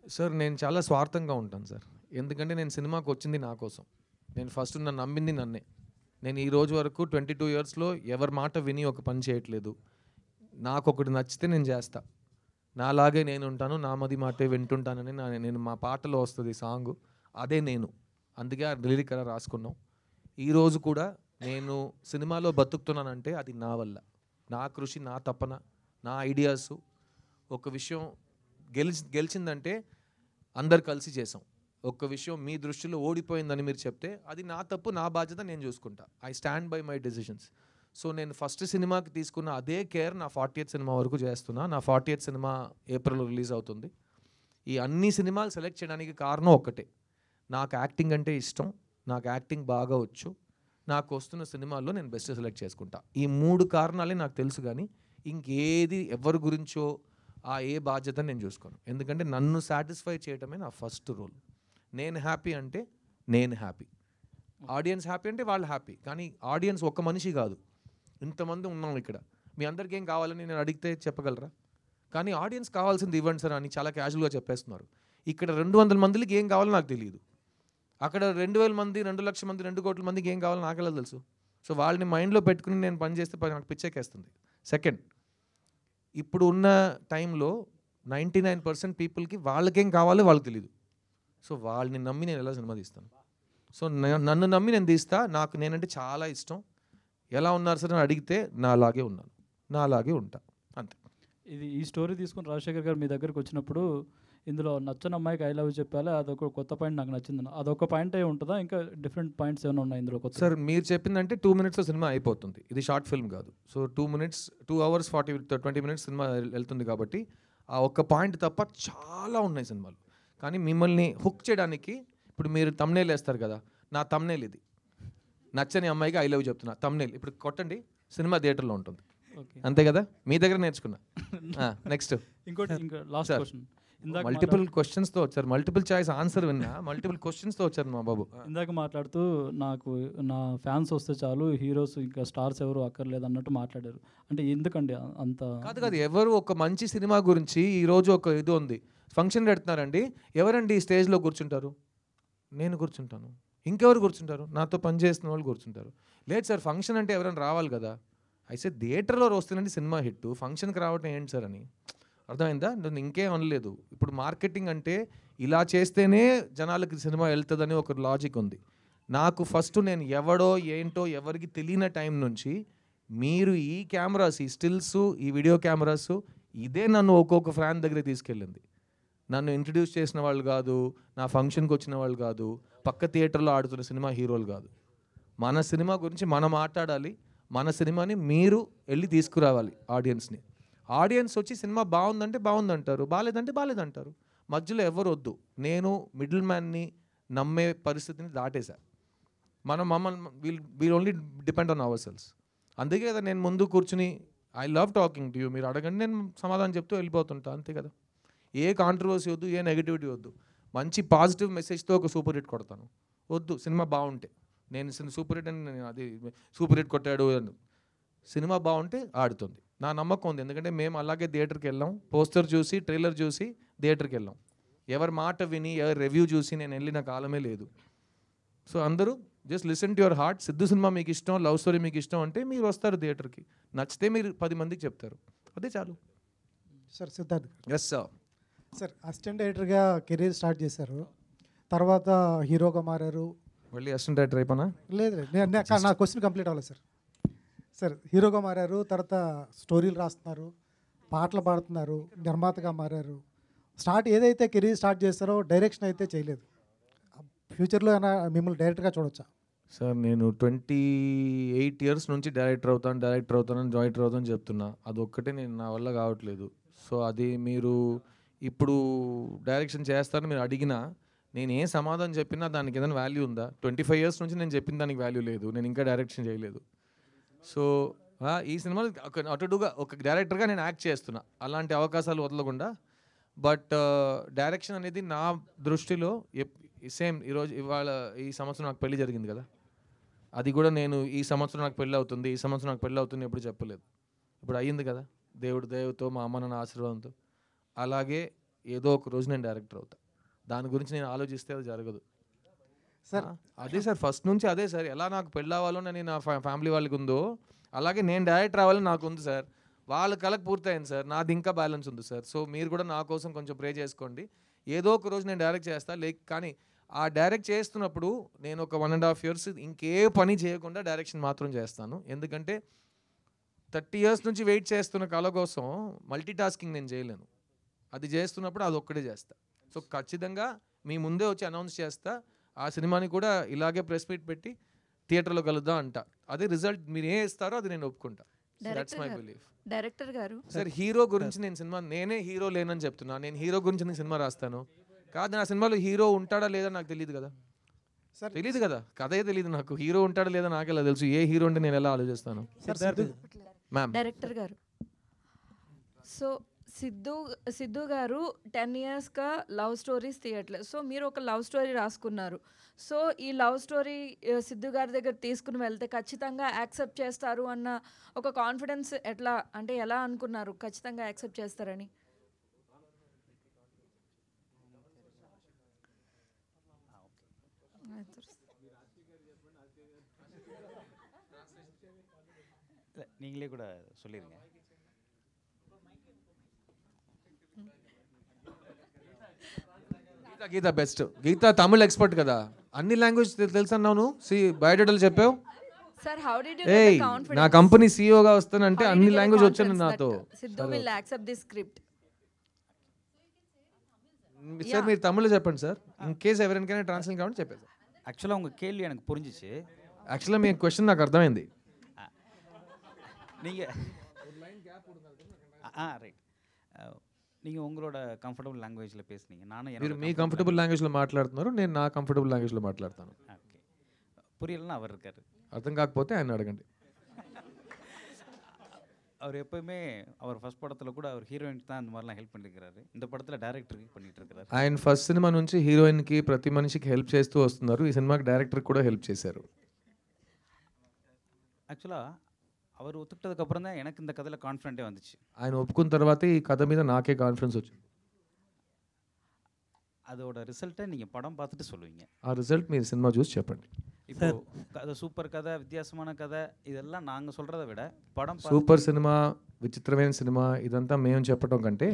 సార్ నేను చాలా స్వార్థంగా ఉంటాను సార్, ఎందుకంటే నేను సినిమాకి వచ్చింది నా కోసం. నేను ఫస్ట్ నన్ను నమ్మింది నన్నే. నేను ఈ రోజు వరకు 22 yearsలో ఎవరి మాట విని ఒక పని చేయట్లేదు. నాకు ఒకటి నచ్చితే నేను చేస్తా, నాలాగే నేను ఉంటాను, నా మది మాటే వింటుంటానని నేను మా పాటలో వస్తుంది సాంగ్, అదే నేను. అందుకే ఆ లిరిక్ అలా రాసుకున్నాం. ఈరోజు కూడా నేను సినిమాలో బతుకుతున్నానంటే అది నా వల్ల, నా కృషి, నా తపన, నా ఐడియాస్. ఒక విషయం గెలిచిందంటే అందరు కలిసి చేసాం. ఒక్క విషయం మీ దృష్టిలో ఓడిపోయిందని మీరు చెప్తే అది నా తప్పు, నా బాధ్యత, నేను చూసుకుంటా. I stand by my decisions. So నేను ఫస్ట్ సినిమాకి తీసుకున్న అదే కేర్ నా 40th సినిమా వరకు చేస్తున్నా. నా 40th సినిమా ఏప్రిల్లో రిలీజ్ అవుతుంది. ఈ అన్ని సినిమాలు సెలెక్ట్ చేయడానికి కారణం ఒక్కటే, నాకు యాక్టింగ్ అంటే ఇష్టం, నాకు యాక్టింగ్ బాగా వచ్చు, నాకు వస్తున్న సినిమాల్లో నేను బెస్ట్ సెలెక్ట్ చేసుకుంటా. ఈ 3 కారణాలే నాకు తెలుసు, కానీ ఇంకేది ఎవరి గురించో ఏ బాధ్యత నేను చూసుకోను. ఎందుకంటే నన్ను సాటిస్ఫై చేయడమే నా ఫస్ట్ రోల్. నేను హ్యాపీ అంటే నేను హ్యాపీ, ఆడియన్స్ హ్యాపీ అంటే వాళ్ళు హ్యాపీ. కానీ ఆడియన్స్ ఒక్క మనిషి కాదు, ఇంతమంది ఉన్నాం ఇక్కడ. మీ అందరికీ ఏం కావాలని నేను అడిగితే చెప్పగలరా? కానీ ఆడియన్స్ కావాల్సింది ఇవ్వండి సార్ అని చాలా క్యాజువల్గా చెప్పేస్తున్నారు. ఇక్కడ 200 మందికి ఏం కావాలో నాకు తెలియదు, అక్కడ 2000 మంది 2 లక్షల మంది 2 కోట్ల మందికి ఏం కావాలో నాకు ఎలా తెలుసు? సో వాళ్ళని మైండ్లో పెట్టుకుని నేను పని చేస్తే నాకు పిచ్చెక్కేస్తుంది. సెకండ్, ఇప్పుడు ఉన్న టైంలో 99% పీపుల్కి వాళ్ళకేం కావాలో వాళ్ళకి తెలియదు. సో వాళ్ళని నమ్మి నేను ఎలా సినిమా తీస్తాను? సో నన్ను నమ్మి నేను తీస్తా. నాకు నేనంటే చాలా ఇష్టం. ఎలా ఉన్నారు సార్ అని అడిగితే నా అలాగే ఉన్నాను, నా అలాగే ఉంటా, అంతే. ఇది ఈ స్టోరీ తీసుకుని రాజశేఖర్ గారు మీ దగ్గరికి వచ్చినప్పుడు ఇందులో నచ్చని అమ్మాయికి ఐ లవ్ చెప్పాలి, అదొక కొత్త పాయింట్ నాకు నచ్చింది. అదొక పాయింట్ అయి ఉంటుందా, ఇంకా డిఫరెంట్ పాయింట్స్ ఏమైనా ఉన్నాయి ఇందులో కొత్త? సార్ మీరు చెప్పిందంటే 2 minutesలో సినిమా అయిపోతుంది. ఇది షార్ట్ ఫిల్మ్ కాదు. సో 2 hours 20 minutes సినిమా వెళ్తుంది కాబట్టి ఆ ఒక్క పాయింట్ తప్ప చాలా ఉన్నాయి సినిమాలు. కానీ మిమ్మల్ని హుక్ చేయడానికి ఇప్పుడు మీరు తమ్నేల్ వేస్తారు కదా, నా తమ్నేల్ ఇది. నచ్చని అమ్మాయికి ఐ లవ్ చెప్తున్నా తమ్నేల్ ఇప్పుడు కొట్టండి, సినిమా థియేటర్లో ఉంటుంది. అంతే కదా, మీ దగ్గర నేర్చుకున్నా. నెక్స్ట్ ఇంకోటి ఇంకా లాస్ట్ క్వశ్చన్. మల్టిపుల్ క్వశ్చన్స్తో వచ్చారు, మల్టిపుల్ చాయిస్ ఆన్సర్ విన్నా, మల్టిపుల్ క్వశ్చన్స్తో వచ్చారు మా బాబు. ఇందాక మాట్లాడుతూ నాకు నా ఫ్యాన్స్ వస్తే చాలు, హీరోస్ ఇంకా స్టార్స్ ఎవరు అక్కర్లేదు అన్నట్టు మాట్లాడారు. అంటే ఎందుకండి అంత? కాదు ఎవరు ఒక మంచి సినిమా గురించి ఈరోజు ఒక ఇది ఉంది, ఫంక్షన్ పెడుతున్నారండి, ఎవరండి ఈ స్టేజ్లో కూర్చుంటారు? నేను కూర్చుంటాను. ఇంకెవరు కూర్చుంటారు? నాతో పనిచేస్తున్న వాళ్ళు కూర్చుంటారు. లేదు సార్ ఫంక్షన్ అంటే ఎవరైనా రావాలి కదా. అయితే థియేటర్లో వస్తుందండి సినిమా హిట్, ఫంక్షన్కి రావటం ఏంటి సార్ అని. అర్థమైందా? నేను ఇంకేం అనలేదు. ఇప్పుడు మార్కెటింగ్ అంటే ఇలా చేస్తేనే జనాలకి సినిమా వెళ్తుందని ఒక లాజిక్ ఉంది. నాకు ఫస్ట్ నేను ఎవడో ఏంటో ఎవరికి తెలియని టైం నుంచి మీరు ఈ కెమెరాస్, ఈ స్టిల్స్, ఈ వీడియో కెమెరాస్, ఇదే నన్ను ఒక్కొక్క ఫ్యాన్ దగ్గర తీసుకెళ్ళింది. నన్ను ఇంట్రడ్యూస్ చేసిన వాళ్ళు కాదు, నా ఫంక్షన్కి వచ్చిన వాళ్ళు కాదు, పక్క థియేటర్లో ఆడుతున్న సినిమా హీరోలు కాదు. మన సినిమా గురించి మనం మాట్లాడాలి, మన సినిమాని మీరు వెళ్ళి తీసుకురావాలి ఆడియన్స్ని. ఆడియన్స్ వచ్చి సినిమా బాగుందంటే బాగుందంటారు, బాగాలేదంటే బాగాలేదంటారు. మధ్యలో ఎవరు వద్దు. నేను మిడిల్ మ్యాన్ని నమ్మే పరిస్థితిని దాటేశా. మమ్మల్ని wheel only depend on hour cells. అందుకే కదా నేను ముందు కూర్చుని I love talking to you, మీరు అడగండి నేను సమాధానం చెప్తూ వెళ్ళిపోతుంటా, అంతే కదా. ఏ కాంట్రవర్సీ వద్దు, ఏ నెగిటివిటీ వద్దు. మంచి పాజిటివ్ మెసేజ్తో ఒక సూపర్ హిట్ కొడతాను. వద్దు సినిమా బాగుంటే, నేను సూపర్ హిట్ అని అది సూపర్ హిట్ కొట్టాడు అని. సినిమా బాగుంటే ఆడుతుంది, నా నమ్మకం ఉంది. ఎందుకంటే మేము అలాగే థియేటర్కి వెళ్ళాం, పోస్టర్ చూసి ట్రైలర్ చూసి థియేటర్కి వెళ్ళాం. ఎవరి మాట విని ఎవరి రివ్యూ చూసి నేను వెళ్ళిన కాలమే లేదు. సో అందరూ just listen to your heart. Siddhu cinema మీకు ఇష్టం, లవ్ స్టోరీ మీకు ఇష్టం అంటే మీరు వస్తారు థియేటర్కి, నచ్చితే మీరు 10 మందికి చెప్తారు, అదే చాలు. Sir Siddharth yes sir. Sir assistant డైరెక్టర్గా కెరీర్ స్టార్ట్ చేశారు, తర్వాత హీరోగా మారారు. మళ్ళీ అసిస్టెంట్ డైరెక్టర్ అయిపోయినా? లేదు నా క్వశ్చన్ కంప్లీట్ అవ్వలేదు సార్. సార్ హీరోగా మారారు, తర్వాత స్టోరీలు రాస్తున్నారు, పాటలు పాడుతున్నారు, నిర్మాతగా మారారు. ఏదైతే కెరీర్ స్టార్ట్ చేస్తారో డైరెక్షన్ అయితే చేయలేదు. ఫ్యూచర్లో అయినా మిమ్మల్ని డైరెక్టర్గా చూడొచ్చా? సార్ నేను 28 years నుంచి డైరెక్టర్ అవుతానని చెప్తున్నా. అదొక్కటే నేను నా వల్ల కావట్లేదు. సో అది మీరు ఇప్పుడు డైరెక్షన్ చేస్తారని మీరు అడిగినా నేను ఏ సమాధానం చెప్పినా దానికి ఏదైనా వాల్యూ ఉందా? 25 years నుంచి నేను చెప్పిన దానికి వాల్యూ లేదు, నేను ఇంకా డైరెక్షన్ చేయలేదు. సో ఈ సినిమాలో అటుగా ఒక డైరెక్టర్గా నేను యాక్ట్ చేస్తున్నా, అలాంటి అవకాశాలు వదలకుండా. బట్ డైరెక్షన్ అనేది నా దృష్టిలో సేమ్ ఇవాళ ఈ సంవత్సరం నాకు పెళ్లి జరిగింది కదా, అది కూడా నేను ఈ సంవత్సరం నాకు పెళ్ళి అవుతుంది ఎప్పుడు చెప్పలేదు. ఇప్పుడు అయ్యింది కదా దేవుడితో మా అమ్మ నాన్న ఆశీర్వాదంతో. అలాగే ఏదో ఒక రోజు నేను డైరెక్టర్ అవుతా. దాని గురించి నేను ఆలోచిస్తే అది జరగదు సార్. అదే సార్ ఫస్ట్ నుంచి అదే సార్. ఎలా నాకు పెళ్ళి అవ్వాలో నేను నా ఫ్యామిలీ వాళ్ళకి ఉందో అలాగే నేను డైరెక్టర్ అవ్వాలని నాకు ఉంది సార్. వాళ్ళ కళకు పూర్తయింది సార్, నాది ఇంకా బ్యాలెన్స్ ఉంది సార్. సో మీరు కూడా నా కోసం కొంచెం ప్రే చేసుకోండి. ఏదో ఒక రోజు నేను డైరెక్ట్ చేస్తా. కానీ ఆ డైరెక్ట్ చేస్తున్నప్పుడు నేను ఒక 1.5 years ఇంకే పని చేయకుండా డైరెక్షన్ మాత్రం చేస్తాను. ఎందుకంటే 30 years నుంచి వెయిట్ చేస్తున్న కళ కోసం మల్టీ టాస్కింగ్ నేను చేయలేను. అది చేస్తున్నప్పుడు అది ఒక్కడే చేస్తా. సో ఖచ్చితంగా మీ ముందే వచ్చి అనౌన్స్ చేస్తా. ఆ సినిమాని కూడా ఇలాగే ప్రెస్ మీట్ పెట్టి థియేటర్లో కలుద్దాం అంట. అదే రిజల్ట్ మీరు ఏ ఇస్తారో అది నేను ఒప్పుకుంటా. That's my belief. డైరెక్టర్ గారు సార్ హీరో గురించి నేనే హీరో లేనని చెప్తున్నా. నేను హీరో గురించి నేను సినిమా రాస్తాను కాదు, నా సినిమాలో హీరో ఉంటాడా లేదా నాకు తెలియదు కదా. తెలియదు కదా, కథే తెలియదు నాకు. హీరో ఉంటాడా లేదా నాకు ఎలా తెలుసు? ఏ హీరో అంటే నేను ఎలా ఆలోచిస్తాను? మ్యామ్ డైరెక్టర్ గారు, సో సిద్ధు గారు 10 yearsగా లవ్ స్టోరీస్ తీయట్లేదు. సో మీరు ఒక లవ్ స్టోరీ రాసుకున్నారు. సో ఈ లవ్ స్టోరీ సిద్ధు గారి దగ్గర తీసుకుని వెళ్తే ఖచ్చితంగా యాక్సెప్ట్ చేస్తారు అన్న ఒక కాన్ఫిడెన్స్ ఎలా అనుకున్నారు ఖచ్చితంగా యాక్సెప్ట్ చేస్తారని? நீங்களே கூட சொல்லிடுங்க. గీత బెస్ట్. గీత తమిళ్ ఎక్స్పర్ట్ కదా, అన్ని లాంగ్వేజ్ తెలుసు అన్నావు. బయోడేటాలు చెప్పావు. Sir, how did you ఏయ్, get the confidence? నా కంపెనీ సీఈఓగా వస్తానంటే How did అన్ని you get the లాంగ్వేజ్ వచ్చాను confidence నాతో. that Sidhu will accept this script? Sir మీరు తమిళ్లో చెప్పండి సార్, ఇన్ కేస్ ఎవరికైనా ట్రాన్స్లేట్ కావాలని చెప్పేది. ஆக்சுவலாக உங்கள் கேள்வி எனக்கு புரிஞ்சிச்சு. యాక్చువల్గా మీ క్వశ్చన్ నాకు అర్థమైంది. நீங்கள் ரைட், நீங்கள் உங்களோட கம்ஃபர்டபுள் లాంగ్వేజ్లో பேசுனீங்க. நானும் మీరు మీ కంఫర్టబుల్ లాంగ్వేజ్లో మాట్లాడుతున్నారు, నేను నా కంఫర్టబుల్ లాంగ్వేజ్లో మాట్లాడతాను. ஓகே, புரியலன்னா அவர் இருக்காரு. అర్థం కాకపోతే ఆయన అడగండి. அவர் எப்போயுமே அவர் ஃபர்ஸ்ட் படத்தில் கூட அவர் ஹீரோயினுக்கு தான் அந்த மாதிரிலாம் ஹெல்ப் பண்ணியிருக்கிறாரு. இந்த படத்தில் டேரக்டருக்கு பண்ணிட்டு இருக்கிறாரு. ఆయన ఫస్ట్ సినిమా నుంచి హీరోయిన్కి ప్రతి మనిషికి హెల్ప్ చేస్తూ వస్తున్నారు. ఈ సినిమాకి డైరెక్టర్కి కూడా హెల్ప్ చేశారు. ஆக்சுவலாக அவர் ஒத்துக்கிட்டதுக்கப்புறம் தான் எனக்கு இந்த கதையில் கான்ஃபிடென்ட்டே வந்துச்சு. ఆయన ఒప్పుకున్న తర్వాతే ఈ కథ మీద నాకే కాన్ఫిడెన్స్ వచ్చింది. அதோட ரிசல்ட்டை நீங்கள் படம் பார்த்துட்டு சொல்லுவீங்க. ఆ రిజల్ట్ మీరు సినిమా చూసి చెప్పండి. இப்போ கதை சூப்பர் கதை, வித்தியாசமான கதை, இதெல்லாம் நாங்கள் சொல்கிறத விட படம் సూపర్ సినిమా, విచిత్రమైన సినిమా ఇదంతా మేము చెప్పడం కంటే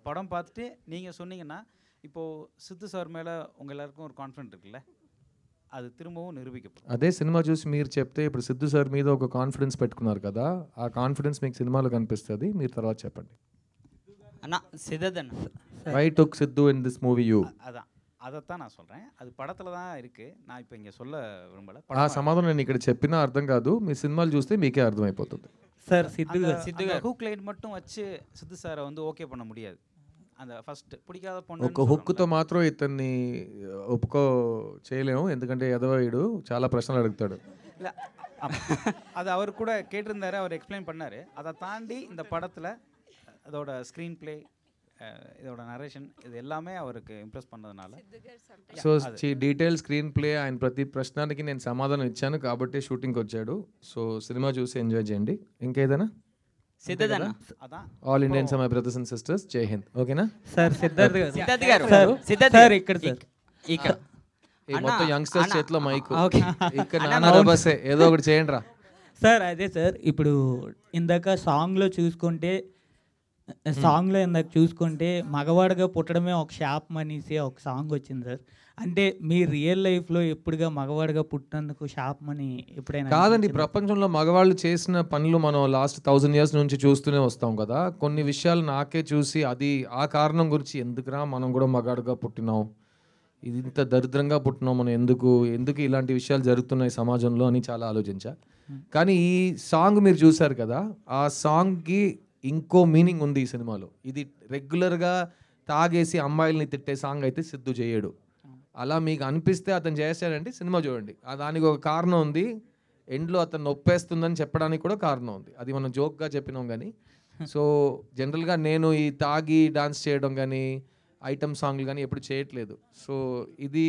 படம் பார்த்துட்டு நீங்கள் சொன்னீங்கன்னா, இப்போது சித்து சார் மேலே உங்கள் எல்லாருக்கும் ஒரு கான்ஃபிடென்ட் இருக்குல்ல, అది తిరుమவும் నిరూపించబడుతుంది. అదే సినిమా చూసి మీరు చెప్తే ఇప్పుడు సిద్ధు సార్ మీద ఒక కాన్ఫిడెన్స్ పెట్టుకున్నారు కదా, ఆ కాన్ఫిడెన్స్ మీకు సినిమాలో కనిపిస్తుంది. మీరు తర్వాత చెప్పండి. అన్న సిద్ధన్న why took Siddhu in this movie you? அதான் அதைத்தான் நான் சொல்கிறேன். அது படத்தில் தான் இருக்குது. நான் இப்போ இங்கே சொல்ல விரும்பலை. ఆ సమాధానం నేను ఇక్కడ చెప్పినా అర్థం కాదు, మీ సినిమాలు చూస్తే మీకే అర్థమైపోతుంది. సార్ సిద్ధు హుక్ లైన్ மட்டும் வச்சு సిద్ధు సార్ வந்து ఓకే பண்ண முடியாது. அந்த ఫస్ట్ பிடிக்காத பொண்ணு ఒక హుక్తో మాత్రం ఇతన్ని ఒప్పుకో చేయలేము, ఎందుకంటే ఎదవయుడు చాలా ప్రశ్నలు అడుగుతాడు. இல்லை, அது அவர் கூட கேட்டிருந்தாரு, அவர் எக்ஸ்பிளைன் பண்ணார். அதை தாண்டி இந்த படத்தில் அதோட ஸ்க்ரீன் பிளே, இதோட நரேஷன், இது எல்லாமே அவருக்கு ఇంప్రెస్ பண்ணதுனால సో డీటెయిల్ స్క్రీన్ ప్లే, ఆయన ప్రతి ప్రశ్నకి నేను సమాధానం ఇచ్చాను కాబట్టి షూటింగ్కి వచ్చాడు. సో సినిమా చూసి ఎంజాయ్ చేయండి. ఇంకేదైనా? Siddharth all Indians my brothers and sisters, జై హింద్. ఓకేనా సార్? సిద్ధార్థ్ గారు సార్ ఇక్కడ ఈ మొత్తం యంగ్స్టర్స్ చేతిలో మైక్, ఇక్కడ నానా రబసే, ఏదో ఒకటి చేయండి రా సార్. అదే సార్, ఇప్పుడు ఇందాక సాంగ్లో చూసుకుంటే మగవాడిగా పుట్టడమే ఒక శాపం అనేసి ఒక సాంగ్ వచ్చింది సార్. అంటే మీ రియల్ లైఫ్లో ఎప్పుడుగా మగవాడిగా పుట్టినందుకు శాపం అని ఎప్పుడైనా? కాదండి, ప్రపంచంలో మగవాళ్ళు చేసిన పనులు మనం లాస్ట్ 1000 years నుంచి చూస్తూనే వస్తాం కదా. కొన్ని విషయాలు నాకే చూసి అది ఆ కారణం గురించి ఎందుకురా మనం కూడా మగాడుగా పుట్టినాం, ఇది ఇంత దరిద్రంగా పుట్టినాం మనం, ఎందుకు ఇలాంటి విషయాలు జరుగుతున్నాయి సమాజంలో అని చాలా ఆలోచించా. కానీ ఈ సాంగ్ మీరు చూసారు కదా, ఆ సాంగ్కి ఇంకో మీనింగ్ ఉంది ఈ సినిమాలో. ఇది రెగ్యులర్గా తాగేసి అమ్మాయిల్ని తిట్టే సాంగ్ అయితే సిద్ధు చేయడు. అలా మీకు అనిపిస్తే అతను చేస్తాడంటే సినిమా చూడండి, దానికి ఒక కారణం ఉంది. ఎండ్లో అతను నొప్పేస్తుందని చెప్పడానికి కూడా కారణం ఉంది. అది మనం జోక్గా చెప్పినాం కానీ. సో జనరల్గా నేను ఈ తాగి డాన్స్ చేయడం కానీ ఐటమ్ సాంగ్లు కానీ ఎప్పుడు చేయట్లేదు. సో ఇది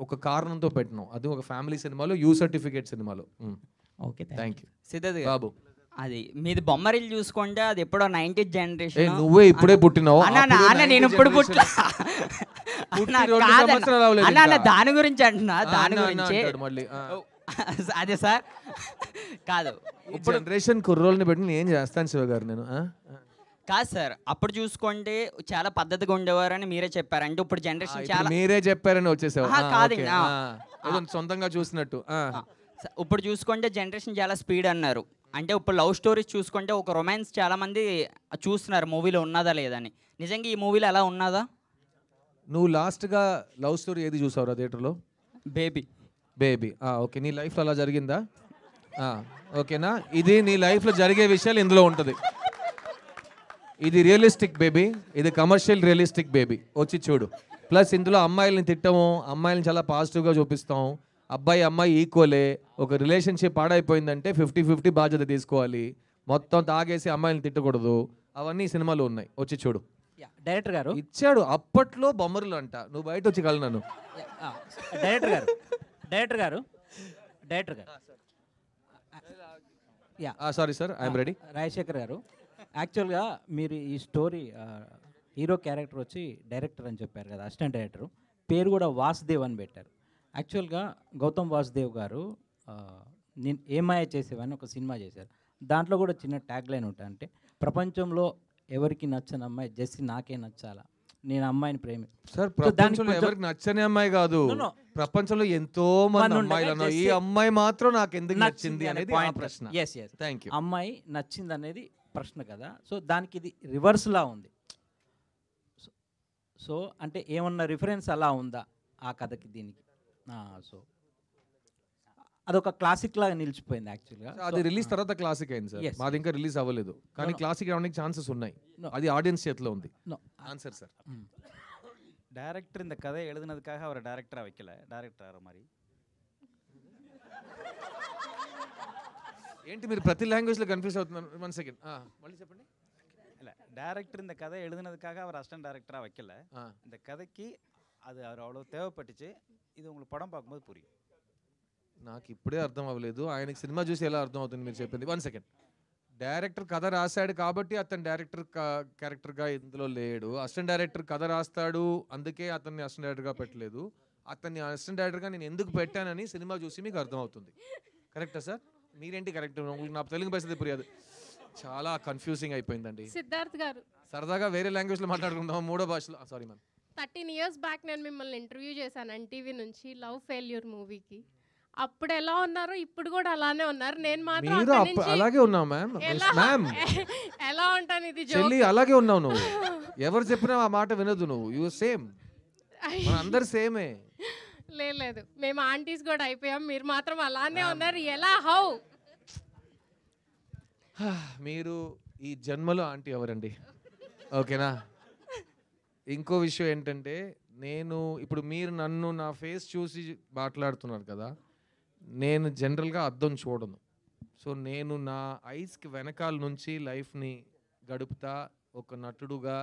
ఒక కారణంతో పెట్టినాం. అది ఒక ఫ్యామిలీ సినిమాలో, యూ సర్టిఫికేట్ సినిమాలో. Okay, thank you. సిద్ధార్థ్ బాబు, అది మీది బొమ్మరిల్లు చూసుకుంటే అది ఎప్పుడో 90th జనరేషన్. నువ్వే ఇప్పుడే పుట్టినావు. నేను ఇప్పుడు పుట్టిన దాని గురించి అంటున్నా, దాని గురించి అదే సార్. కాదు, ఇప్పుడు జనరేషన్ కుర్రోల్ని పెట్టి నేను ఏం చేస్తాను శివ గారు. నేను కాదు సార్, అప్పుడు చూసుకుంటే చాలా పద్ధతిగా ఉండేవారని మీరే చెప్పారు. అంటే ఇప్పుడు జనరేషన్ చాలా మీరే చెప్పారని వచ్చేసావు. కాదు, సొంతంగా చూసినట్టు. ఇప్పుడు చూసుకుంటే జనరేషన్ చాలా స్పీడ్ అన్నారు. అంటే ఇప్పుడు లవ్ స్టోరీస్ చూసుకుంటే ఒక రొమాన్స్ చాలా మంది చూస్తున్నారు మూవీలో ఉన్నదా లేదని. నిజంగా ఈ మూవీలో అలా ఉన్నదా? నువ్వు లాస్ట్గా లవ్ స్టోరీ ఏది చూసావురా థియేటర్లో? బేబీ. ఓకే, నీ లైఫ్లో అలా జరిగిందా? ఓకేనా, ఇది నీ లైఫ్లో జరిగే విషయాలు ఇందులో ఉంటుంది. ఇది రియలిస్టిక్ బేబీ, ఇది కమర్షియల్ రియలిస్టిక్ బేబీ. వచ్చి చూడు. ప్లస్ ఇందులో అమ్మాయిల్ని తిట్టము, అమ్మాయిల్ని చాలా పాజిటివ్గా చూపిస్తాం. అబ్బాయి అమ్మాయి ఈక్వలే. ఒక రిలేషన్షిప్ పాడైపోయిందంటే 50-50 బాధ్యత తీసుకోవాలి. మొత్తం తాగేసి అమ్మాయిని తిట్టకూడదు. అవన్నీ సినిమాలో ఉన్నాయి, వచ్చి చూడు. డైరెక్టర్ గారు ఇచ్చాడు అప్పట్లో బొమ్మరులు అంట, నువ్వు బయట వచ్చి కలనను. డైరెక్టర్ గారు sorry sir, I'm ready. Rajasekhar గారు, యాక్చువల్గా మీరు ఈ స్టోరీ హీరో క్యారెక్టర్ వచ్చి డైరెక్టర్ అని చెప్పారు కదా, అసిస్టెంట్ డైరెక్టర్ పేరు కూడా వాసుదేవ్ అని పెట్టారు. యాక్చువల్గా గౌతమ్ వాసుదేవ్ గారు నేను ఏమాయ చేసేవని ఒక సినిమా చేశారు. దాంట్లో కూడా చిన్న ట్యాగ్ లైన్ ఉంటుంది, అంటే ప్రపంచంలో ఎవరికి నచ్చని అమ్మాయి జెస్సీ నాకే నచ్చాలా, నేను అమ్మాయిని ప్రేమి. సార్ ప్రపంచంలో ఎవరికి నచ్చని అమ్మాయి కాదు, ప్రపంచంలో ఎంతో మంది అమ్మాయిలు ఉన్నారు. ఈ అమ్మాయి మాత్రం నాకు ఎందుకు నచ్చింది అనేది ఆ ప్రశ్న. Thank you. అమ్మాయి నచ్చింది అనేది ప్రశ్న కదా. సో దానికి ఇది రివర్స్లా ఉంది. సో అంటే ఏమన్నా రిఫరెన్స్ అలా ఉందా ఆ కథకి దీనికి? సో అదొక క్లాసిక్ లాగా నిలిచిపోయింది యాక్చువల్గా. అది రిలీజ్ తర్వాత క్లాసిక్ అయింది సార్. మాది ఇంకా రిలీజ్ అవ్వలేదు, కానీ క్లాసిక్ రావడానికి ఛాన్సెస్ ఉన్నాయి. అది ఆడియన్స్ చేతిలో ఉంది. Answer sir. டேரக்டர் இந்த கதை எழுதுனதுக்காக அவரை டேரக்டராக வைக்கல, டேரக்டர் மாதிரி. ఏంటి మీరు ప్రతి లాంగ్వేజ్లో కన్ఫ్యూజ్ అవుతున్నారు? 1 సెకండ్ మళ్ళీ చెప్పండి. இல்லை, டேரக்டர் இந்த கதை எழுதுனதுக்காக அவர் அசிஸ்டன்ட் டேரக்டராக வைக்கல. இந்த கதைக்கு அது அவர் அவ்வளோ தேவைப்பட்டுச்சு. இது உங்களுக்கு పడం பார்க்கும்போது புரியும். నాకు ఇప్పుడే అర్థం అవ్వలేదు, ఆయనకి సినిమా చూసి ఎలా అర్థం అవుతుంది మీరు చెప్పింది. 1 సెకండ్. డైరెక్టర్ కథ రాశాడు కాబట్టి అతను డైరెక్టర్ క్యారెక్టర్గా ఇందులో లేడు. అసిస్టెంట్ డైరెక్టర్ కథ రాస్తాడు, అందుకే అతన్ని అసిస్టెంట్ డైరెక్టర్గా పెట్టలేదు. అతన్ని అసిస్టెంట్ డైరెక్టర్గా నేను ఎందుకు పెట్టానని సినిమా చూసి మీకు అర్థమవుతుంది. కరెక్టా సార్? మీరేంటి కరెక్ట్? నా తెలుగు పరిస్థితి పురియదు, చాలా కన్ఫ్యూజింగ్ అయిపోయిందండి. సిద్ధార్థ్ గారు, సరదాగా వేరే లాంగ్వేజ్లో మాట్లాడుకుందాం, 3వ భాషలో. Sorry ma'am. 13 years బ్యాక్ నేను మిమ్మల్ని ఇంటర్వ్యూ చేశాను ఎన్టీవీ నుంచి లవ్ ఫెయిల్యూర్ మూవీకి. అప్పుడు ఎలా ఉన్నారో ఇప్పుడు కూడా అలానే ఉన్నారు. నేను మాత్రం మీరు అక్కడి నుంచి అలాగే ఉన్నావు మ్యామ్. మ్యామ్ ఎలా ఉంటాను, ఇది చెల్లి అలాగే ఉన్నావు నువ్వు. ఎవరు చెప్పినా ఆ మాట వినదు నువ్వు. యు సేమ్, మన అందరు సేమే. లేదు, మేము ఆంటీస్ కూడా అయిపోయాం, మీరు మాత్రం అలానే ఉన్నారు. ఎలా? హౌ? మీరు ఈ జన్మలో ఆంటీ ఎవరండి? ఓకేనా? ఇంకో విషయం ఏంటంటే, నేను ఇప్పుడు మీరు నన్ను నా ఫేస్ చూసి మాట్లాడుతున్నారు కదా, నేను జనరల్గా అద్దం చూడను. సో నేను నా ఐస్కి వెనకాల నుంచి లైఫ్ని గడుపుతా, ఒక నటుడుగా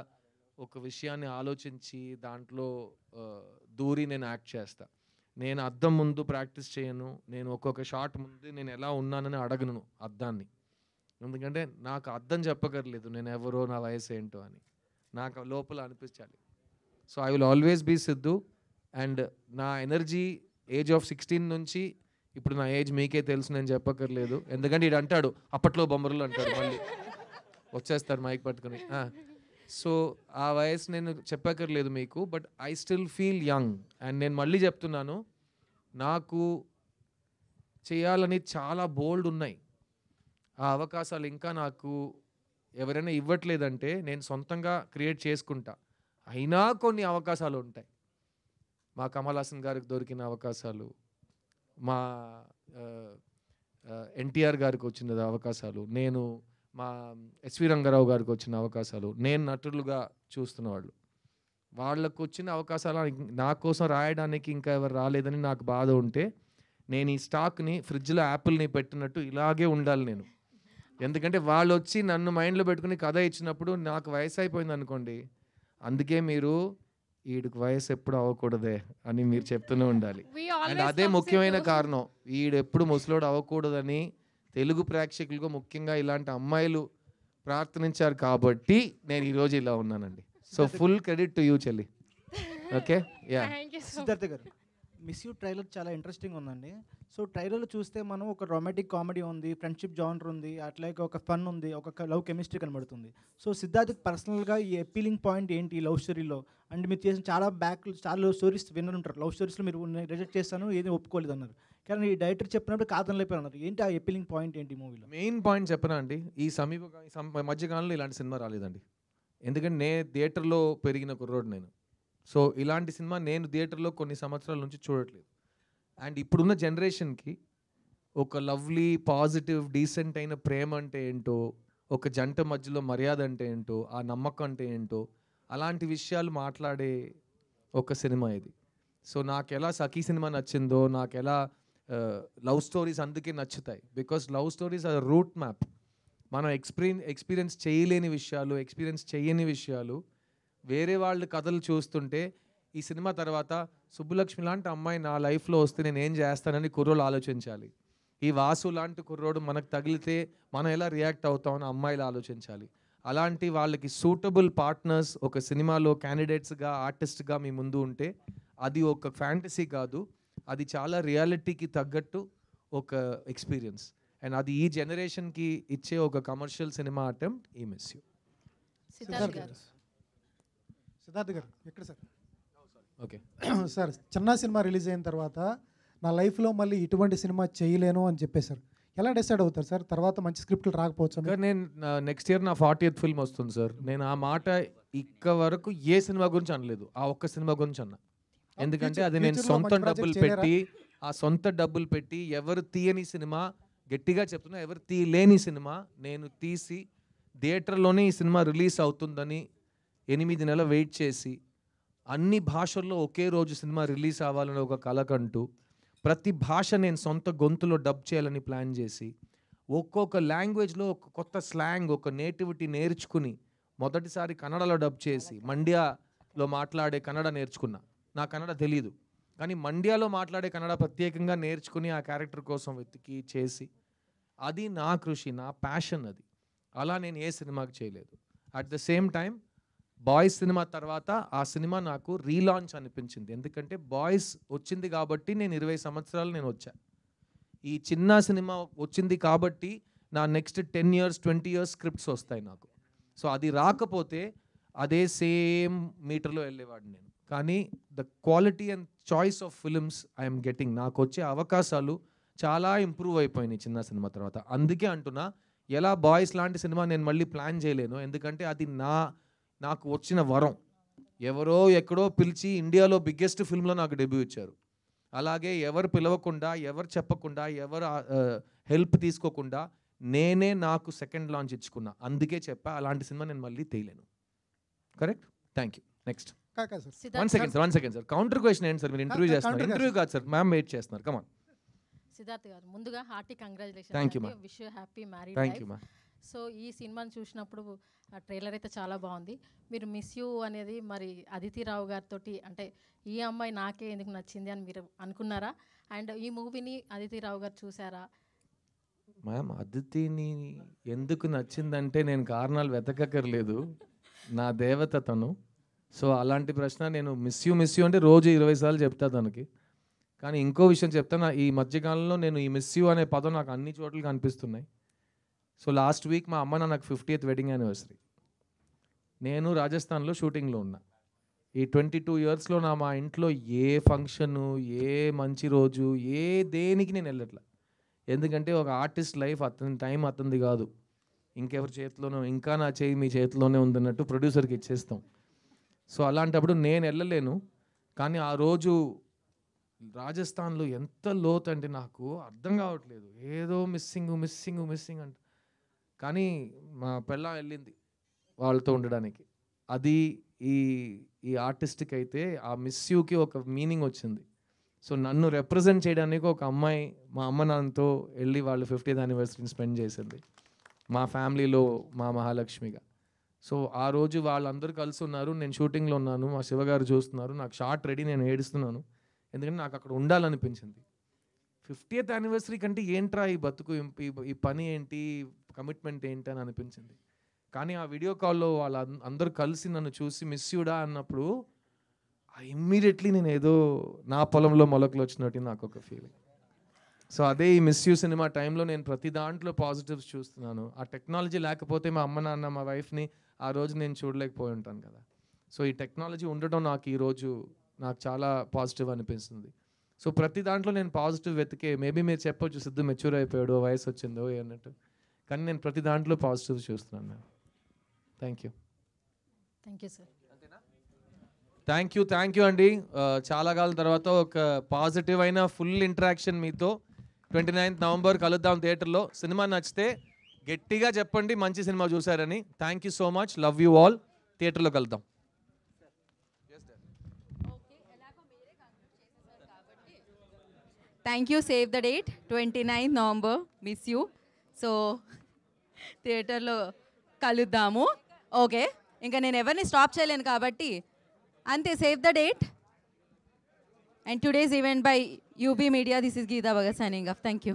ఒక విషయాన్ని ఆలోచించి దాంట్లో దూరి నేను యాక్ట్ చేస్తా. నేను అద్దం ముందు ప్రాక్టీస్ చేయను, నేను ఒక్కొక్క షాట్ ముందు నేను ఎలా ఉన్నానని అడగను అద్దాన్ని. ఎందుకంటే నాకు అద్దం చెప్పగలేదు నేను ఎవరో, నా వయసు ఏంటో అని. నాకు లోపల అనిపించాలి. So I will always be Siddhu. And నా ఎనర్జీ ఏజ్ ఆఫ్ 16 నుంచి ఇప్పుడు నా ఏజ్ మీకే తెలుసు, నేను చెప్పక్కర్లేదు. ఎందుకంటే ఇడు అంటాడు అప్పట్లో బొమ్మరులు అంటాడు, మళ్ళీ వచ్చేస్తాడు మైక్ పట్టుకుని. సో ఆ వయసు నేను చెప్పక్కర్లేదు మీకు, but I still feel young. And నేను మళ్ళీ చెప్తున్నాను, నాకు చేయాలని చాలా బోల్డ్ ఉన్నాయి. ఆ అవకాశాలు ఇంకా నాకు ఎవరైనా ఇవ్వట్లేదంటే నేను సొంతంగా క్రియేట్ చేసుకుంటా. అయినా కొన్ని అవకాశాలు ఉంటాయి. మా కమల్ హాసన్ గారికి దొరికిన అవకాశాలు, మా ఎన్టీఆర్ గారికి వచ్చిన అవకాశాలు, నేను మా ఎస్వి రంగారావు గారికి వచ్చిన అవకాశాలు, నేను నటులుగా చూస్తున్న వాళ్ళకు వచ్చిన అవకాశాలు నా కోసం రాయడానికి ఇంకా ఎవరు రాలేదని నాకు బాధ ఉంటే, నేను ఈ స్టాక్ని ఫ్రిడ్జ్లో యాపిల్ని పెట్టినట్టు ఇలాగే ఉండాలి నేను. ఎందుకంటే వాళ్ళు వచ్చి నన్ను మైండ్లో పెట్టుకుని కథ ఇచ్చినప్పుడు నాకు వయసు అయిపోయింది అనుకోండి, అందుకే మీరు వీడికి వయసు ఎప్పుడు అవ్వకూడదే అని మీరు చెప్తూనే ఉండాలి. అండ్ అదే ముఖ్యమైన కారణం, వీడు ఎప్పుడు ముసలోడు అవ్వకూడదని తెలుగు ప్రేక్షకులకు ముఖ్యంగా ఇలాంటి అమ్మాయిలు ప్రార్థనించారు కాబట్టి నేను ఈరోజు ఇలా ఉన్నానండి. So full credit to you చెల్లి. Okay, yeah. సిద్ధార్థ గారు, మిస్ యూ ట్రైలర్ చాలా ఇంట్రెస్టింగ్ ఉందండి. సో ట్రైలర్లో చూస్తే మనం ఒక రొమాంటిక్ కామెడీ ఉంది, ఫ్రెండ్షిప్ జానర్ ఉంది, అట్లాగే ఒక ఫన్ ఉంది, ఒక లవ్ కెమిస్ట్రీ కనబడుతుంది. సో సిద్ధార్థ్ పర్సనల్గా ఈ అపీలింగ్ పాయింట్ ఏంటి లవ్ స్టోరీలో? అండ్ మీరు చేసిన చాలా స్టోరీస్ విన్నారు, లవ్ స్టోరీస్లో మీరు రిజెక్ట్ చేస్తాను, ఏది ఒప్పుకోలేదు అన్నారు. కానీ ఈ డైరెక్టర్ చెప్పినప్పుడు కాదనలేపారు అన్నారు. ఏంటి ఆ అపీలింగ్ పాయింట్ ఏంటి మూవీలో? మెయిన్ పాయింట్ చెప్పనా అండి, ఈ మధ్యకాలంలో ఇలాంటి సినిమా రాలేదండి. ఎందుకంటే నేను థియేటర్లో పెరిగిన కుర్రోడు నేను. సో ఇలాంటి సినిమా నేను థియేటర్లో కొన్ని సంవత్సరాల నుంచి చూడట్లేదు. అండ్ ఇప్పుడున్న జనరేషన్కి ఒక లవ్లీ, పాజిటివ్, డీసెంట్ అయిన ప్రేమ అంటే ఏంటో, ఒక జంట మధ్యలో మర్యాద అంటే ఏంటో, ఆ నమ్మకం అంటే ఏంటో, అలాంటి విషయాలు మాట్లాడే ఒక సినిమా ఇది. సో నాకు ఎలా సఖీ సినిమా నచ్చిందో, నాకు ఎలా లవ్ స్టోరీస్ అందుకే నచ్చుతాయి. Because love stories are root map. మనం ఎక్స్పీరియన్స్ చేయలేని విషయాలు, ఎక్స్పీరియన్స్ చేయని విషయాలు వేరే వాళ్ళ కథలు చూస్తుంటే, ఈ సినిమా తర్వాత సుబ్బులక్ష్మి లాంటి అమ్మాయి నా లైఫ్లో వస్తే నేను ఏం చేస్తానని కుర్రోళ్ళు ఆలోచించాలి. ఈ వాసు లాంటి కుర్రోడు మనకు తగిలితే మనం ఎలా రియాక్ట్ అవుతామని అమ్మాయిలు ఆలోచించాలి. అలాంటి వాళ్ళకి సూటబుల్ పార్ట్నర్స్ ఒక సినిమాలో క్యాండిడేట్స్గా, ఆర్టిస్ట్గా మీ ముందు ఉంటే అది ఒక ఫ్యాంటసీ కాదు, అది చాలా రియాలిటీకి తగ్గట్టు ఒక ఎక్స్పీరియన్స్. అండ్ అది ఈ జనరేషన్కి ఇచ్చే ఒక కమర్షియల్ సినిమా అటెంప్ట్ ఈ మిస్ యూ. సిద్ధార్థ్ గారు ఎక్కడ సార్? ఓకే సార్, చిన్న సినిమా రిలీజ్ అయిన తర్వాత నా లైఫ్లో మళ్ళీ ఇటువంటి సినిమా చేయలేను అని చెప్పేశారు. ఎలా డిసైడ్ అవుతారు సార్? తర్వాత మంచి స్క్రిప్ట్లు రాకపోవచ్చు. నేను నెక్స్ట్ ఇయర్ నా 40th ఫిల్మ్ వస్తుంది సార్. నేను ఆ మాట ఇక్క వరకు ఏ సినిమా గురించి అనలేదు, ఆ ఒక్క సినిమా గురించి అన్నా. ఎందుకంటే అది నేను సొంత డబ్బులు పెట్టి ఎవరు తీయని సినిమా, గట్టిగా చెప్తున్నా ఎవరు తీయలేని సినిమా నేను తీసి థియేటర్లోనే ఈ సినిమా రిలీజ్ అవుతుందని 8 నెలలు వెయిట్ చేసి అన్ని భాషల్లో ఒకే రోజు సినిమా రిలీజ్ అవ్వాలని ఒక కలకంటూ ప్రతి భాష నేను సొంత గొంతులో డబ్ చేయాలని ప్లాన్ చేసి ఒక్కొక్క లాంగ్వేజ్లో ఒక కొత్త స్లాంగ్, ఒక నేటివిటీ నేర్చుకుని మొదటిసారి కన్నడలో డబ్ చేసి మండ్యాలో మాట్లాడే కన్నడ నేర్చుకున్నా. నా కన్నడ తెలీదు, కానీ మండ్యాలో మాట్లాడే కన్నడ ప్రత్యేకంగా నేర్చుకుని ఆ క్యారెక్టర్ కోసం వెతికి చేసి అది నా కృషి, నా ప్యాషన్. అది అలా నేను ఏ సినిమాకి చేయలేదు. At the same time boys cinema తర్వాత ఆ సినిమా నాకు రీలాంచ్ అనిపించింది. ఎందుకంటే బాయ్స్ వచ్చింది కాబట్టి నేను 20 సంవత్సరాలు నేను వచ్చా. ఈ చిన్న సినిమా వచ్చింది కాబట్టి నా నెక్స్ట్ 10 years 20 years స్క్రిప్ట్స్ వస్తాయి నాకు. సో అది రాకపోతే అదే సేమ్ మీటర్లో వెళ్ళేవాడిని నేను. కానీ the quality and choice of films I'm getting, నాకు వచ్చే అవకాశాలు చాలా ఇంప్రూవ్ అయిపోయినాయి చిన్న సినిమా తర్వాత. అందుకే అంటున్నా, ఎలా బాయ్స్ లాంటి సినిమా నేను మళ్ళీ ప్లాన్ చేయలేను, ఎందుకంటే అది నాకు వచ్చిన వరం. ఎవరో ఎక్కడో పిలిచి ఇండియాలో బిగ్గెస్ట్ ఫిల్మ్లో నాకు డెబ్యూ ఇచ్చారు. అలాగే ఎవరు పిలవకుండా, ఎవరు చెప్పకుండా, ఎవరు హెల్ప్ తీసుకోకుండా నేనే నాకు సెకండ్ లాంచ్ ఇచ్చుకున్నా. అందుకే చెప్పా అలాంటి సినిమా నేను మళ్ళీ తీయలేను. Correct? Thank you. Next. One second sir. Counter question ఏంటి సార్? మీరు ఇంటర్వ్యూ చేస్తున్నారు. ఇంటర్వ్యూ కాదు సార్, మ్యామ్ వెయిట్ చేస్తున్నారు. కమాన్. సిద్ధార్థ్ గారు, ముందుగా హార్టీ కంగ్రాచులేషన్. థ్యాంక్ యూ మా. Wish you happy married thank you life. మా. సో ఈ సినిమాని చూసినప్పుడు ఆ ట్రైలర్ అయితే చాలా బాగుంది. మీరు మిస్ యూ అనేది మరి అదితి రావు గారితో, అంటే ఈ అమ్మాయి నాకే ఎందుకు నచ్చింది అని మీరు అనుకున్నారా? అండ్ ఈ మూవీని అదితి రావు గారు చూసారా? మ్యామ్, అదితిని ఎందుకు నచ్చిందంటే నేను కారణాలు వెతకక్కర్లేదు, నా దేవత తను. సో అలాంటి ప్రశ్న నేను మిస్ యూ అంటే రోజు 20 సార్లు చెప్తా తనకి. కానీ ఇంకో విషయం చెప్తాను, ఈ మధ్యకాలంలో నేను ఈ మిస్ యూ అనే పదం నాకు అన్ని చోట్ల కనిపిస్తున్నాయి. సో లాస్ట్ వీక్ మా అమ్మ నాకు 50th వెడ్డింగ్ యానివర్సరీ. నేను రాజస్థాన్లో షూటింగ్లో ఉన్నా. ఈ 22 yearsలో మా ఇంట్లో ఏ ఫంక్షను, ఏ మంచి రోజు, ఏ దేనికి నేను వెళ్ళట్లా. ఎందుకంటే ఒక ఆర్టిస్ట్ లైఫ్ అతని టైం అతనిది కాదు, ఇంకెవరి చేతిలోనో, ఇంకా నా చేయి మీ చేతిలోనే ఉందన్నట్టు ప్రొడ్యూసర్కి ఇచ్చేస్తాం. సో అలాంటప్పుడు నేను వెళ్ళలేను. కానీ ఆ రోజు రాజస్థాన్లో ఎంత లోతు అంటే నాకు అర్థం కావట్లేదు, ఏదో మిస్సింగ్ అంట. కానీ మా పెళ్ళ వెళ్ళింది వాళ్ళతో ఉండడానికి. అది ఈ ఆర్టిస్ట్కి అయితే ఆ మిస్ యూకి ఒక మీనింగ్ వచ్చింది. సో నన్ను రిప్రజెంట్ చేయడానికి ఒక అమ్మాయి మా అమ్మ నాన్నతో వెళ్ళి వాళ్ళు 50th anniversary స్పెండ్ చేసింది మా ఫ్యామిలీలో, మా మహాలక్ష్మిగా. సో ఆ రోజు వాళ్ళందరూ కలిసి ఉన్నారు, నేను షూటింగ్లో ఉన్నాను, మా శివగారు చూస్తున్నారు, నాకు షార్ట్ రెడీ, నేను ఏడుస్తున్నాను. ఎందుకంటే నాకు అక్కడ ఉండాలనిపించింది. 50th anniversary కంటే ఏంట్రా ఈ బతుకు, ఈ పని ఏంటి, కమిట్మెంట్ ఏంటి అని అనిపించింది. కానీ ఆ వీడియో కాల్లో వాళ్ళ అందరూ కలిసి నన్ను చూసి మిస్ యూడా అన్నప్పుడు ఇమ్మీడియట్లీ నేను ఏదో నా పొలంలో మొలకలు వచ్చినట్టు నాకు ఒక ఫీలింగ్. సో అదే ఈ మిస్ యూ సినిమా టైంలో నేను ప్రతి దాంట్లో పాజిటివ్స్ చూస్తున్నాను. ఆ టెక్నాలజీ లేకపోతే మా అమ్మ నాన్న, మా వైఫ్ని ఆ రోజు నేను చూడలేకపోయి ఉంటాను కదా. సో ఈ టెక్నాలజీ ఉండటం నాకు ఈరోజు నాకు చాలా పాజిటివ్ అనిపిస్తుంది. సో ప్రతి దాంట్లో నేను పాజిటివ్ వెతికే, మేబీ మీరు చెప్పొచ్చు సిద్ధు మెచ్యూర్ అయిపోయాడు, వయసు వచ్చిందో అన్నట్టు, కానీ నేను ప్రతి దాంట్లో పాజిటివ్ చూస్తున్నాను ma'am. Thank you. Thank you sir. Thank you అండి. చాలా కాలం తర్వాత ఒక పాజిటివ్ అయిన ఫుల్ ఇంటరాక్షన్ మీతో. 29th November కలుద్దాం థియేటర్లో. సినిమా నచ్చితే గట్టిగా చెప్పండి మంచి సినిమా చూసారని. Thank you so much, love you all. థియేటర్లో కలుద్దాం. Thank you. Save the date 29th November, miss you. So థియేటర్లో కలుద్దాము. ఓకే, ఇంకా నేను ఎవరిని స్టాప్ చేయలేను కాబట్టి అంతే. Save the date. And today's event by UB Media. This is Geeta Bhagat signing off. Thank you.